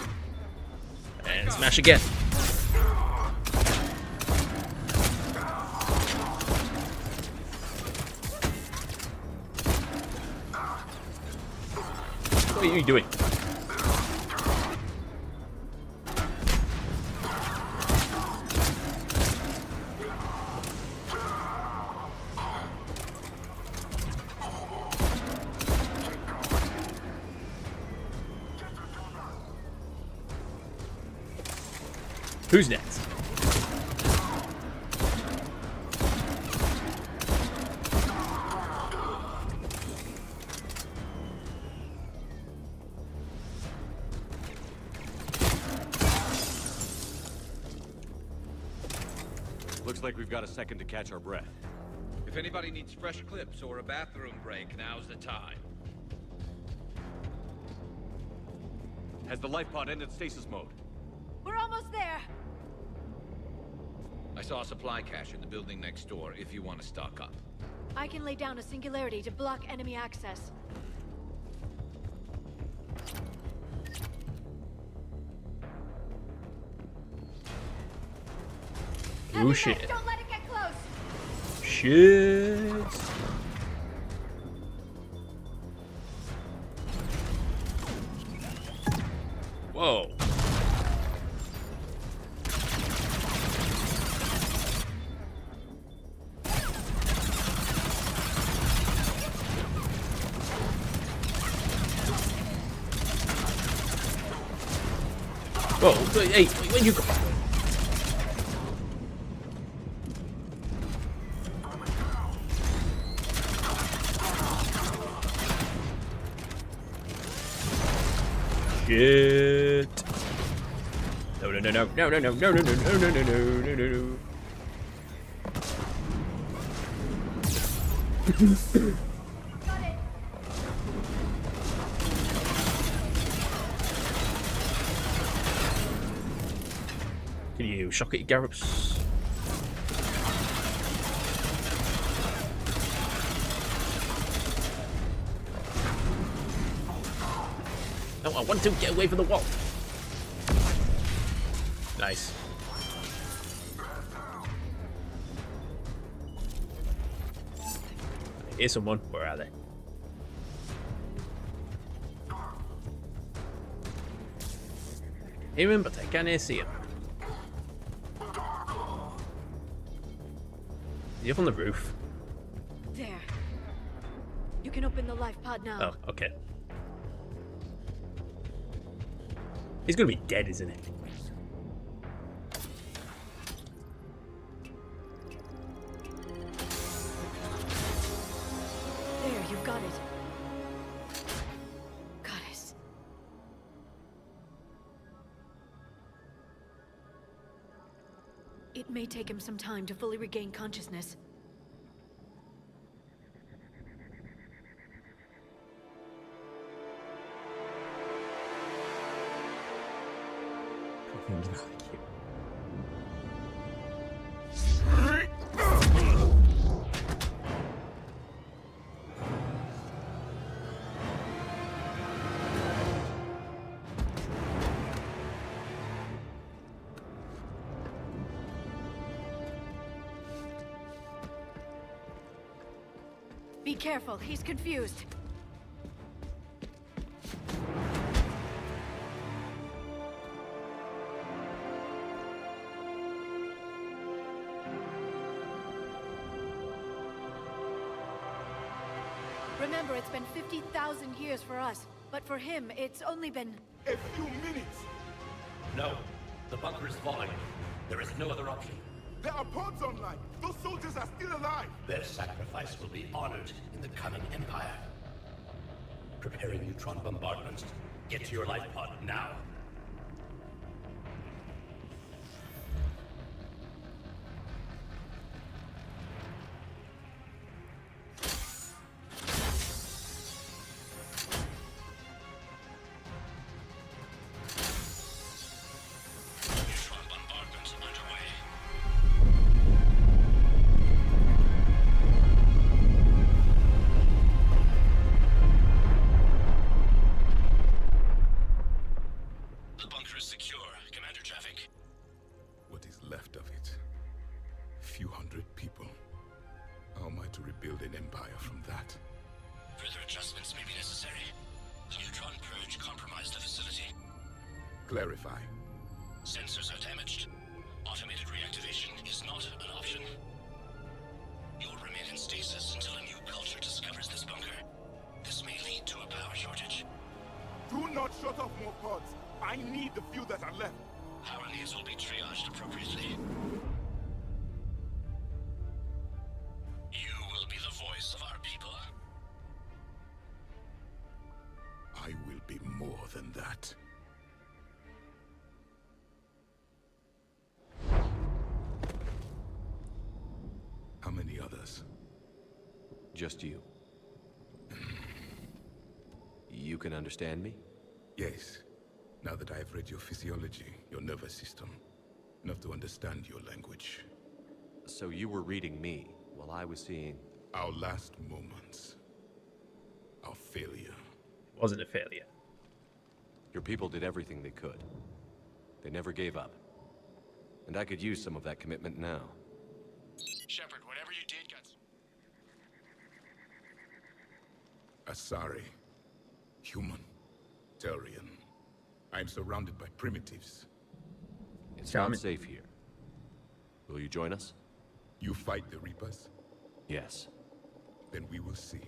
And smash again. What are you doing? Who's next? Looks like we've got a second to catch our breath. If anybody needs fresh clips or a bathroom break, now's the time. Has the life pod ended stasis mode? We're almost there. I saw a supply cache in the building next door if you want to stock up. I can lay down a singularity to block enemy access. Oh shit. Don't let it get close. Shit. Whoa. Whoa, hey, where you go? Shit. No, no, no, no, no, no, no, no, no, no, no, no, no, no, no, no. Can you shock it, Garrus? No, I want to get away from the wall. Nice. Here's someone. Where are they? Hear him, but I can't see him. Is he up on the roof? There. You can open the life pod now. Oh, okay. He's gonna be dead, isn't he? There, you've got it. Goddess. It may take him some time to fully regain consciousness. Be careful, he's confused. Remember, it's been 50,000 years for us, but for him, it's only been... a few minutes! No, the bunker is falling. There is no other option. There are pods online! Those soldiers are still alive! Their sacrifice will be honored in the coming Empire. Preparing neutron bombardment. Get to your life pod now. Clarify. Sensors are damaged. Automated reactivation is not an option. You'll remain in stasis until a new culture discovers this bunker. This may lead to a power shortage. Do not shut off more pods. I need the few that are left. Power needs will be triaged appropriately. You will be the voice of our people. I will be more than that. How many others? Just you. You can understand me? Yes. Now that I have read your physiology, your nervous system, enough to understand your language. So you were reading me, while I was seeing... Our last moments. Our failure. Wasn't a failure. Your people did everything they could. They never gave up. And I could use some of that commitment now. Shepard, whatever you did got... Asari. Human. Turian. I am surrounded by primitives. It's not safe here. Will you join us? You fight the Reapers? Yes. Then we will see.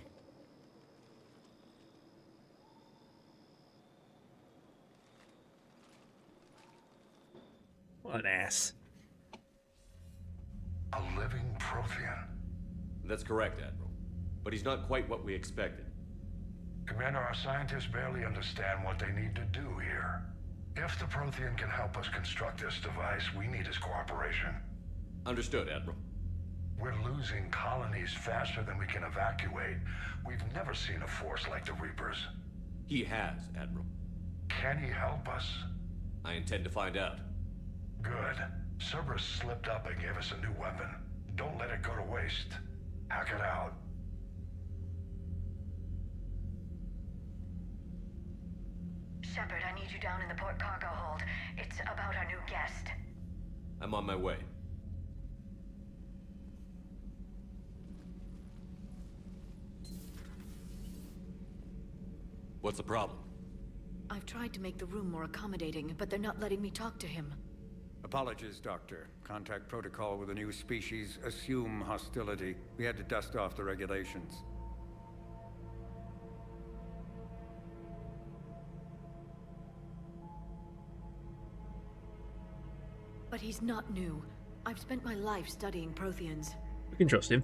What an ass. A living Prothean. That's correct, Admiral. But he's not quite what we expected. Commander, our scientists barely understand what they need to do here. If the Prothean can help us construct this device, we need his cooperation. Understood, Admiral. We're losing colonies faster than we can evacuate. We've never seen a force like the Reapers. He has, Admiral. Can he help us? I intend to find out. Good. Cerberus slipped up and gave us a new weapon. Don't let it go to waste. Hack it out. Shepard, I need you down in the port cargo hold. It's about our new guest. I'm on my way. What's the problem? I've tried to make the room more accommodating, but they're not letting me talk to him. Apologies, Doctor. Contact protocol with a new species. Assume hostility. We had to dust off the regulations. But he's not new. I've spent my life studying Protheans. We can trust him.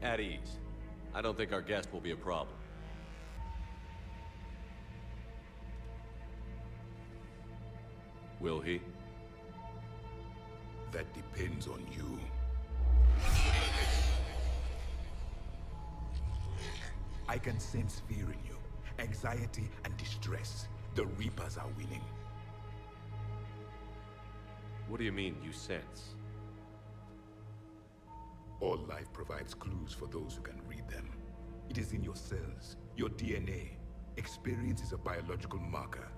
At ease. I don't think our guest will be a problem. Will he? That depends on you. I can sense fear in you, anxiety and distress. The Reapers are winning. What do you mean, you sense? All life provides clues for those who can read them. It is in your cells, your DNA. Experience is a biological marker.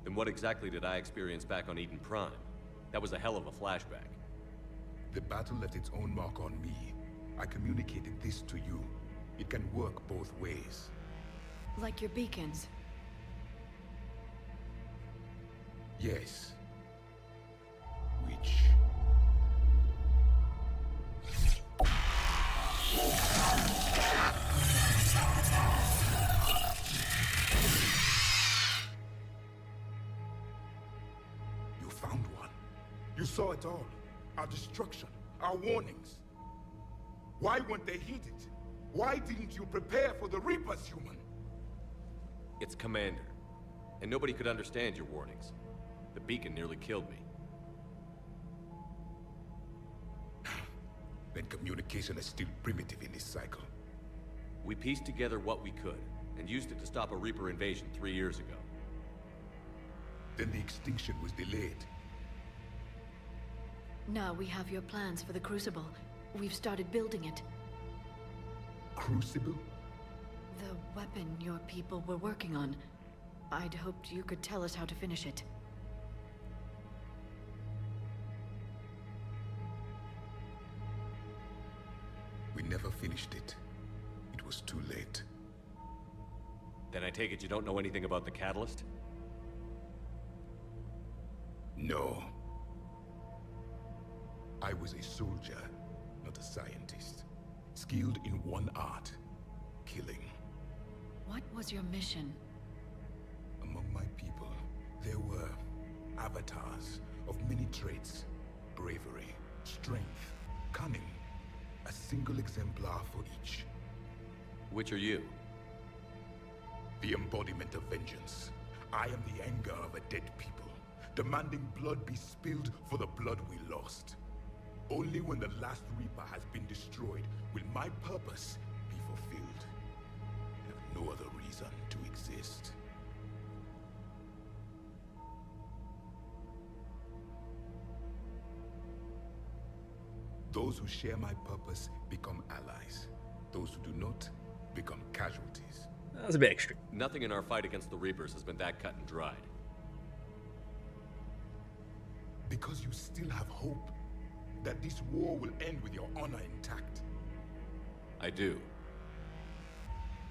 Then what exactly did I experience back on Eden Prime? That was a hell of a flashback. The battle left its own mark on me. I communicated this to you. It can work both ways. Like your beacons. Yes. Which... You found one. You saw it all. Our destruction, our warnings. Why weren't they heeded? Why didn't you prepare for the Reapers, human? It's Commander. And nobody could understand your warnings. The beacon nearly killed me. Then communication is still primitive in this cycle. We pieced together what we could, and used it to stop a Reaper invasion 3 years ago. Then the extinction was delayed. Now we have your plans for the Crucible. We've started building it. Crucible? The weapon your people were working on. I'd hoped you could tell us how to finish it. We never finished it. It was too late. Then I take it you don't know anything about the catalyst? No. I was a soldier, not a scientist. Skilled in one art, killing. What was your mission? Among my people, there were avatars of many traits. Bravery, strength, cunning. A single exemplar for each. Which are you? The embodiment of vengeance. I am the anger of a dead people, demanding blood be spilled for the blood we lost. Only when the last Reaper has been destroyed will my purpose be fulfilled. I have no other reason to exist. Those who share my purpose become allies. Those who do not become casualties. That's a bit extreme. Nothing in our fight against the Reapers has been that cut and dried. Because you still have hope that this war will end with your honor intact. I do.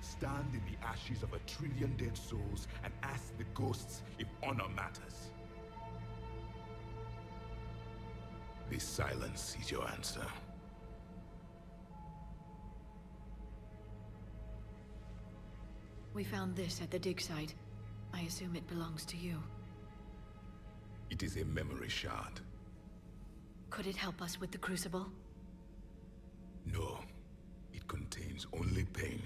Stand in the ashes of 1 trillion dead souls and ask the ghosts if honor matters. This silence is your answer. We found this at the dig site. I assume it belongs to you. It is a memory shard. Could it help us with the Crucible? No. It contains only pain.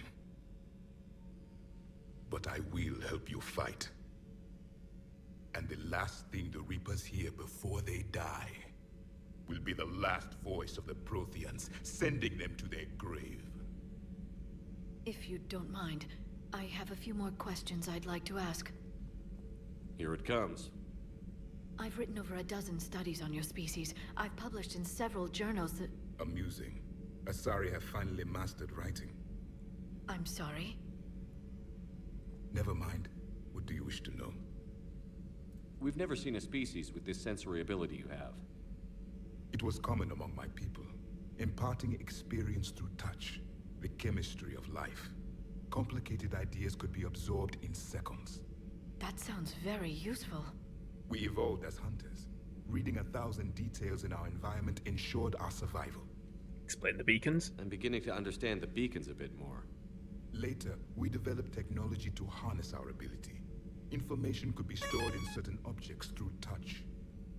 But I will help you fight. And the last thing the Reapers hear before they die will be the last voice of the Protheans, sending them to their grave. If you don't mind, I have a few more questions I'd like to ask. Here it comes. I've written over a dozen studies on your species. I've published in several journals that... Amusing. Asari have finally mastered writing. I'm sorry? Never mind. What do you wish to know? We've never seen a species with this sensory ability you have. It was common among my people, imparting experience through touch, the chemistry of life. Complicated ideas could be absorbed in seconds. That sounds very useful. We evolved as hunters. Reading 1,000 details in our environment ensured our survival. Explain the beacons? I'm beginning to understand the beacons a bit more. Later, we developed technology to harness our ability. Information could be stored in certain objects through touch.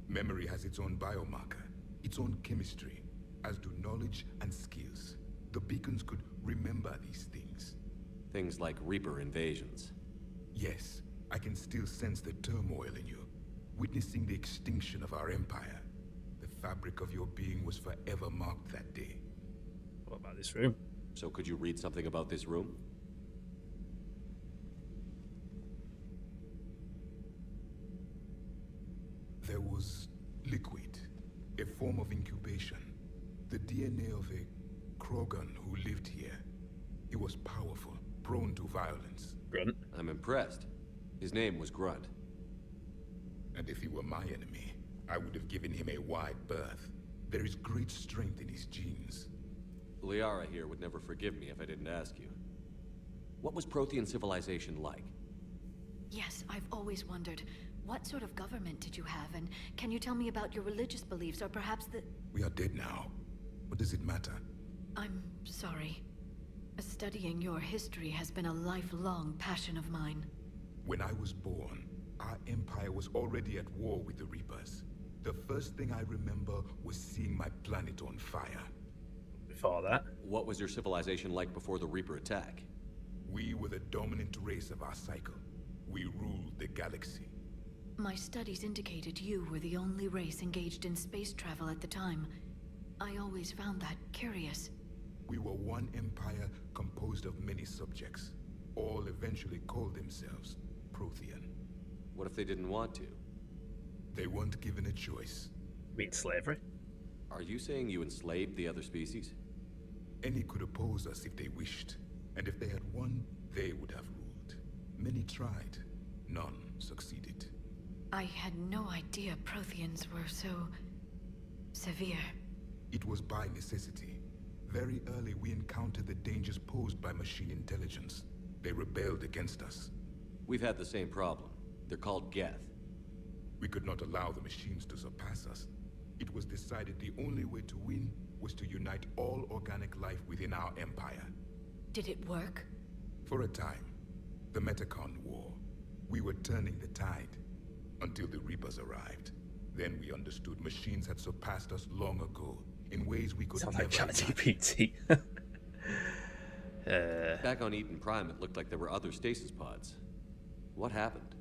Memory has its own biomarker, its own chemistry, as do knowledge and skills. The beacons could remember these things. Things like Reaper invasions. Yes, I can still sense the turmoil in you, witnessing the extinction of our empire. The fabric of your being was forever marked that day. What about this room? So could you read something about this room? There was liquid, a form of incubation. The DNA of a Krogan who lived here. He was powerful, prone to violence. Grunt. I'm impressed. His name was Grunt. And if he were my enemy, I would have given him a wide berth. There is great strength in his genes. Liara here would never forgive me if I didn't ask you. What was Prothean civilization like? Yes, I've always wondered. What sort of government did you have, and can you tell me about your religious beliefs, or perhaps the... We are dead now. What does it matter? I'm sorry. Studying your history has been a lifelong passion of mine. When I was born, our empire was already at war with the Reapers. The first thing I remember was seeing my planet on fire. Before that? What was your civilization like before the Reaper attack? We were the dominant race of our cycle. We ruled the galaxy. My studies indicated you were the only race engaged in space travel at the time. I always found that curious. We were one empire composed of many subjects. All eventually called themselves Prothean. What if they didn't want to? They weren't given a choice. Mean slavery? Are you saying you enslaved the other species? Any could oppose us if they wished. And if they had won, they would have ruled. Many tried. None succeeded. I had no idea Protheans were so... severe. It was by necessity. Very early we encountered the dangers posed by machine intelligence. They rebelled against us. We've had the same problem. They're called Geth. We could not allow the machines to surpass us. It was decided the only way to win was to unite all organic life within our empire. Did it work? For a time. The Metacon War. We were turning the tide. Until the Reapers arrived. Then we understood machines had surpassed us long ago, in ways we could Sounds never like ChatGPT. Back on Eden Prime, it looked like there were other stasis pods. What happened?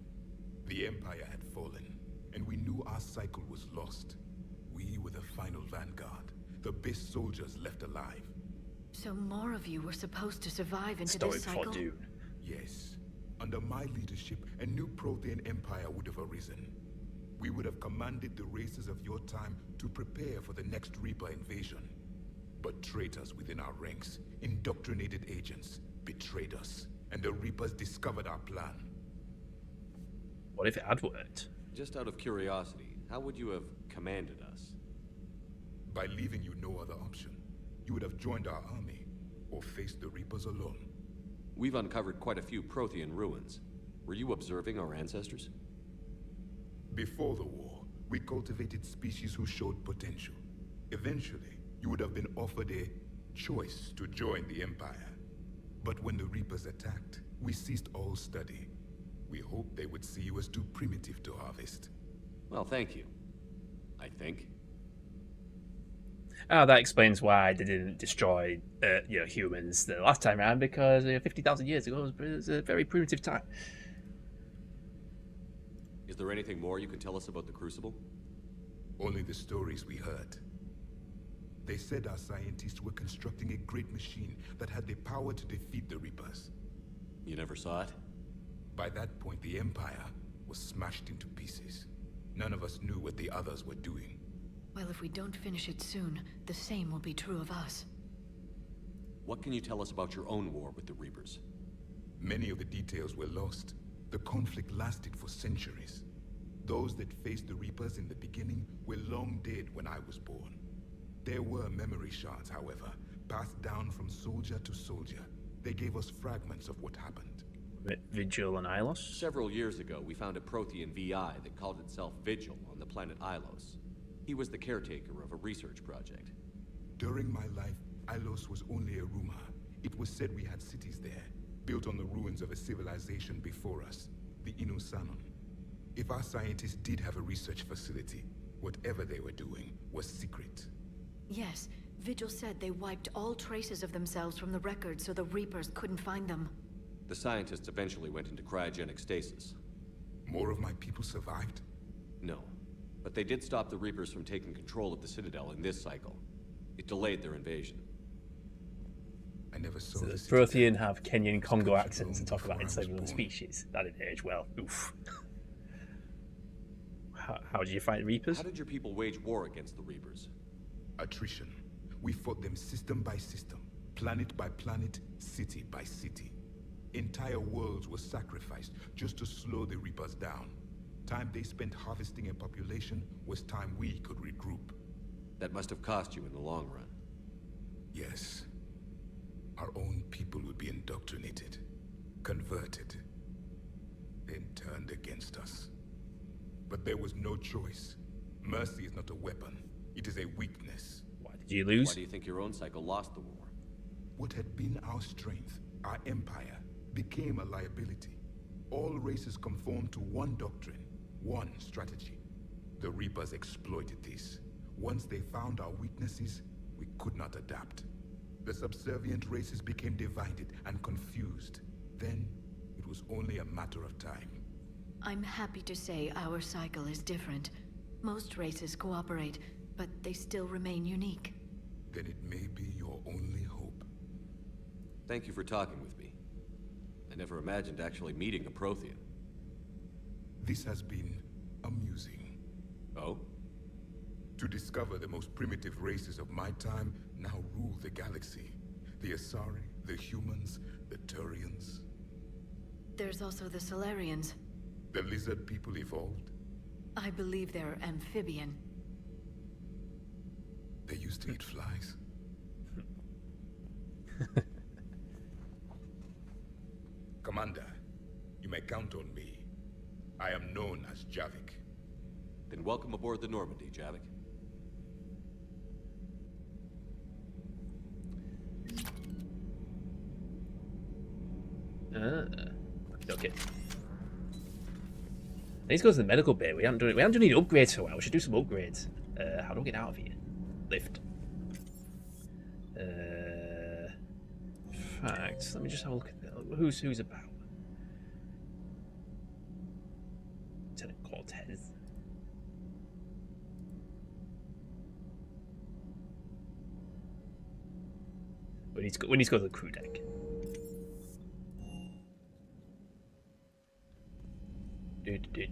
The Empire had fallen, and we knew our cycle was lost. We were the final vanguard, the best soldiers left alive. So more of you were supposed to survive into this cycle? Dune. Yes. Under my leadership, a new Prothean empire would have arisen. We would have commanded the races of your time to prepare for the next Reaper invasion. But traitors within our ranks, indoctrinated agents, betrayed us, and the Reapers discovered our plan. What if it had worked? Just out of curiosity, how would you have commanded us? By leaving you no other option. You would have joined our army, or faced the Reapers alone. We've uncovered quite a few Prothean ruins. Were you observing our ancestors? Before the war, we cultivated species who showed potential. Eventually, you would have been offered a choice to join the Empire. But when the Reapers attacked, we ceased all study. We hoped they would see you as too primitive to harvest. Well, thank you. I think. Oh, that explains why they didn't destroy, humans the last time around, because 50,000 years ago it was a very primitive time. Is there anything more you can tell us about the Crucible? Only the stories we heard. They said our scientists were constructing a great machine that had the power to defeat the Reapers. You never saw it? By that point, the Empire was smashed into pieces. None of us knew what the others were doing. Well, if we don't finish it soon, the same will be true of us. What can you tell us about your own war with the Reapers? Many of the details were lost. The conflict lasted for centuries. Those that faced the Reapers in the beginning were long dead when I was born. There were memory shards, however, passed down from soldier to soldier. They gave us fragments of what happened. Vigil and Ilos? Several years ago, we found a Prothean VI that called itself Vigil on the planet Ilos. He was the caretaker of a research project. During my life, Ilos was only a rumor. It was said we had cities there, built on the ruins of a civilization before us, the Inusanon. If our scientists did have a research facility, whatever they were doing was secret. Yes, Vigil said they wiped all traces of themselves from the records so the Reapers couldn't find them. The scientists eventually went into cryogenic stasis. More of my people survived? No. But they did stop the Reapers from taking control of the Citadel in this cycle. It delayed their invasion. I never saw so the Prothean have Kenyan Congo accents and talk about enslaving other species. That didn't age well. Oof. How did you fight Reapers? How did your people wage war against the Reapers? Attrition. We fought them system by system, planet by planet, city by city. Entire worlds were sacrificed just to slow the Reapers down. Time they spent harvesting a population was time we could regroup. That must have cost you in the long run. Yes. Our own people would be indoctrinated, converted, then turned against us. But there was no choice. Mercy is not a weapon. It is a weakness. Why did you lose? Why do you think your own cycle lost the war? What had been our strength, our empire, became a liability. All races conformed to one doctrine, one strategy. The Reapers exploited this. Once they found our weaknesses, we could not adapt. The subservient races became divided and confused. Then, it was only a matter of time. I'm happy to say our cycle is different. Most races cooperate, but they still remain unique. Then it may be your only hope. Thank you for talking with me. I never imagined actually meeting a Prothean. This has been amusing. Oh? To discover the most primitive races of my time now rule the galaxy. The Asari, the humans, the Turians. There's also the Solarians. The lizard people evolved. I believe they're amphibian. They used to eat flies. Commander, you may count on me. I am known as Javik. Then welcome aboard the Normandy, Javik. Okay. I need to go to the medical bay. We haven't done any upgrades for a while. We should do some upgrades. How do we get out of here? Lift. Facts. Let me just have a look at who's about. Lieutenant Cortez. We need to go to the crew deck.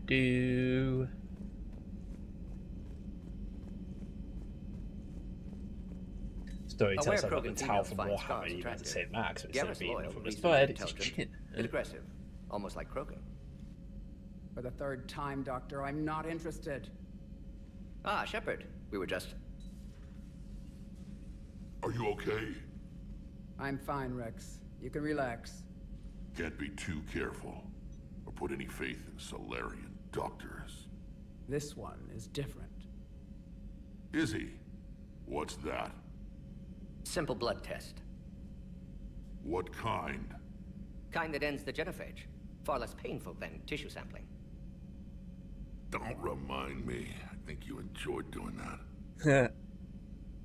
Do. Story tells us about Tau from Warhammer and you guys say Max, but instead of being from his bird, it's chicken. Bit aggressive, almost like Krogan. For the third time, Doctor, I'm not interested. Ah, Shepard. We were just... Are you okay? I'm fine, Rex. You can relax. Can't be too careful, or put any faith in Solarian doctors. This one is different. Is he? What's that? Simple blood test. What kind? Kind that ends the genophage. Far less painful than tissue sampling. Don't remind me. I think you enjoyed doing that.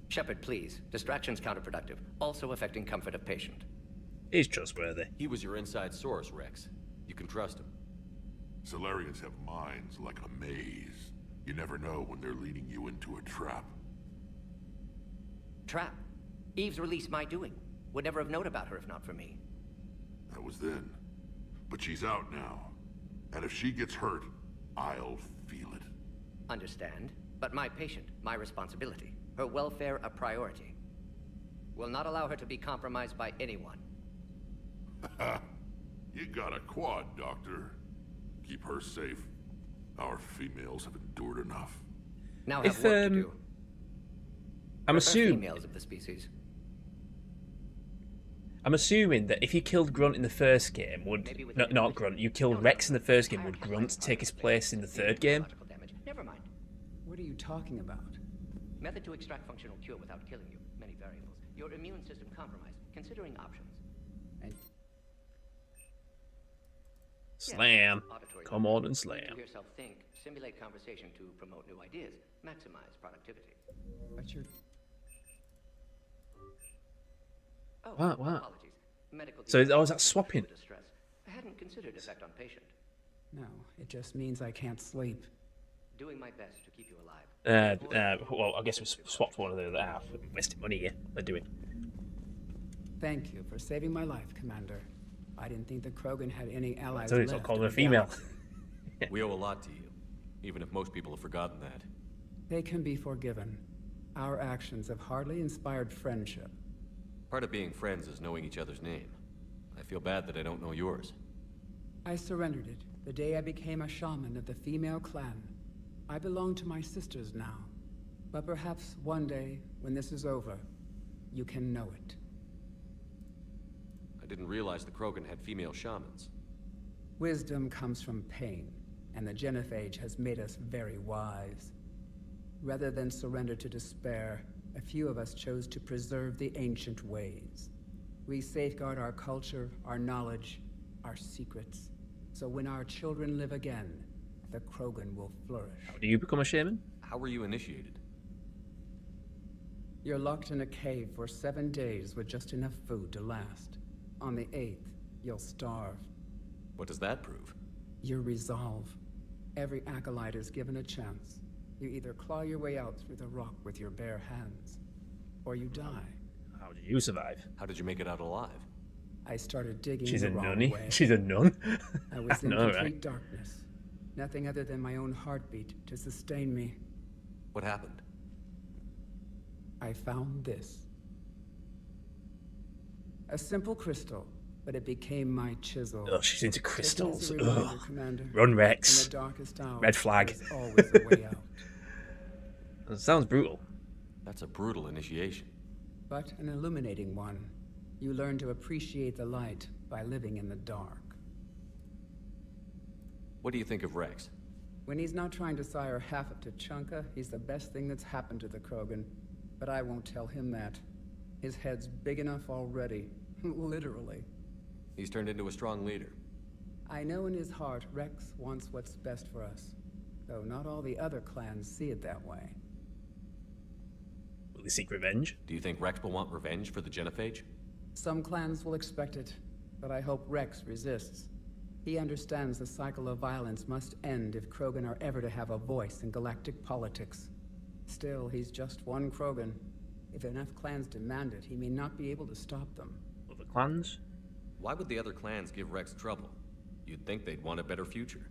Shepard, please. Distraction's counterproductive, also affecting comfort of patient. He's trustworthy. He was your inside source, Rex. You can trust him. Solarians have minds like a maze. You never know when they're leading you into a trap. Trap? Eve's release my doing. Would never have known about her if not for me. That was then. But she's out now. And if she gets hurt, I'll feel it. Understand. But my patient, my responsibility. Her welfare a priority. Will not allow her to be compromised by anyone. You got a quad, Doctor. Keep her safe. Our females have endured enough. Now have work to do. I'm assuming females of the species. I'm assuming that if you killed Grunt in the first game, not Grunt, you killed Rex in the first game, would Grunt take his place in the third game? Never mind. What are you talking about? Method to extract functional cure without killing you. Many variables. Your immune system compromised. Considering options. Slam. Come on and slam. To yourself think, simulate conversation to promote new ideas, maximize productivity. But you're... Oh, What? Apologies. Medical So, is that swapping? Distress. I hadn't considered effect on patient. No, it just means I can't sleep. Doing my best to keep you alive. Well, I guess we swapped one of the other half. Wasting money here. They're doing. Thank you for saving my life, Commander. I didn't think the Krogan had any allies So left. it's not called in a the female. galaxy. We owe a lot to you. even if most people have forgotten that. They can be forgiven. Our actions have hardly inspired friendship. Part of being friends is knowing each other's name. I feel bad that I don't know yours. I surrendered it the day I became a shaman of the female clan. I belong to my sisters now. But perhaps one day, when this is over, you can know it. I didn't realize the Krogan had female shamans. Wisdom comes from pain, and the genophage has made us very wise. Rather than surrender to despair, a few of us chose to preserve the ancient ways. We safeguard our culture, our knowledge, our secrets. So when our children live again, the Krogan will flourish. How do you become a shaman? How were you initiated? You're locked in a cave for 7 days with just enough food to last. On the 8th, you'll starve. What does that prove? Your resolve. Every acolyte is given a chance. You either claw your way out through the rock with your bare hands, or you die. How did you survive? How did you make it out alive? I started digging She's the a wrong nunny. way. She's a nun. I was in know, complete right? darkness. Nothing other than my own heartbeat to sustain me. What happened? I found this. A simple crystal, but it became my chisel. Oh, she's into crystals. Take it as a reminder, Ugh. Commander. Run, Rex. In the darkest hour, Red flag. there's always a way out. That sounds brutal. That's a brutal initiation. But an illuminating one. You learn to appreciate the light by living in the dark. What do you think of Rex? When he's not trying to sire half of Tuchanka, he's the best thing that's happened to the Krogan. But I won't tell him that. His head's big enough already. Literally. He's turned into a strong leader. I know in his heart Rex wants what's best for us. Though not all the other clans see it that way. Will he seek revenge? Do you think Rex will want revenge for the genophage? Some clans will expect it, but I hope Rex resists. He understands the cycle of violence must end if Krogan are ever to have a voice in galactic politics. Still, he's just one Krogan. If enough clans demand it, he may not be able to stop them. Other clans? Why would the other clans give Rex trouble? You'd think they'd want a better future.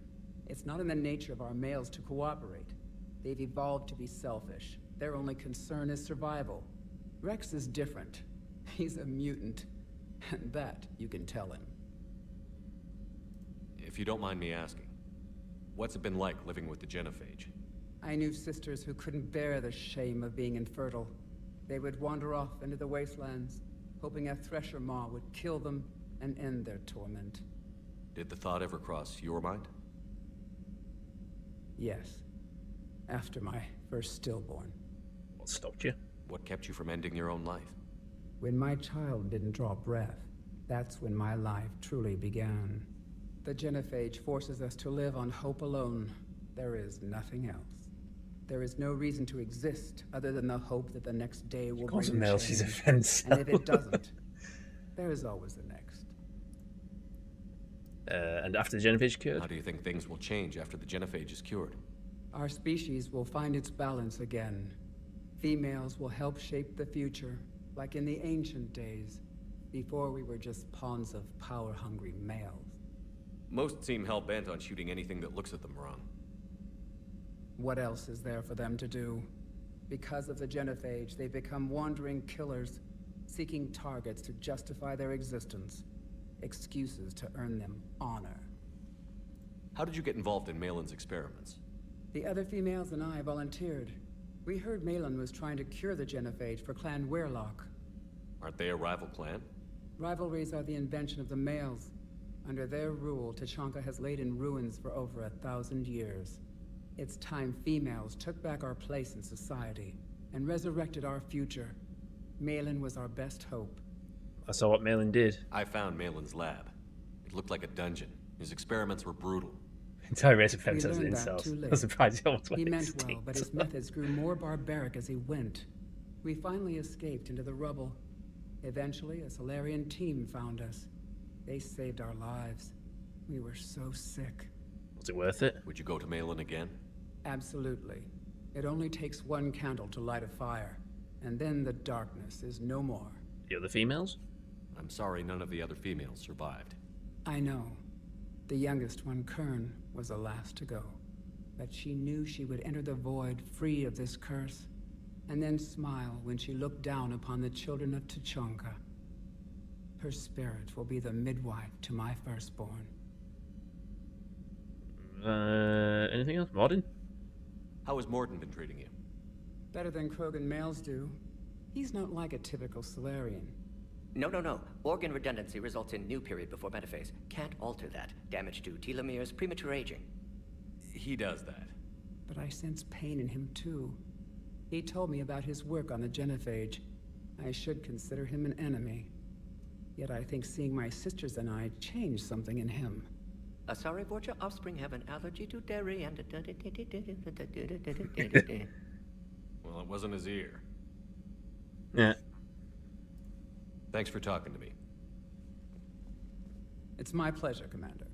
It's not in the nature of our males to cooperate. They've evolved to be selfish. Their only concern is survival. Rex is different. He's a mutant. And that you can tell him. If you don't mind me asking, what's it been like living with the genophage? I knew sisters who couldn't bear the shame of being infertile. They would wander off into the wastelands, hoping a thresher maw would kill them and end their torment. Did the thought ever cross your mind? Yes. After my first stillborn. What stopped you? What kept you from ending your own life? When my child didn't draw breath, that's when my life truly began. The genophage forces us to live on hope alone. There is nothing else. There is no reason to exist other than the hope that the next day will bring change. She's a fence. And if it doesn't, there is always the next. And after the genophage cured? How do you think things will change after the genophage is cured? Our species will find its balance again. Females will help shape the future, like in the ancient days, before we were just pawns of power-hungry males. Most seem hell-bent on shooting anything that looks at them wrong. What else is there for them to do? Because of the genophage, they become wandering killers, seeking targets to justify their existence, excuses to earn them honor. How did you get involved in Malin's experiments? The other females and I volunteered. We heard Malin was trying to cure the genophage for Clan Weirlock. Aren't they a rival clan? Rivalries are the invention of the males. Under their rule, Tuchanka has laid in ruins for over 1,000 years. It's time females took back our place in society and resurrected our future. Malin was our best hope. I saw what Malin did. I found Malin's lab. It looked like a dungeon. His experiments were brutal. Entire race of fence has We an learned that incel. too late. I'm surprised he almost went He meant extinct. well, but his methods grew more barbaric as he went. We finally escaped into the rubble. Eventually, a Solarian team found us. They saved our lives. We were so sick. Was it worth it? Would you go to Malin again? Absolutely. It only takes one candle to light a fire, and then the darkness is no more. The other females? I'm sorry none of the other females survived. I know. The youngest one, Kern, was the last to go. but she knew she would enter the void free of this curse, and then smile when she looked down upon the children of Tuchanka. Her spirit will be the midwife to my firstborn. Anything else? Morden? How has Morden been treating you? Better than Krogan males do. He's not like a typical Solarian. No. Organ redundancy results in new period before metaphase. Can't alter that. Damage to telomeres, premature aging. He does that. But I sense pain in him too. He told me about his work on the genophage. I should consider him an enemy. Yet I think seeing my sisters and I changed something in him. Sorry, Vorcha, offspring have an allergy to dairy and... Well, it wasn't his ear. Yeah. Thanks for talking to me. It's my pleasure, Commander.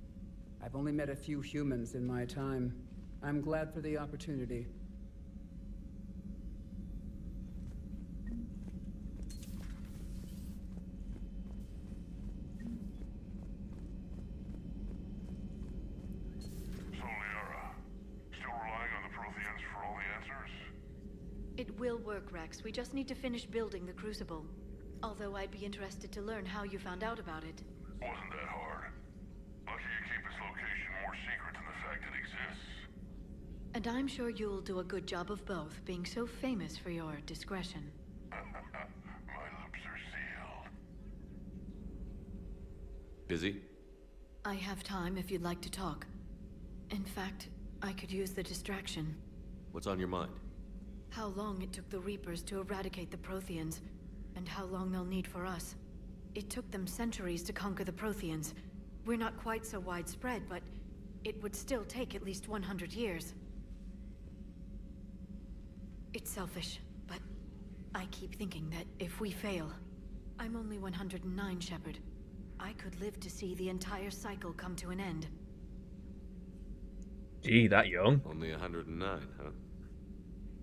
I've only met a few humans in my time. I'm glad for the opportunity. So, Liara, still relying on the Protheans for all the answers? It will work, Rex. We just need to finish building the Crucible. Although I'd be interested to learn how you found out about it. Wasn't that hard. Lucky you keep its location more secret than the fact it exists. And I'm sure you'll do a good job of both, being so famous for your discretion. My lips are sealed. Busy? I have time if you'd like to talk. In fact, I could use the distraction. What's on your mind? How long it took the Reapers to eradicate the Protheans, and how long they'll need for us. It took them centuries to conquer the Protheans. We're not quite so widespread, but it would still take at least 100 years. It's selfish, but I keep thinking that if we fail... I'm only 109, Shepard. I could live to see the entire cycle come to an end. Gee, that young. Only 109, huh?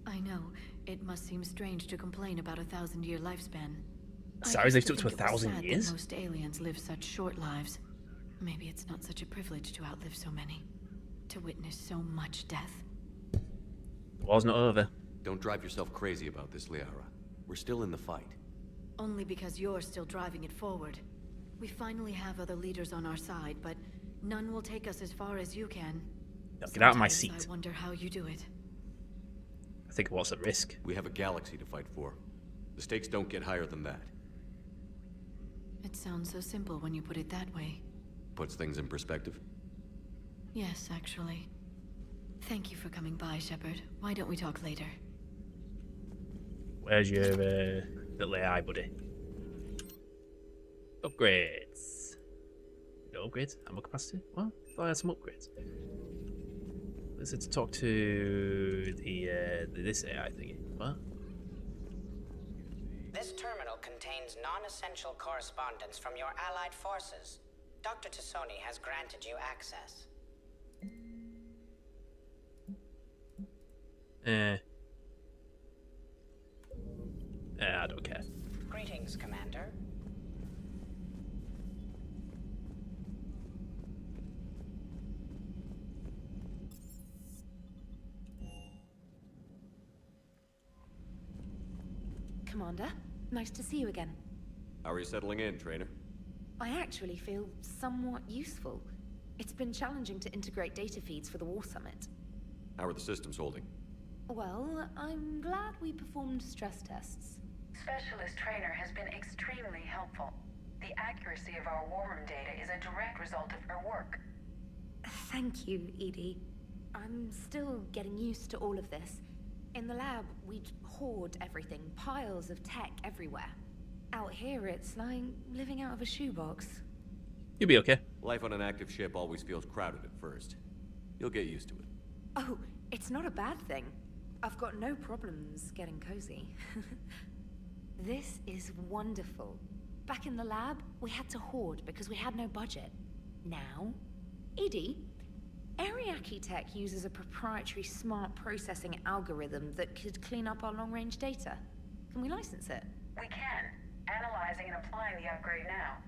I know. It must seem strange to complain about a 1,000-year lifespan. Sorry, they've stuck to 1,000 years? Most aliens live such short lives. Maybe it's not such a privilege to outlive so many. To witness so much death. War's not over. Don't drive yourself crazy about this, Liara. We're still in the fight. Only because you're still driving it forward. We finally have other leaders on our side, but none will take us as far as you can. Now get out of my Sometimes seat. I wonder how you do it. I think what's at risk? We have a galaxy to fight for. The stakes don't get higher than that. It sounds so simple when you put it that way. Puts things in perspective. Yes, actually. Thank you for coming by, Shepard. Why don't we talk later? Where's your little AI buddy? Upgrades. No upgrades? Ammo capacity? What? I thought I had some upgrades. Let's talk to this AI thingy. What? This terminal contains non-essential correspondence from your allied forces. Dr. Tassoni has granted you access. I don't care. Greetings, Commander. Commander, nice to see you again. How are you settling in, Trainer? I actually feel somewhat useful. It's been challenging to integrate data feeds for the War Summit. How are the systems holding? Well, I'm glad we performed stress tests. Specialist Trainer has been extremely helpful. The accuracy of our war room data is a direct result of her work. Thank you, Edie. I'm still getting used to all of this. In the lab, we'd hoard everything, piles of tech everywhere. Out here, it's like living out of a shoebox. You'll be okay. Life on an active ship always feels crowded at first. You'll get used to it. Oh, it's not a bad thing. I've got no problems getting cozy. This is wonderful. Back in the lab, we had to hoard because we had no budget. Now, Edie, Ariake Tech uses a proprietary smart processing algorithm that could clean up our long-range data. Can we license it? We can. Analyzing and applying the upgrade now.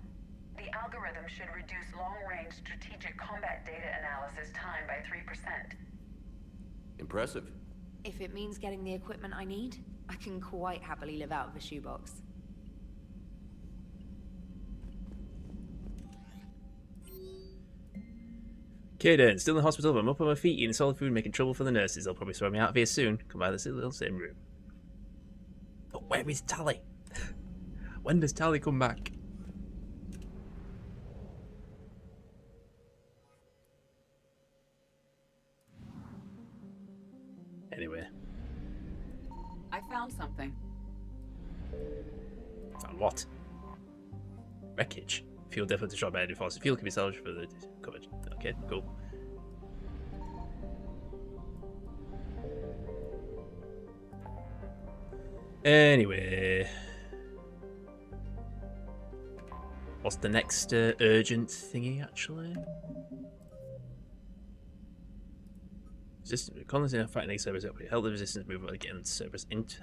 The algorithm should reduce long-range strategic combat data analysis time by 3%. Impressive. If it means getting the equipment I need, I can quite happily live out of a shoebox. Okay then, still in the hospital, but I'm up on my feet eating solid food, making trouble for the nurses. They'll probably throw me out of here soon. Come by this little same room. But where is Tally? When does Tally come back? Anyway. I found something. Found what? Wreckage. Fuel depot to shop by any fossil fuel can be salvaged for the coverage. Okay, cool. Anyway. What's the next urgent thingy, actually? Resistance. Colonists in a fighting Cerberus. Help the resistance move against Cerberus into.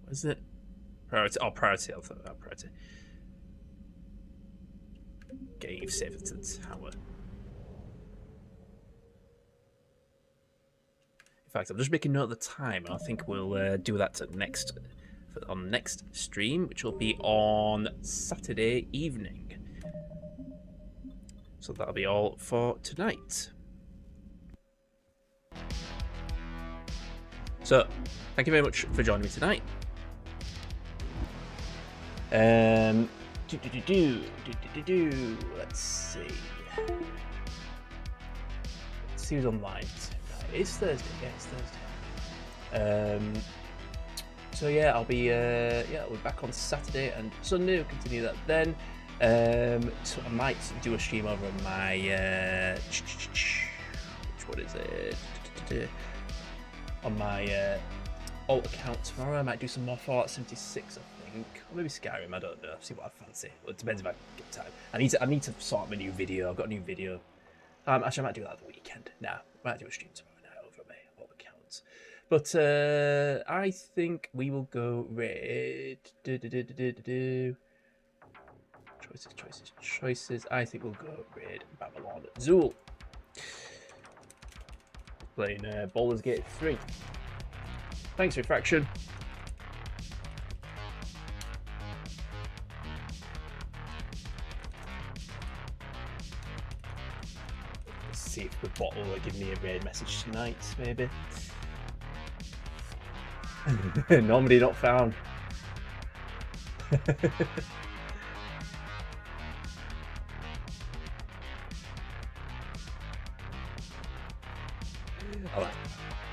What is it? Priority. Oh, priority. I thought about priority. Getting safer to the tower. In fact, I'm just making note of the time. I think we'll do that on next stream, which will be on Saturday evening. So that'll be all for tonight. So, thank you very much for joining me tonight. Let's see. Let's see who's online. It's Thursday. Yeah, it's Thursday. So yeah, I'll be back on Saturday and Sunday. We'll continue that then. So I might do a stream over on my what is it? On my alt account tomorrow. I might do some more Fallout 76. I think, or maybe Skyrim. I don't know. See what I fancy. Well, it depends if I get time. I need to sort out my new video. I've got a new video. Actually, I might do that at the weekend. Nah, I might do a stream tomorrow night over my alt accounts. But I think we will go red. Choices. I think we'll go red. Babylon Zool. Playing Baldur's Gate 3. Thanks, Refraction. Let's see if the bottle will give me a raid message tonight, maybe. Normally not found.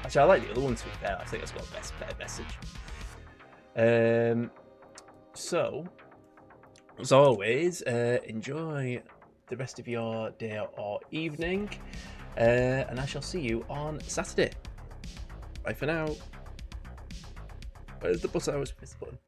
Actually, I like the other one to be fair. I think it's got a better message. So, as always, enjoy the rest of your day or evening, and I shall see you on Saturday. Bye for now. Where's the button? I was pressing the button.